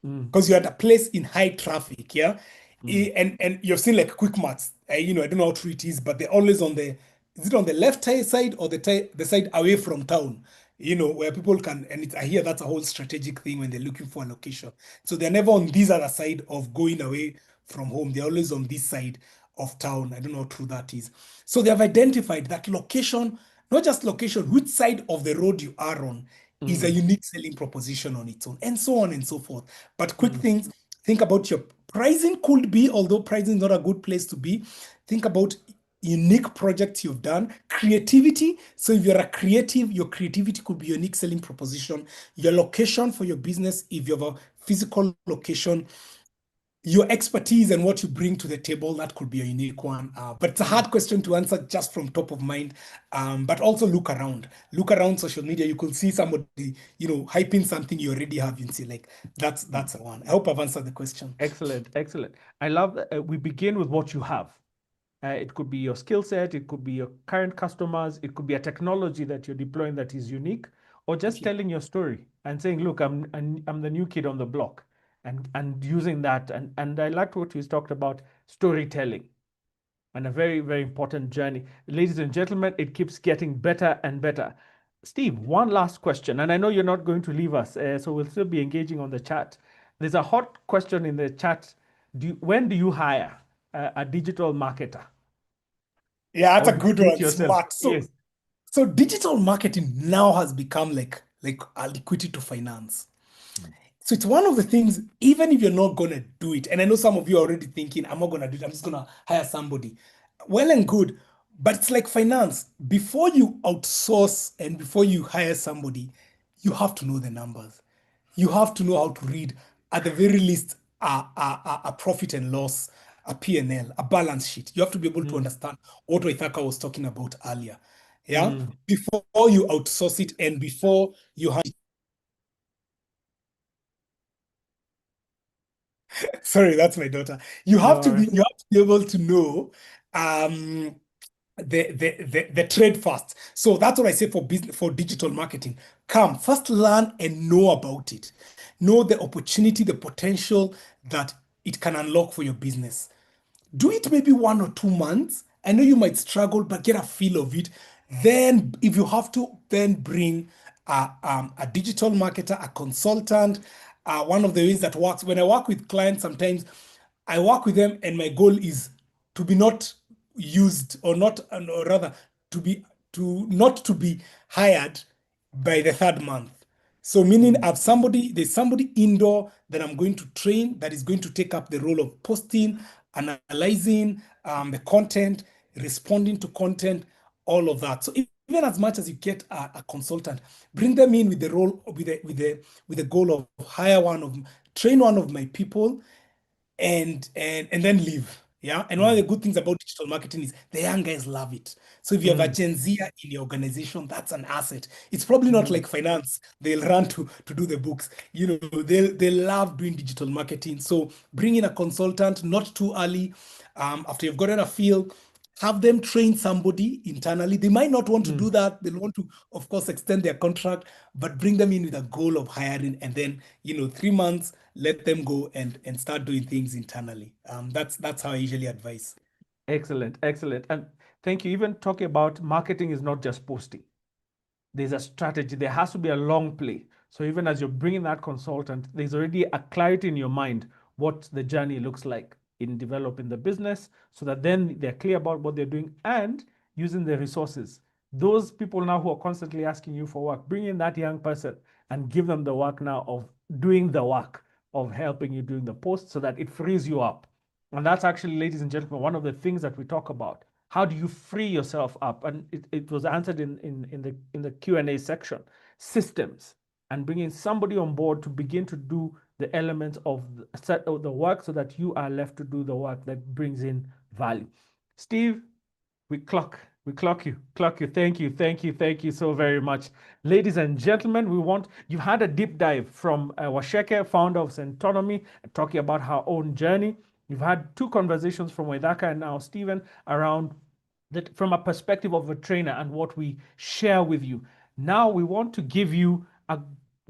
because you're at a place in high traffic. Yeah. And you've seen like quick mats. I don't know how true it is, but they're always on the, is it on the left side or the side away from town? Where people can, and I hear that's a whole strategic thing when they're looking for a location. So they're never on this other side of going away from home. They're always on this side of town. I don't know how true that is. So they have identified that location, not just location, which side of the road you are on is a unique selling proposition on its own, and so on and so forth. But quick things, think about your pricing could be, although pricing is not a good place to be, think about unique projects you've done, creativity. So if you're a creative, your creativity could be your unique selling proposition, your location for your business, if you have a physical location, your expertise and what you bring to the table, that could be a unique one. But it's a hard question to answer just from top of mind. But also look around. Look around social media. You could see somebody, hyping something you already have. You see, like that's the one. I hope I've answered the question. Excellent, excellent. I love that we begin with what you have. It could be your skill set, it could be your current customers, it could be a technology that you're deploying that is unique, or just telling your story and saying, look, I'm the new kid on the block, and using that. And I liked what you talked about, storytelling, and a very, very important journey. Ladies and gentlemen, it keeps getting better and better. Steve, one last question, and I know you're not going to leave us, so we'll still be engaging on the chat. There's a hot question in the chat. When do you hire a digital marketer? Yeah, that's Or a do you good do it one. yourself? Smart. Yes. So digital marketing now has become like a liquidity to finance. So it's one of the things, even if you're not going to do it, and I know some of you are already thinking, I'm not going to do it, I'm just going to hire somebody. Well and good, but it's like finance. Before you outsource and before you hire somebody, you have to know the numbers. You have to know how to read, at the very least, a profit and loss, a P&L, a balance sheet. You have to be able to understand what Waithaka was talking about earlier. Yeah. Before you outsource it and before you have. Sorry, that's my daughter. You have to be able to know the trade first. So that's what I say for business, for digital marketing. Come first, learn and know about it. Know the opportunity, the potential that it can unlock for your business. Do it maybe 1 or 2 months. I know you might struggle, but get a feel of it. Then, if you have to, then bring a digital marketer, a consultant. One of the ways that works, when I work with clients, sometimes I work with them, and my goal is to be not used, or not, or rather, not to be hired by the third month. So meaning there's somebody indoor that I'm going to train, that is going to take up the role of posting, analyzing the content, responding to content, all of that. So even as much as you get a consultant, bring them in with the role, with the goal of train one of my people, and then leave. Yeah. And one of the good things about digital marketing is the young guys love it. So if you have a Gen Z in your organization, that's an asset. It's probably not like finance. They'll run to do the books. They love doing digital marketing. So bring in a consultant, not too early. After you've gotten a feel, have them train somebody internally. They might not want to do that. They'll want to, of course, extend their contract, but bring them in with a goal of hiring, and then 3 months, let them go and start doing things internally. That's how I usually advise. Excellent, excellent. And thank you. Even talking about marketing is not just posting. There's a strategy. There has to be a long play. So even as you're bringing that consultant, there's already a clarity in your mind what the journey looks like in developing the business, so that then they're clear about what they're doing and using the resources. Those people now who are constantly asking you for work, bring in that young person and give them the work now of doing the work, of helping you doing the post, so that it frees you up. And that's actually, ladies and gentlemen, one of the things that we talk about. How do you free yourself up? And it was answered in the Q&A section. Systems. and bringing somebody on board to begin to do the elements of the set of the work so that you are left to do the work that brings in value. Steve, we clock you. Thank you so very much. Ladies and gentlemen, you've had a deep dive from Waceke, founder of Centonomy, talking about her own journey. You've had two conversations from Waithaka and now Stephen around that from a perspective of a trainer and what we share with you. Now we want to give you a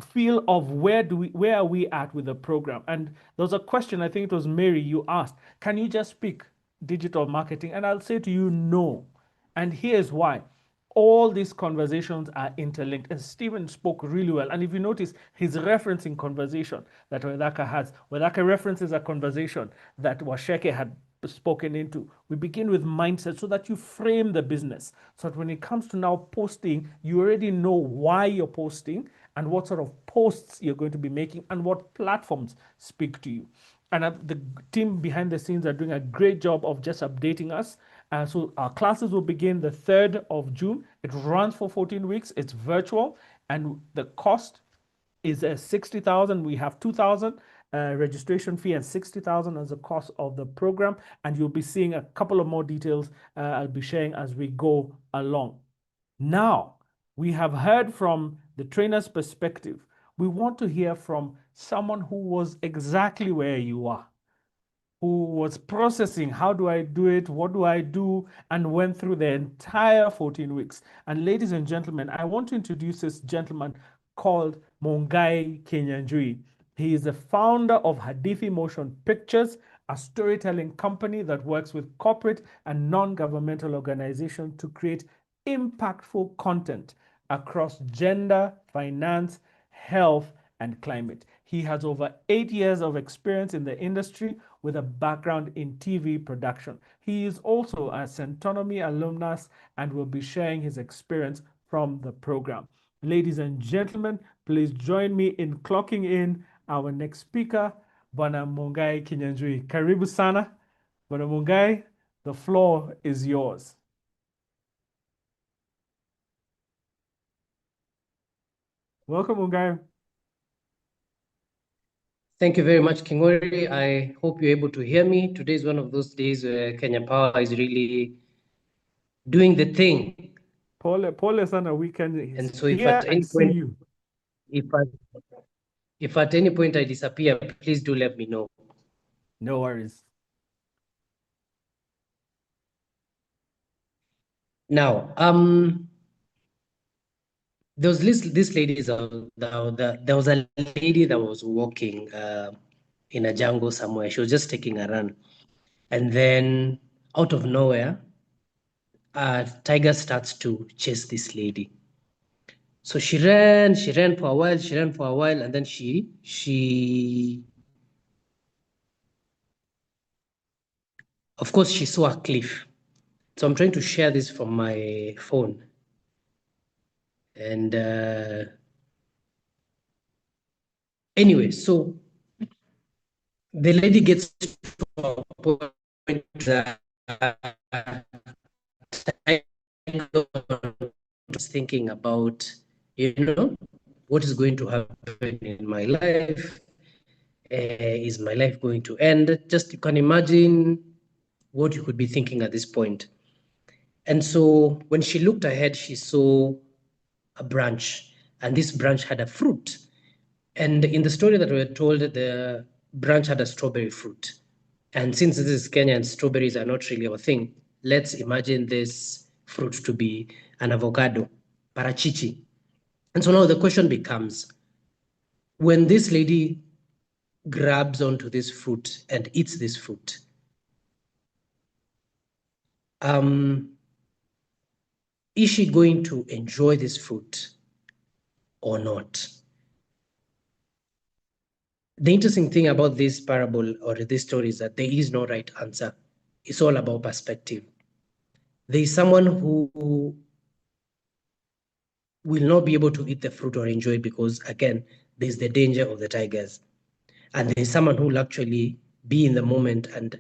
feel of where are we at with the program. And there was a question, I think it was Mary, you asked, can you just speak digital marketing? And I'll say to you, no. And here's why. All these conversations are interlinked. And Stephen spoke really well. And if you notice, he's referencing conversation that Waithaka has. Waithaka references a conversation that Waceke had spoken into. We begin with mindset so that you frame the business. So that when it comes to now posting, you already know why you're posting and what sort of posts you're going to be making and what platforms speak to you. And the team behind the scenes are doing a great job of just updating us. So our classes will begin the 3rd of June. It runs for 14 weeks. It's virtual. And the cost is 60,000. We have 2,000 registration fee and 60,000 as the cost of the program. And you'll be seeing a couple of more details I'll be sharing as we go along. Now, we have heard from the trainer's perspective. We want to hear from someone who was exactly where you are, who was processing, how do I do it, what do I do, and went through the entire 14 weeks. And ladies and gentlemen, I want to introduce this gentleman called Mungai Kinyanjui. He is the founder of Hadithi Motion Pictures, a storytelling company that works with corporate and non-governmental organizations to create impactful content across gender, finance, health, and climate. He has over 8 years of experience in the industry with a background in TV production. He is also a Centonomy alumnus and will be sharing his experience from the program. Ladies and gentlemen, please join me in clocking in our next speaker, Bwana Mungai Kinyanjui. Karibu sana. Bwana Mungai, the floor is yours. Welcome, Mungai. Thank you very much, Kingori. I hope you're able to hear me. Today is one of those days where Kenya Power is really doing the thing. Pole sana, we can and so if at any point, you. If at any point I disappear, please do let me know. No worries. Now, there was this lady, there was a lady that was walking in a jungle somewhere. She was just taking a run. And then out of nowhere, a tiger starts to chase this lady. So she ran for a while, and then she of course, she saw a cliff. So I'm trying to share this from my phone. And anyway, so the lady gets to a point that thinking about, what is going to happen in my life? Is my life going to end? Just you can imagine what you could be thinking at this point. And so when she looked ahead, she saw a branch, and this branch had a fruit. And in the story that we were told, the branch had a strawberry fruit. And since this is Kenya and strawberries are not really our thing, let's imagine this fruit to be an avocado, parachichi. And so now the question becomes, when this lady grabs onto this fruit and eats this fruit, is she going to enjoy this fruit or not? The interesting thing about this parable or this story is that there is no right answer. It's all about perspective. There is someone who will not be able to eat the fruit or enjoy it because, again, there's the danger of the tigers. And there's someone who will actually be in the moment and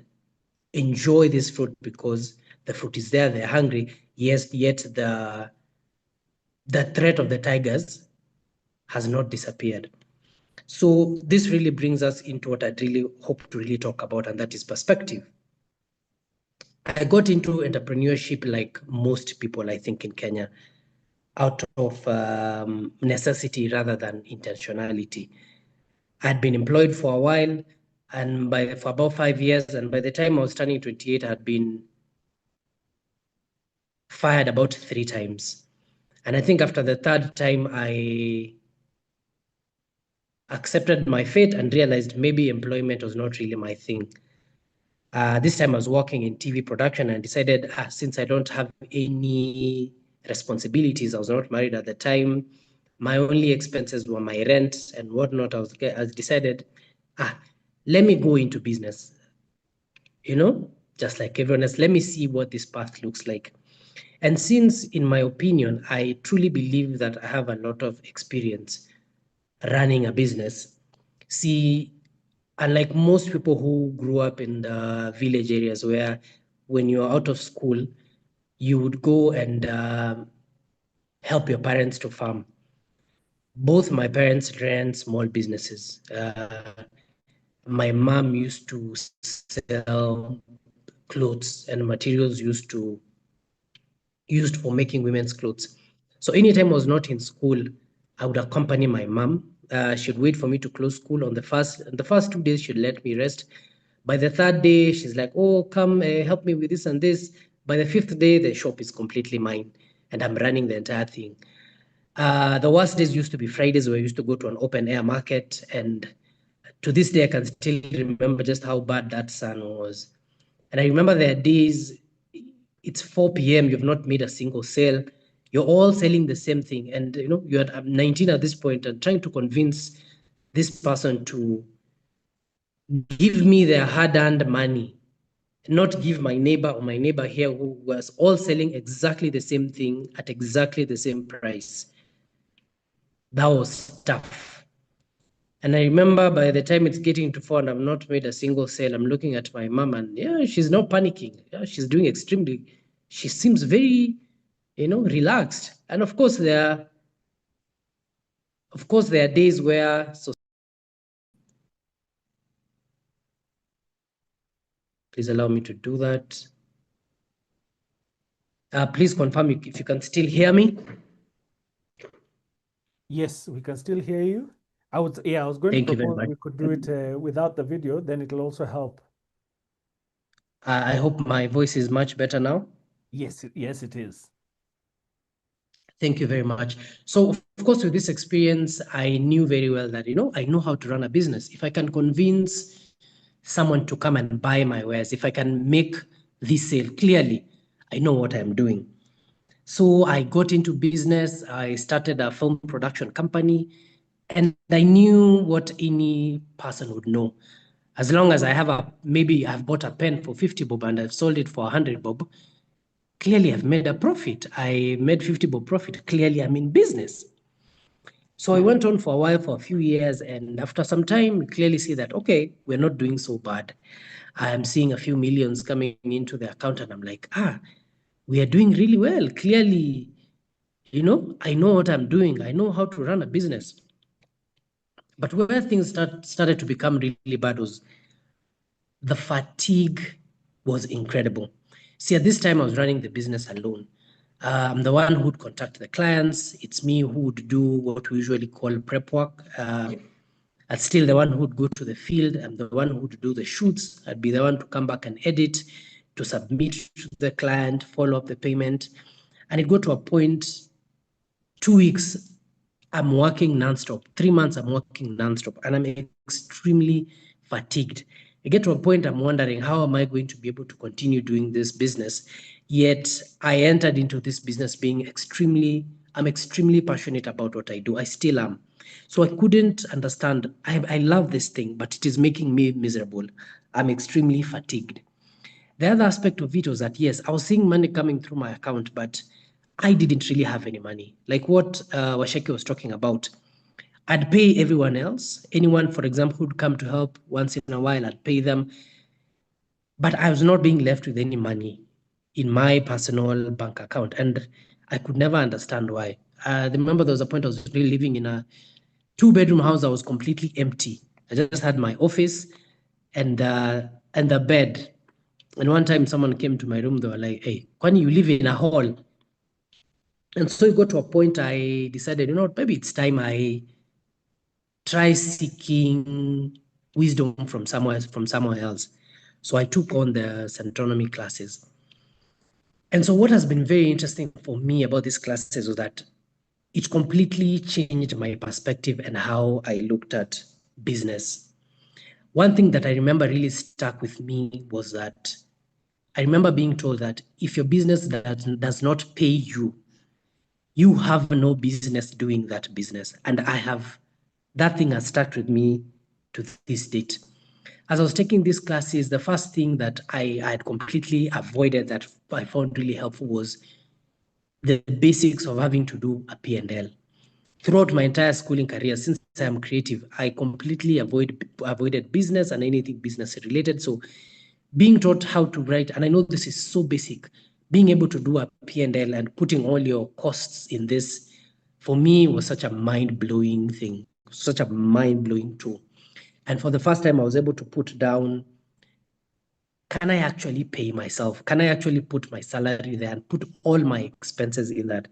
enjoy this fruit because the fruit is there, they're hungry, yes, yet the threat of the tigers has not disappeared. So this really brings us into what I'd really hope to really talk about, and that is perspective. I got into entrepreneurship like most people, I think, in Kenya, out of necessity rather than intentionality. I'd been employed for a while, and for about 5 years, and by the time I was turning 28, I had been fired about 3 times. And I think after the 3rd time, I accepted my fate and realized maybe employment was not really my thing. This time I was working in TV production and decided, since I don't have any responsibilities, I was not married at the time, my only expenses were my rent and whatnot, I decided, let me go into business, just like everyone else. Let me see what this path looks like. And since, in my opinion, I truly believe that I have a lot of experience running a business, unlike most people who grew up in the village areas where when you're out of school, you would go and help your parents to farm. Both my parents ran small businesses. My mom used to sell clothes and materials used for making women's clothes. So anytime I was not in school, I would accompany my mom. She'd wait for me to close school. On the first 2 days, she'd let me rest. By the 3rd day, she's like, oh, come help me with this and this. By the 5th day, the shop is completely mine and I'm running the entire thing. The worst days used to be Fridays where I used to go to an open air market. And to this day, I can still remember just how bad that sun was. And I remember there are days, it's 4 p.m., you've not made a single sale. You're all selling the same thing. And you're at 19 at this point and trying to convince this person to give me their hard-earned money, not give my neighbor or my neighbor here who was all selling exactly the same thing at exactly the same price. That was tough. And I remember by the time it's getting to 4 and I've not made a single sale, I'm looking at my mom and she's not panicking. She's doing she seems very, relaxed. And of course there are days where, please allow me to do that. Please confirm if you can still hear me. Yes, we can still hear you. I was going Thank to you very propose much. we could do it without the video, then it'll also help. I hope my voice is much better now. Yes, it is. Thank you very much. So, of course, with this experience, I knew very well that, I know how to run a business. If I can convince someone to come and buy my wares, if I can make this sale clearly, I know what I'm doing. So I got into business. I started a film production company, and I knew what any person would know. As long as I have maybe I've bought a pen for 50 bob and I've sold it for 100 bob, clearly I've made a profit. I made 50 bob profit. Clearly I'm in business. So I went on for a while, for a few years, and after some time, we clearly see that, okay, we're not doing so bad. I'm seeing a few millions coming into the account, and I'm like, we are doing really well. Clearly, I know what I'm doing. I know how to run a business. But where things started to become really bad was the fatigue was incredible. See, at this time, I was running the business alone. I'm the one who would contact the clients. It's me who would do what we usually call prep work. I'm still the one who would go to the field. I'm the one who would do the shoots. I'd be the one to come back and edit, to submit to the client, follow up the payment. And it got to a point, 2 weeks, I'm working nonstop. 3 months, I'm working nonstop. And I'm extremely fatigued. I get to a point, I'm wondering, how am I going to be able to continue doing this business? Yet I entered into this business being I'm extremely passionate about what I do. I still am. So I couldn't understand. I love this thing, but it is making me miserable. I'm extremely fatigued. The other aspect of it was that, yes, I was seeing money coming through my account, but I didn't really have any money. Like what Waceke was talking about. I'd pay everyone else. Anyone, for example, who'd come to help once in a while, I'd pay them. But I was not being left with any money in my personal bank account. And I could never understand why. I remember there was a point I was really living in a 2-bedroom house that was completely empty. I just had my office and the bed. And one time someone came to my room, they were like, hey, when you live in a hall? And so it got to a point I decided, maybe it's time I try seeking wisdom from somewhere else. So I took on the Centonomy classes. And so what has been very interesting for me about these classes was that it completely changed my perspective and how I looked at business. One thing that I remember really stuck with me was that I remember being told that if your business does not pay you, you have no business doing that business. And that thing has stuck with me to this date. As I was taking these classes, the first thing that I had completely avoided that I found really helpful was the basics of having to do a P&L. Throughout my entire schooling career, since I am creative, I completely avoided business and anything business related. So being taught how to write, and I know this is so basic, being able to do a P&L and putting all your costs in this, for me, was such a mind-blowing thing, such a mind-blowing tool. And for the first time, I was able to put down, can I actually pay myself? Can I actually put my salary there and put all my expenses in that?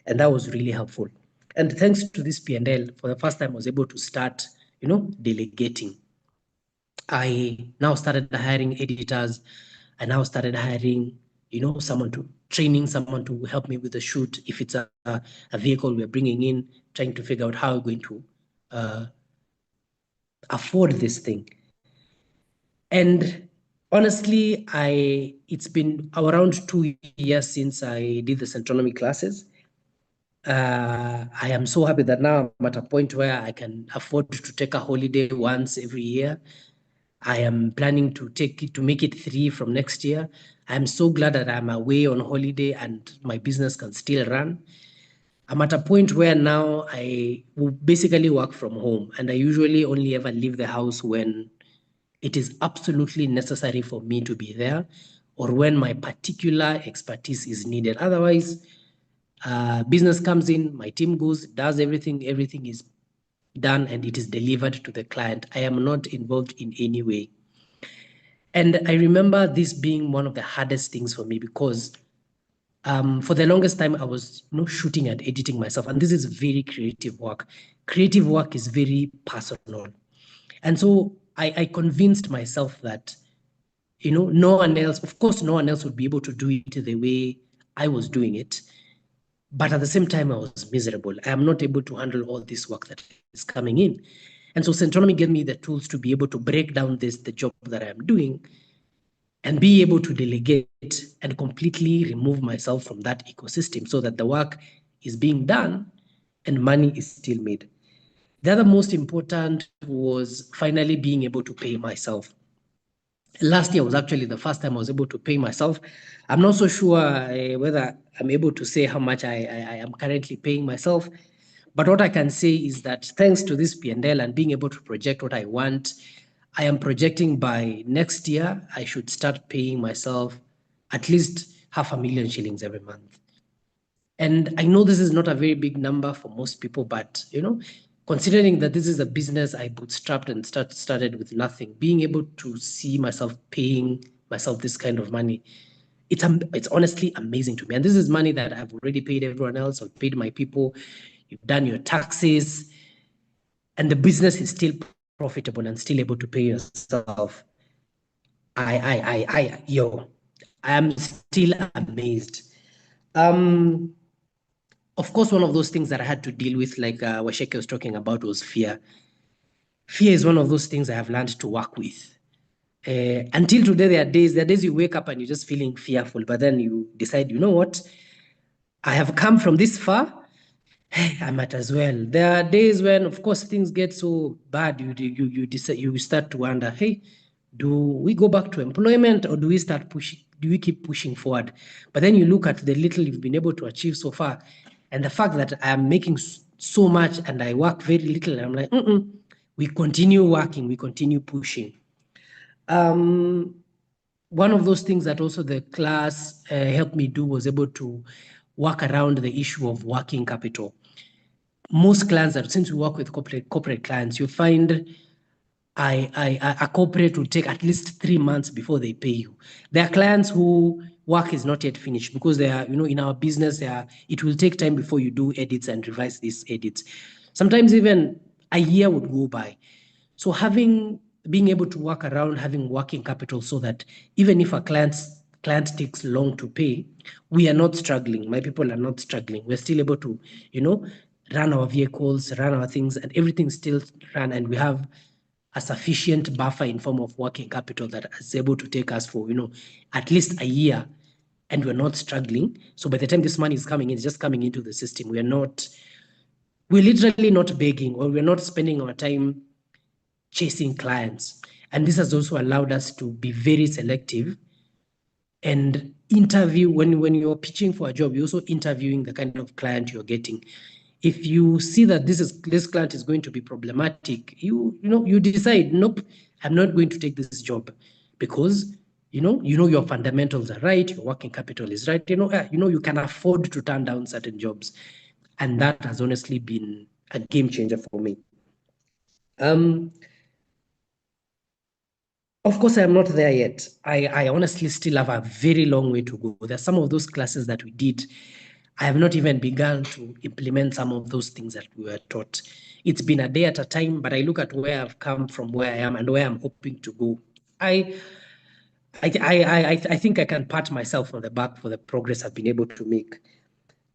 And that was really helpful. And thanks to this P&L, for the first time, I was able to start, delegating. I now started hiring editors. I now started hiring, training someone to help me with the shoot. If it's a vehicle we're bringing in, trying to figure out how we're going to afford this thing. And honestly, it's been around 2 years since I did the Centonomy classes. I am so happy that now I'm at a point where I can afford to take a holiday once every year. I am planning to make it 3 from next year. I'm so glad that I'm away on holiday and my business can still run. I'm at a point where now I will basically work from home, and I usually only ever leave the house when it is absolutely necessary for me to be there or when my particular expertise is needed. Otherwise, business comes in, my team goes, does everything is done and it is delivered to the client. I am not involved in any way. And I remember this being one of the hardest things for me because for the longest time, I was shooting and editing myself. And this is very creative work. Creative work is very personal. And so I convinced myself that, no one else would be able to do it the way I was doing it. But at the same time, I was miserable. I am not able to handle all this work that is coming in. And so Centonomy gave me the tools to be able to break down the job that I am doing and be able to delegate and completely remove myself from that ecosystem so that the work is being done and money is still made. The other most important was finally being able to pay myself. Last year was actually the first time I was able to pay myself. I'm not so sure whether I'm able to say how much I am currently paying myself. But what I can say is that thanks to this P&L and being able to project what I want, I am projecting by next year, I should start paying myself at least 500,000 shillings every month. And I know this is not a very big number for most people, but considering that this is a business I bootstrapped and started with nothing, being able to see myself paying myself this kind of money, it's honestly amazing to me. And this is money that I've already paid everyone else. I've paid my people. You've done your taxes, and the business is still profitable and still able to pay yourself. I am still amazed. Of course, one of those things that I had to deal with, like Waceke was talking about, was fear. Fear is one of those things I have learned to work with. Until today, there are days you wake up and you're just feeling fearful, but then you decide, you know what? I have come from this far. Hey, I might as well. There are days when, of course, things get so bad. You decide, you start to wonder, hey, do we go back to employment or do we start pushing? Do we keep pushing forward? But then you look at the little you've been able to achieve so far, and the fact that I am making so much and I work very little, and I'm like, we continue working, we continue pushing. One of those things that also the class helped me do was able to work around the issue of working capital. most clients that, since we work with corporate clients, you find a corporate will take at least 3 months before they pay you. There are clients who work is not yet finished because they are, in our business, it will take time before you do edits and revise these edits. Sometimes even a year would go by. So being able to work around having working capital so that even if a client takes long to pay, we are not struggling. My people are not struggling. We're still able to, run our vehicles, run our things, and everything still run, and we have a sufficient buffer in form of working capital that is able to take us for, at least a year, and we're not struggling. So by the time this money is coming in, it's just coming into the system. We're literally not begging, or we're not spending our time chasing clients. And this has also allowed us to be very selective and interview. When you're pitching for a job, you're also interviewing the kind of client you're getting. If you see that this client is going to be problematic, you decide, nope, I'm not going to take this job, because your fundamentals are right, your working capital is right, you can afford to turn down certain jobs. And that has honestly been a game changer for me. Of course, I am not there yet. I honestly still have a very long way to go. There are some of those classes that we did, I have not even begun to implement some of those things that we were taught. It's been a day at a time, but I look at where I've come from, where I am, and where I'm hoping to go. I think I can pat myself on the back for the progress I've been able to make.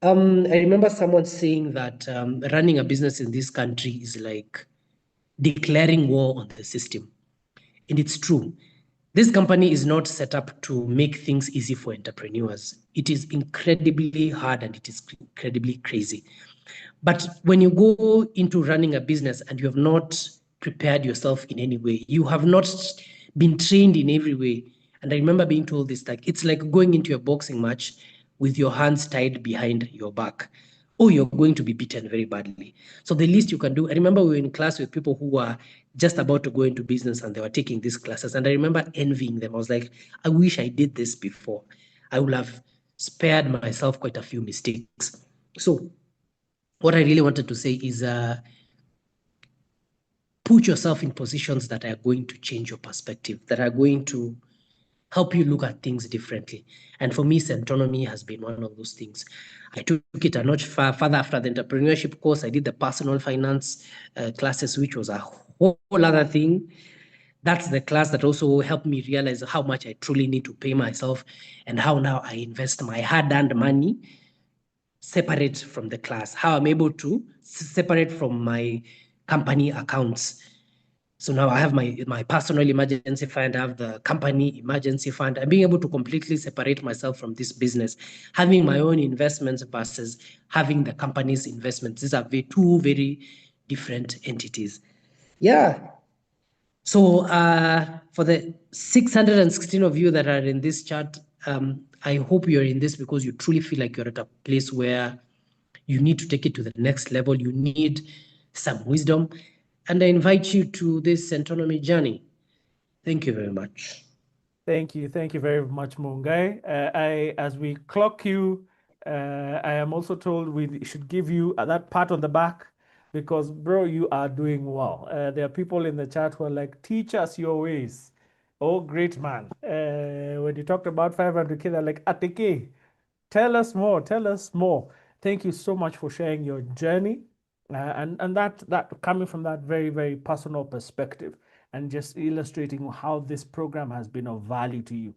I remember someone saying that running a business in this country is like declaring war on the system. And it's true. This company is not set up to make things easy for entrepreneurs. It is incredibly hard and it is incredibly crazy. But when you go into running a business and you have not prepared yourself in any way, you have not been trained in every way. And I remember being told this, like, it's like going into a boxing match with your hands tied behind your back, or you're going to be beaten very badly. So the least you can do, I remember we were in class with people who were just about to go into business and they were taking these classes. And I remember envying them. I was like, I wish I did this before. I would have spared myself quite a few mistakes. So what I really wanted to say is put yourself in positions that are going to change your perspective, that are going to help you look at things differently. And for me, Centonomy has been one of those things. I took it a notch further after the entrepreneurship course. I did the personal finance classes, which was a whole other thing. That's the class that also helped me realize how much I truly need to pay myself and how now I invest my hard-earned money separate from the class, how I'm able to separate from my company accounts. So now I have my personal emergency fund, I have the company emergency fund. I'm being able to completely separate myself from this business, having my own investments versus having the company's investments. These are two very different entities. Yeah. So for the 616 of you that are in this chat, I hope you're in this because you truly feel like you're at a place where you need to take it to the next level. You need some wisdom. And I invite you to this Centonomy journey. Thank you very much. Thank you very much, Mungai. As we clock you, I am also told we should give you that pat on the back because, bro, you are doing well. There are people in the chat who are like, teach us your ways. Oh, great man. When you talked about 500K, they're like, Ateke, tell us more, tell us more. Thank you so much for sharing your journey and that coming from that very, very personal perspective and just illustrating how this program has been of value to you.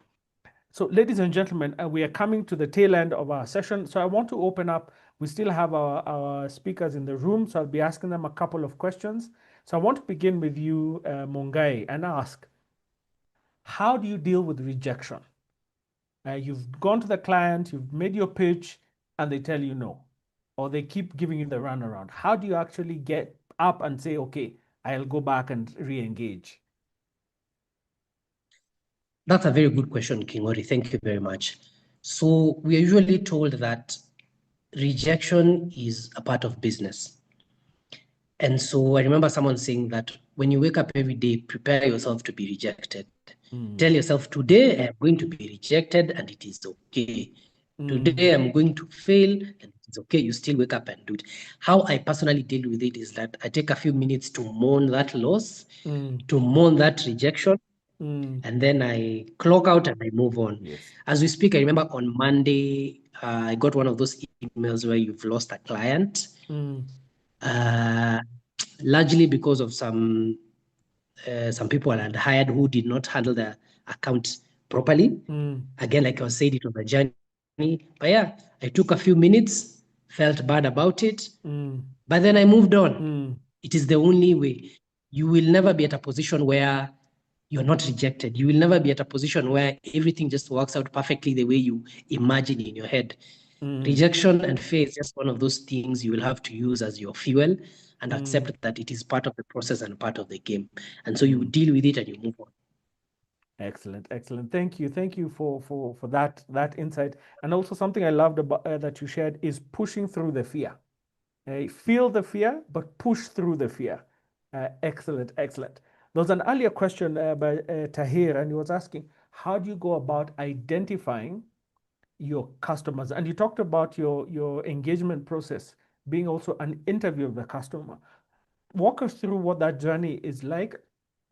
So, ladies and gentlemen, we are coming to the tail end of our session. So I want to open up. We still have our speakers in the room, so I'll be asking them a couple of questions. So I want to begin with you, Mungai, and ask, how do you deal with rejection? You've gone to the client, you've made your pitch, and they tell you no, or they keep giving you the runaround. How do you actually get up and say, okay, I'll go back and re-engage? That's a very good question, Kingori. Thank you very much. So we are usually told that rejection is a part of business. And so I remember someone saying that when you wake up every day, prepare yourself to be rejected. Tell yourself, today I'm going to be rejected and it is okay. Today I'm going to fail and it It's okay. You still wake up and do it. How I personally deal with it is that I take a few minutes to mourn that loss, to mourn that rejection, and then I clock out and I move on. Yes. As we speak, I remember on Monday, I got one of those emails where you've lost a client, largely because of some people had hired who did not handle the account properly. Again, like I was saying, it was a journey. But yeah, I took a few minutes, felt bad about it, but then I moved on. It is the only way. You will never be at a position where you're not rejected. You will never be at a position where everything just works out perfectly the way you imagine in your head. Rejection and faith is just one of those things you will have to use as your fuel and accept that it is part of the process and part of the game. And so you deal with it and you move on. Excellent, excellent. Thank you for that insight. And also something I loved about that you shared is pushing through the fear. Feel the fear, but push through the fear. Excellent, excellent. There was an earlier question by Tahir, and he was asking, how do you go about identifying your customers? And you talked about your engagement process being also an interview of the customer. Walk us through what that journey is like,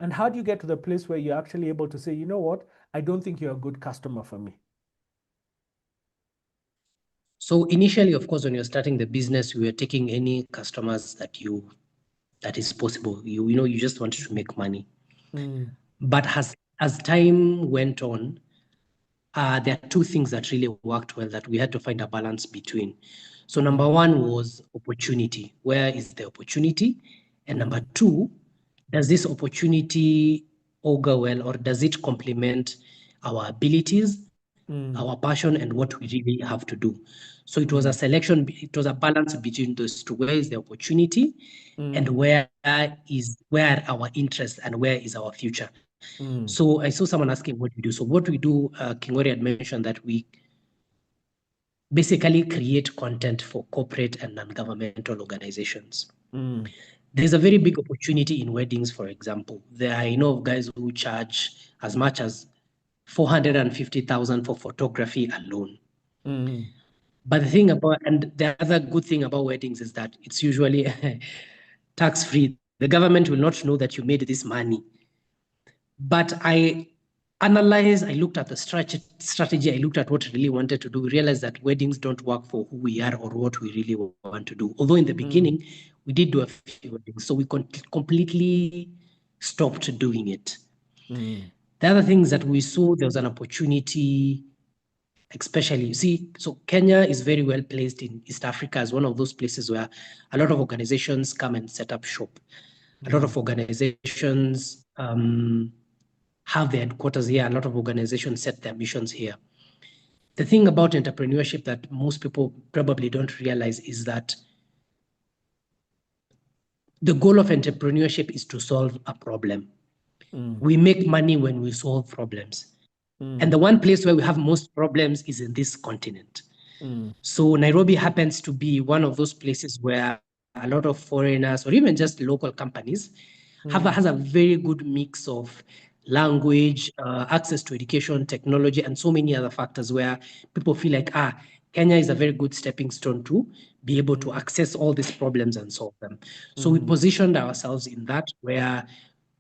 and how do you get to the place where you're actually able to say, you know what, I don't think you're a good customer for me? So initially, of course, when you're starting the business, we were taking any customers that is possible. You just wanted to make money. But as time went on, there are two things that really worked well that we had to find a balance between. So number one was opportunity. Where is the opportunity? And number two, does this opportunity augur well, or does it complement our abilities, our passion, and what we really have to do? So it was a selection, it was a balance between those two. Where is the opportunity and where are our interests and where is our future? So I saw someone asking what we do. So what we do, Kingori had mentioned that we basically create content for corporate and non-governmental organizations. There's a very big opportunity in weddings, for example. I know of guys who charge as much as 450,000 for photography alone. But the other good thing about weddings is that it's usually tax-free. The government will not know that you made this money. But I analyzed, I looked at the strategy, I looked at what I really wanted to do, realized that weddings don't work for who we are or what we really want to do. Although in the beginning, we did do a few weddings, so we completely stopped doing it. The other things that we saw, there was an opportunity, especially, so Kenya is very well placed in East Africa as one of those places where a lot of organizations come and set up shop. A lot of organizations have their headquarters here. A lot of organizations set their missions here. The thing about entrepreneurship that most people probably don't realize is that the goal of entrepreneurship is to solve a problem. We make money when we solve problems. And the one place where we have most problems is in this continent. So Nairobi happens to be one of those places where a lot of foreigners or even just local companies has a very good mix of language, access to education, technology, and so many other factors where people feel like, Kenya is a very good stepping stone to be able to access all these problems and solve them. So we positioned ourselves in that where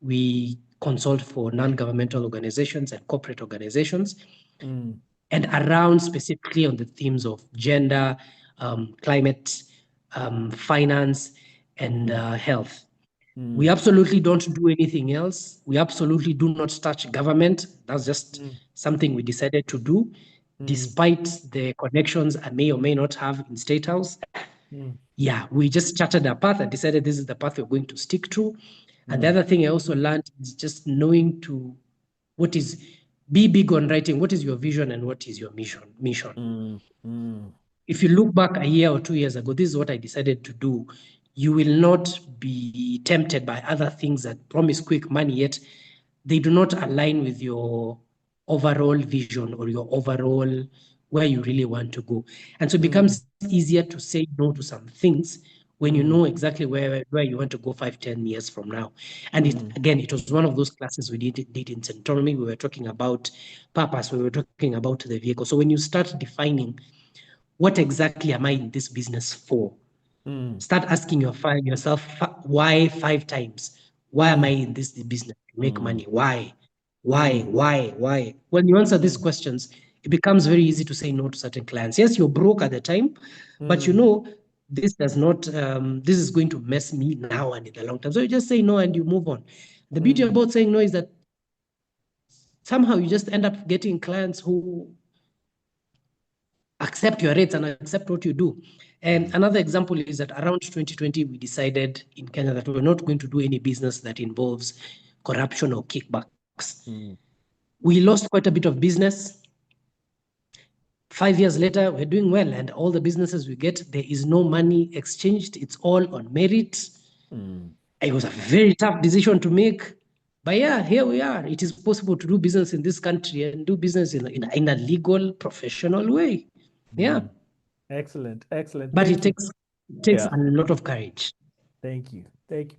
we consult for non-governmental organizations and corporate organizations, and around specifically on the themes of gender, climate, finance, and health. We absolutely don't do anything else. We absolutely do not touch government. That's just something we decided to do, despite the connections I may or may not have in State House. Yeah, we just charted a path and decided this is the path we're going to stick to. And the other thing I also learned is just knowing be big on writing. What is your vision and what is your mission? If you look back a year or 2 years ago, this is what I decided to do. You will not be tempted by other things that promise quick money, yet they do not align with your overall vision or your overall where you really want to go. And so it becomes easier to say no to some things when you know exactly where you want to go 5-10 years from now. And it was one of those classes we did in Centonomy. We were talking about purpose. We were talking about the vehicle. So when you start defining what exactly am I in this business for? Start asking yourself why 5 times. Why am I in this business? To make money. Why? Why? When you answer these questions, it becomes very easy to say no to certain clients. Yes, you're broke at the time, but you know this does not. This is going to mess me now and in the long term. So you just say no and you move on. The beauty about saying no is that somehow you just end up getting clients who accept your rates and accept what you do. And another example is that around 2020, we decided in Kenya that we're not going to do any business that involves corruption or kickbacks. We lost quite a bit of business. 5 years later, we're doing well, and all the businesses we get, there is no money exchanged. It's all on merit. It was a very tough decision to make. But yeah, here we are. It is possible to do business in this country and do business in a legal, professional way. Yeah. Excellent, excellent. But Thank it you. takes Yeah. a lot of courage. Thank you. Thank you.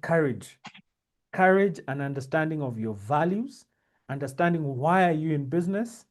Courage and understanding of your values, understanding why are you in business,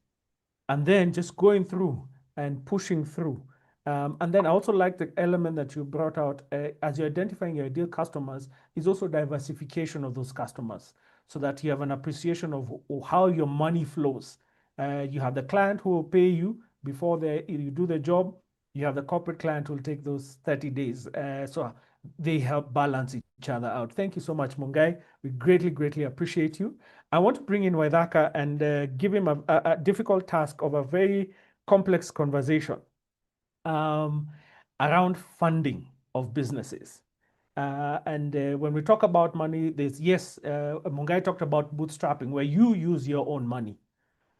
and then just going through and pushing through. And then I also like the element that you brought out as you're identifying your ideal customers is also diversification of those customers so that you have an appreciation of how your money flows. You have the client who will pay you before you do the job. You have the corporate client who will take those 30 days. So they help balance each other out. Thank you so much, Mungai. We greatly, greatly appreciate you. I want to bring in Waithaka and give him a difficult task of a very complex conversation around funding of businesses. When we talk about money, Mungai talked about bootstrapping, where you use your own money.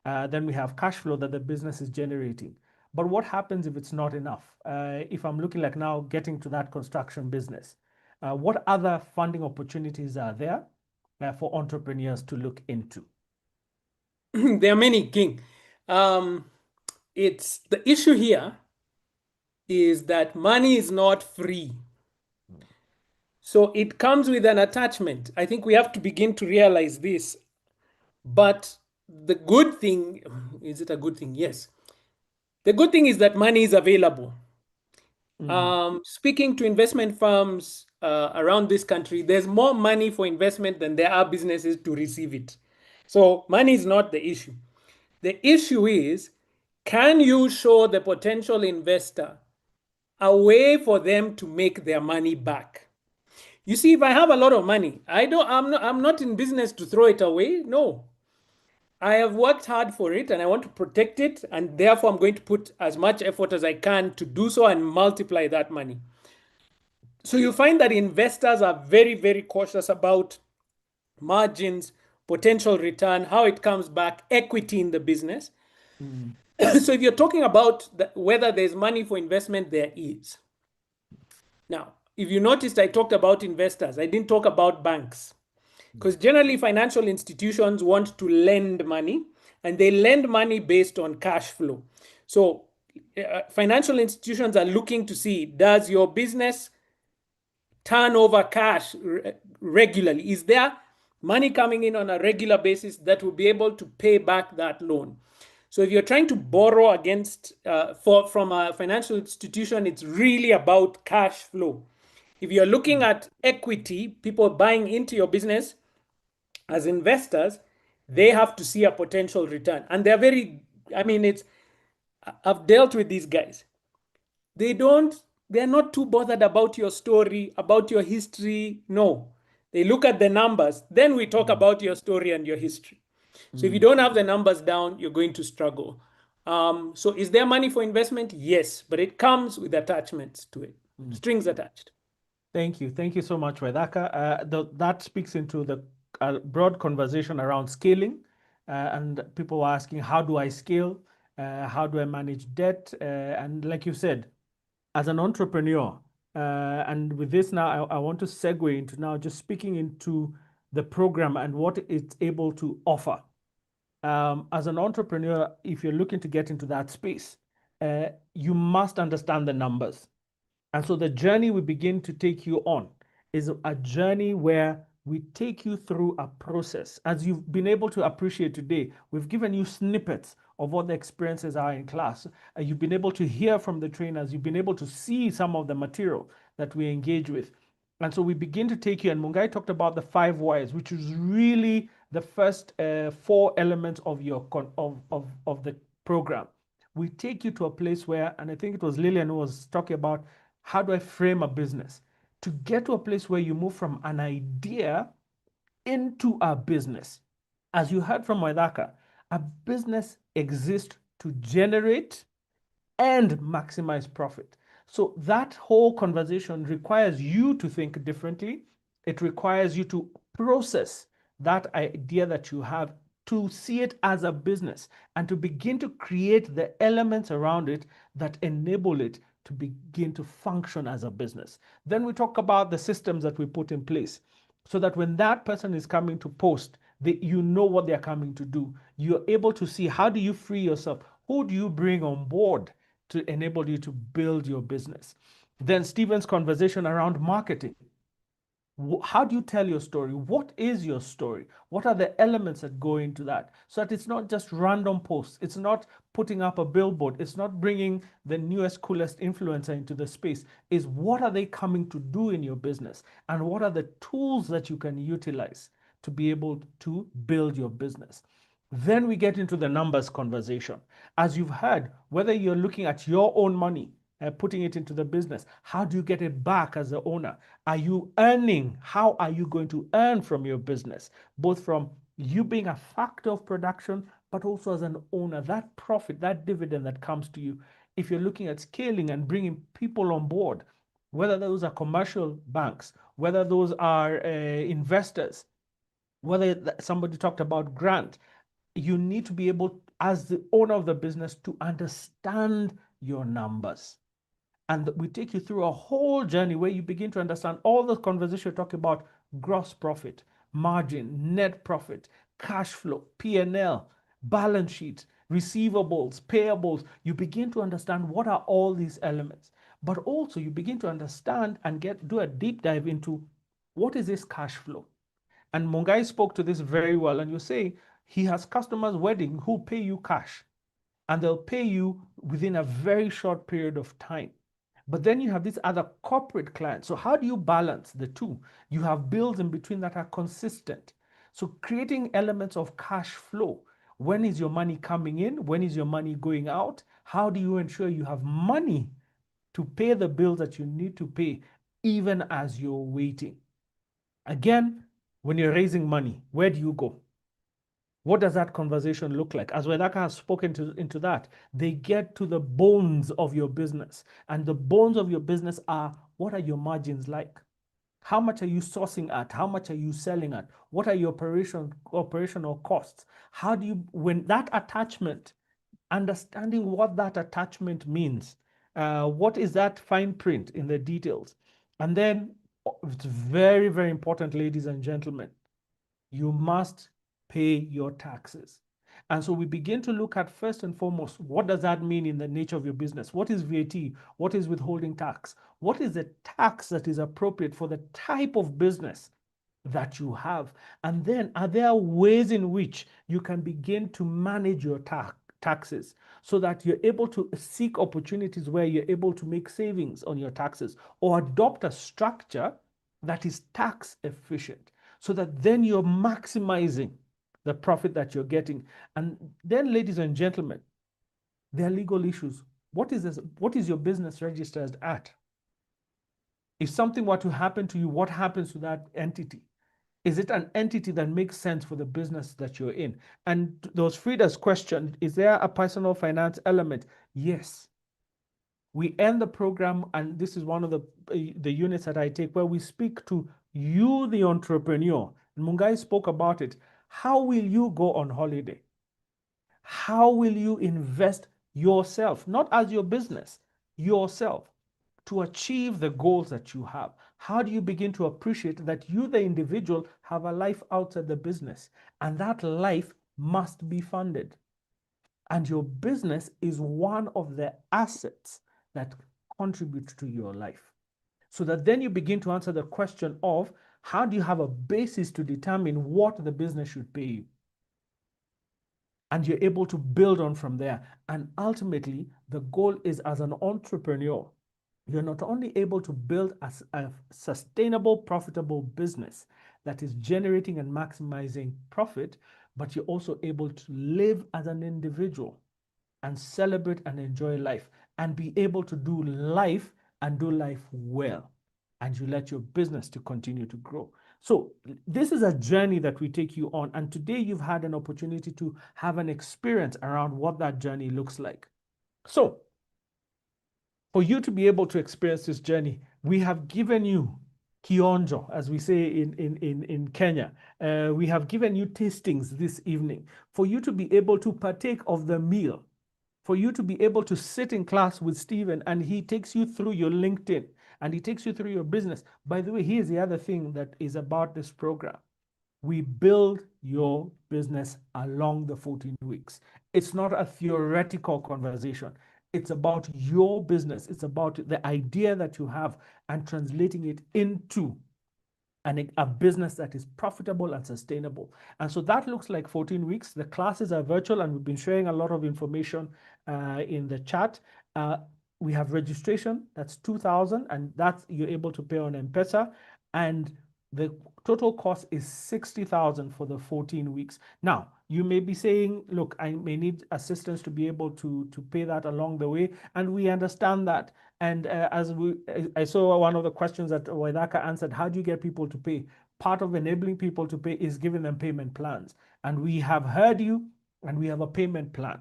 Then we have cash flow that the business is generating. But what happens if it's not enough? If I'm looking like now getting to that construction business, what other funding opportunities are there for entrepreneurs to look into? There are many, King. It's the issue here is that money is not free. So it comes with an attachment. I think we have to begin to realize this. But the good thing, is it a good thing? Yes. The good thing is that money is available. Speaking to investment firms around this country, there's more money for investment than there are businesses to receive it. So money is not the issue. The issue is, can you show the potential investor a way for them to make their money back? You see, if I have a lot of money, I'm not in business to throw it away. No. I have worked hard for it and I want to protect it, and therefore I'm going to put as much effort as I can to do so and multiply that money. So you find that investors are very, very cautious about margins, potential return, how it comes back, equity in the business. So if you're talking about whether there's money for investment, there is. Now, if you noticed, I talked about investors. I didn't talk about banks. Because generally financial institutions want to lend money, and they lend money based on cash flow. So financial institutions are looking to see, does your business turn over cash regularly? Is there money coming in on a regular basis that will be able to pay back that loan? So if you're trying to borrow from a financial institution, it's really about cash flow. If you're looking at equity, people buying into your business, as investors, they have to see a potential return. And they're I've dealt with these guys. They're not too bothered about your story, about your history. No, they look at the numbers. Then we talk about your story and your history. So if you don't have the numbers down, you're going to struggle. So is there money for investment? Yes, but it comes with attachments to it, strings attached. Thank you. Thank you so much, Waithaka. That speaks into the broad conversation around scaling. And people are asking, how do I scale? How do I manage debt? And like you said, as an entrepreneur, and with this now, I want to segue into now just speaking into the program and what it's able to offer. As an entrepreneur, if you're looking to get into that space, you must understand the numbers. And so the journey we begin to take you on is a journey where we take you through a process. As you've been able to appreciate today, we've given you snippets of what the experiences are in class. You've been able to hear from the trainers. You've been able to see some of the material that we engage with. And so we begin to take you, and Mungai talked about the 5 whys, which is really the first 4 elements of your of the program. We take you to a place where, and I think it was Lillian who was talking about, how do I frame a business? To get to a place where you move from an idea into a business. As you heard from Waithaka, a business exists to generate and maximize profit. So that whole conversation requires you to think differently. It requires you to process that idea that you have, to see it as a business, and to begin to create the elements around it that enable it to begin to function as a business. Then we talk about the systems that we put in place so that when that person is coming to post, you know what they're coming to do. You're able to see, how do you free yourself? Who do you bring on board to enable you to build your business? Then Stephen's conversation around marketing. How do you tell your story? What is your story? What are the elements that go into that? So that it's not just random posts. It's not putting up a billboard. It's not bringing the newest, coolest influencer into the space. Is what are they coming to do in your business? And what are the tools that you can utilize to be able to build your business? Then we get into the numbers conversation. As you've heard, whether you're looking at your own money, putting it into the business, how do you get it back as the owner? Are you earning? How are you going to earn from your business? Both from you being a factor of production, but also as an owner, that profit, that dividend that comes to you. If you're looking at scaling and bringing people on board, whether those are commercial banks, whether those are investors, whether somebody talked about grant, you need to be able, as the owner of the business, to understand your numbers. And we take you through a whole journey where you begin to understand all the conversation talking about gross profit, margin, net profit, cash flow, P&L, balance sheet, receivables, payables. You begin to understand what are all these elements. But also you begin to understand and do a deep dive into what is this cash flow. And Mungai spoke to this very well. And you say he has customers wedding who pay you cash, and they'll pay you within a very short period of time. But then you have these other corporate clients. So how do you balance the two? You have bills in between that are consistent. So creating elements of cash flow. When is your money coming in? When is your money going out? How do you ensure you have money to pay the bills that you need to pay, even as you're waiting? Again, when you're raising money, where do you go? What does that conversation look like? As Waithaka has spoken into that, they get to the bones of your business. And the bones of your business are, what are your margins like? How much are you sourcing at? How much are you selling at? What are your operational costs? How do you, when that attachment, understanding what that attachment means, what is that fine print in the details? And then it's very, very important, ladies and gentlemen, you must pay your taxes. And so we begin to look at, first and foremost, what does that mean in the nature of your business? What is VAT? What is withholding tax? What is the tax that is appropriate for the type of business that you have? And then are there ways in which you can begin to manage your taxes so that you're able to seek opportunities where you're able to make savings on your taxes, or adopt a structure that is tax efficient, so that then you're maximizing the profit that you're getting? And then, ladies and gentlemen, there are legal issues. What is this? What is your business registered at? If something were to happen to you, what happens to that entity? Is it an entity that makes sense for the business that you're in? And those Frida's question, is there a personal finance element? Yes. We end the program, and this is one of the units that I take, where we speak to you, the entrepreneur. And Mungai spoke about it. How will you go on holiday? How will you invest yourself, not as your business, yourself, to achieve the goals that you have? How do you begin to appreciate that you, the individual, have a life outside the business, and that life must be funded? And your business is one of the assets that contribute to your life. so that then you begin to answer the question of how do you have a basis to determine what the business should pay you? And you're able to build on from there. And ultimately, the goal is as an entrepreneur, you're not only able to build a sustainable, profitable business that is generating and maximizing profit, but you're also able to live as an individual and celebrate and enjoy life and be able to do life and do life well. And you let your business to continue to grow. So this is a journey that we take you on. And today you've had an opportunity to have an experience around what that journey looks like. So for you to be able to experience this journey, we have given you kionjo, as we say in Kenya. We have given you tastings this evening for you to be able to partake of the meal, for you to be able to sit in class with Stephen and he takes you through your LinkedIn and he takes you through your business. By the way, here's the other thing that is about this program. We build your business along the 14 weeks. It's not a theoretical conversation. It's about your business. It's about the idea that you have and translating it into a business that is profitable and sustainable. And so that looks like 14 weeks. The classes are virtual and we've been sharing a lot of information in the chat. We have registration, that's 2,000, and that's you're able to pay on M-Pesa. And the total cost is 60,000 for the 14 weeks. Now, you may be saying, look, I may need assistance to be able to pay that along the way. And we understand that. And I saw one of the questions that Waithaka answered, how do you get people to pay? Part of enabling people to pay is giving them payment plans. And we have heard you, and we have a payment plan.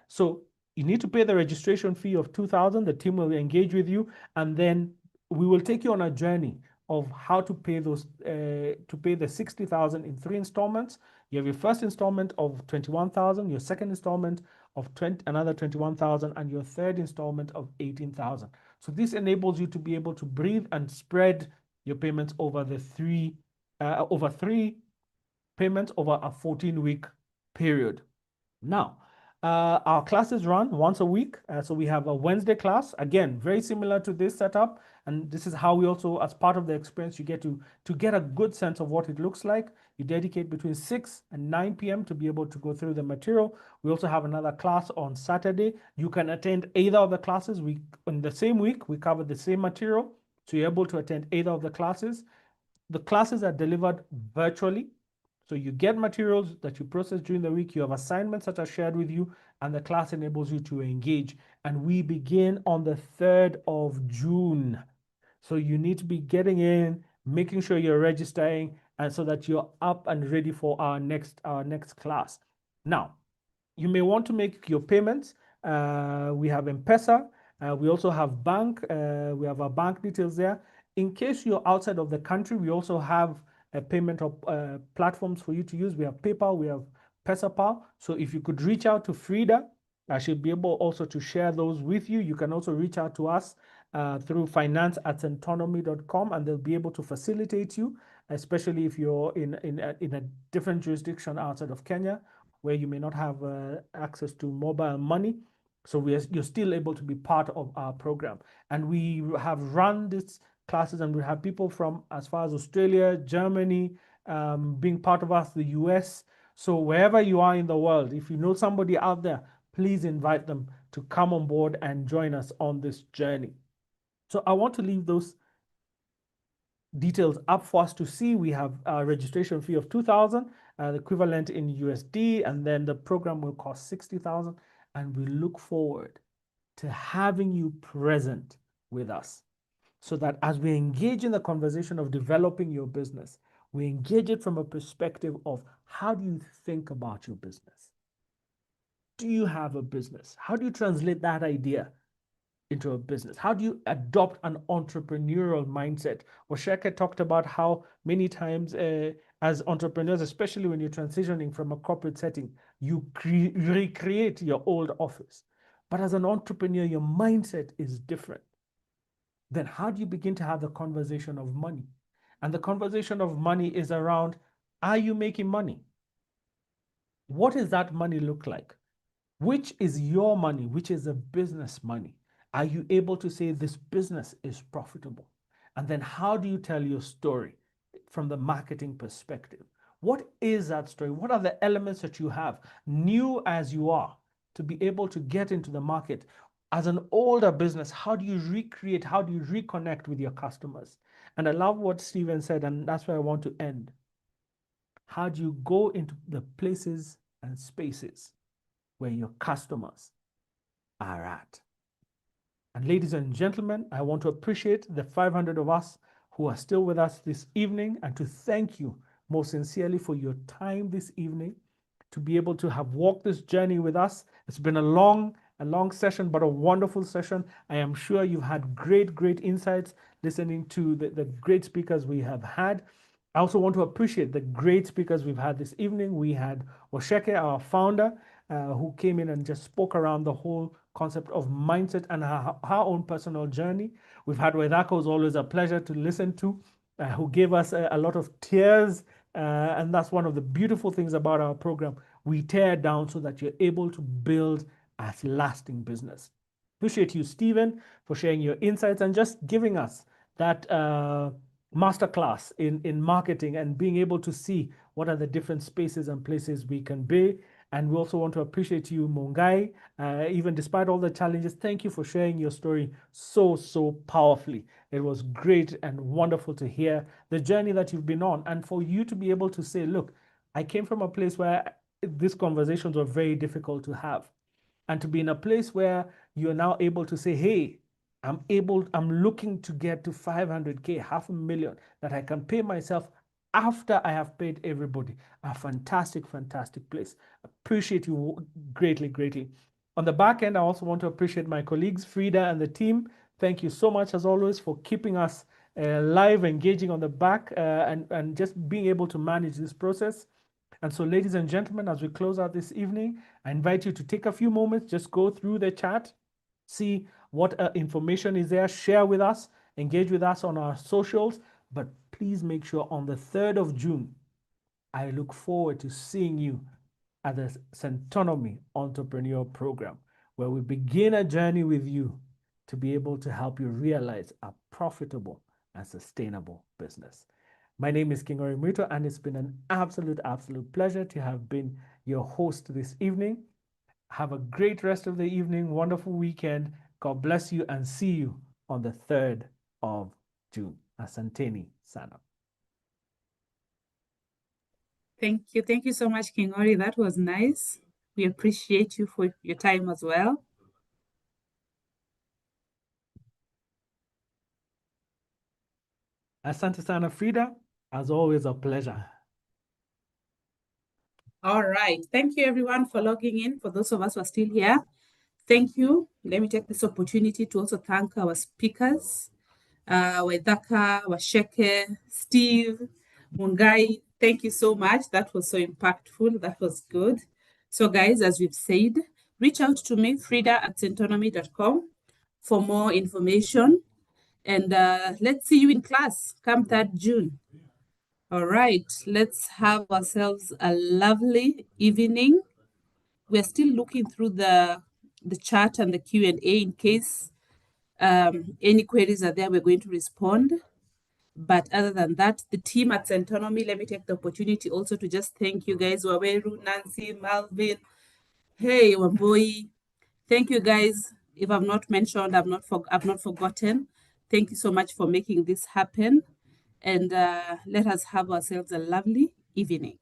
So you need to pay the registration fee of 2,000. The team will engage with you, and then we will take you on a journey of how to pay those, to pay the 60,000 in 3 installments. You have your first installment of 21,000, your second installment of another 21,000, and your third installment of 18,000. So this enables you to be able to breathe and spread your payments over the 3 payments over a 14-week period. Now, our classes run once a week. So we have a Wednesday class, again, very similar to this setup. And this is how we also, as part of the experience, you get to get a good sense of what it looks like. You dedicate between 6 and 9 p.m. to be able to go through the material. We also have another class on Saturday. You can attend either of the classes. In the same week, we cover the same material. So you're able to attend either of the classes. The classes are delivered virtually. So you get materials that you process during the week. You have assignments that are shared with you, and the class enables you to engage. And we begin on the 3rd of June. So you need to be getting in, making sure you're registering, and so that you're up and ready for our next class. Now, you may want to make your payments. We have M-Pesa. We also have bank. We have our bank details there. In case you're outside of the country, we also have a payment of platforms for you to use. We have PayPal, we have PesaPal. So if you could reach out to Frida, I should be able also to share those with you. You can also reach out to us through finance@centonomy.com, and they'll be able to facilitate you, especially if you're in a different jurisdiction outside of Kenya, where you may not have access to mobile money. So you're still able to be part of our program. And we have run this classes, and we have people from as far as Australia, Germany, being part of us, the US. So wherever you are in the world, if you know somebody out there, please invite them to come on board and join us on this journey. So I want to leave those details up for us to see. We have a registration fee of 2,000, the equivalent in USD, and then the program will cost 60,000. And we look forward to having you present with us, so that as we engage in the conversation of developing your business, we engage it from a perspective of how do you think about your business? Do you have a business? How do you translate that idea into a business? How do you adopt an entrepreneurial mindset? Waceke talked about how many times as entrepreneurs, especially when you're transitioning from a corporate setting, you recreate your old office. But as an entrepreneur, your mindset is different. Then how do you begin to have the conversation of money? And the conversation of money is around, are you making money? What does that money look like? Which is your money? Which is the business money? Are you able to say this business is profitable? And then how do you tell your story from the marketing perspective? What is that story? What are the elements that you have, new as you are, to be able to get into the market? As an older business, how do you recreate, how do you reconnect with your customers? And I love what Stephen said, and that's where I want to end. How do you go into the places and spaces where your customers are at? And ladies and gentlemen, I want to appreciate the 500 of us who are still with us this evening, and to thank you most sincerely for your time this evening, to be able to have walked this journey with us. It's been a long session, but a wonderful session. I am sure you've had great insights listening to the great speakers we have had. I also want to appreciate the great speakers we've had this evening. We had Waceke, our founder, who came in and just spoke around the whole concept of mindset and her own personal journey. We've had Waithaka, who's always a pleasure to listen to, who gave us a lot of tears. And that's one of the beautiful things about our program. We tear down so that you're able to build a lasting business. Appreciate you, Stephen, for sharing your insights and just giving us that masterclass in marketing and being able to see what are the different spaces and places we can be. And we also want to appreciate you, Mungai, even despite all the challenges. Thank you for sharing your story so powerfully. It was great and wonderful to hear the journey that you've been on, and for you to be able to say, look, I came from a place where these conversations were very difficult to have, and to be in a place where you're now able to say, hey, I'm looking to get to 500K, $500,000 that I can pay myself after I have paid everybody. A fantastic place. Appreciate you greatly. On the back end, I also want to appreciate my colleagues, Frida and the team. Thank you so much, as always, for keeping us live, engaging on the back, and just being able to manage this process. And so, ladies and gentlemen, as we close out this evening, I invite you to take a few moments, just go through the chat, see what information is there, share with us, engage with us on our socials. But please make sure on the 3rd of June, I look forward to seeing you at the Centonomy Entrepreneurial Program, where we begin a journey with you to be able to help you realize a profitable and sustainable business. My name is Kinyanjui Mwito, and it's been an absolute pleasure to have been your host this evening. Have a great rest of the evening, wonderful weekend. God bless you, and see you on the 3rd of June. Asanteni sana. Thank you so much, Kinyanjui. That was nice. We appreciate you for your time as well. Asante sana, Frida. As always, a pleasure. All right. Thank you, everyone, for logging in. For those of us who are still here, thank you. Let me take this opportunity to also thank our speakers, Waithaka, Waceke, Steve, Mungai. Thank you so much. That was so impactful. That was good. So, guys, as we've said, reach out to me, frida@centonomy.com, for more information. And let's see you in class come 3rd June. All right, let's have ourselves a lovely evening. We're still looking through the chat and the Q&A in case any queries are there, we're going to respond. But other than that, the team at Centonomy, let me take the opportunity also to just thank you guys, Waweru, Nancy, Malvin, hey, Wamboi. Thank you guys. If I've not mentioned, I've not forgotten. Thank you so much for making this happen. And let us have ourselves a lovely evening.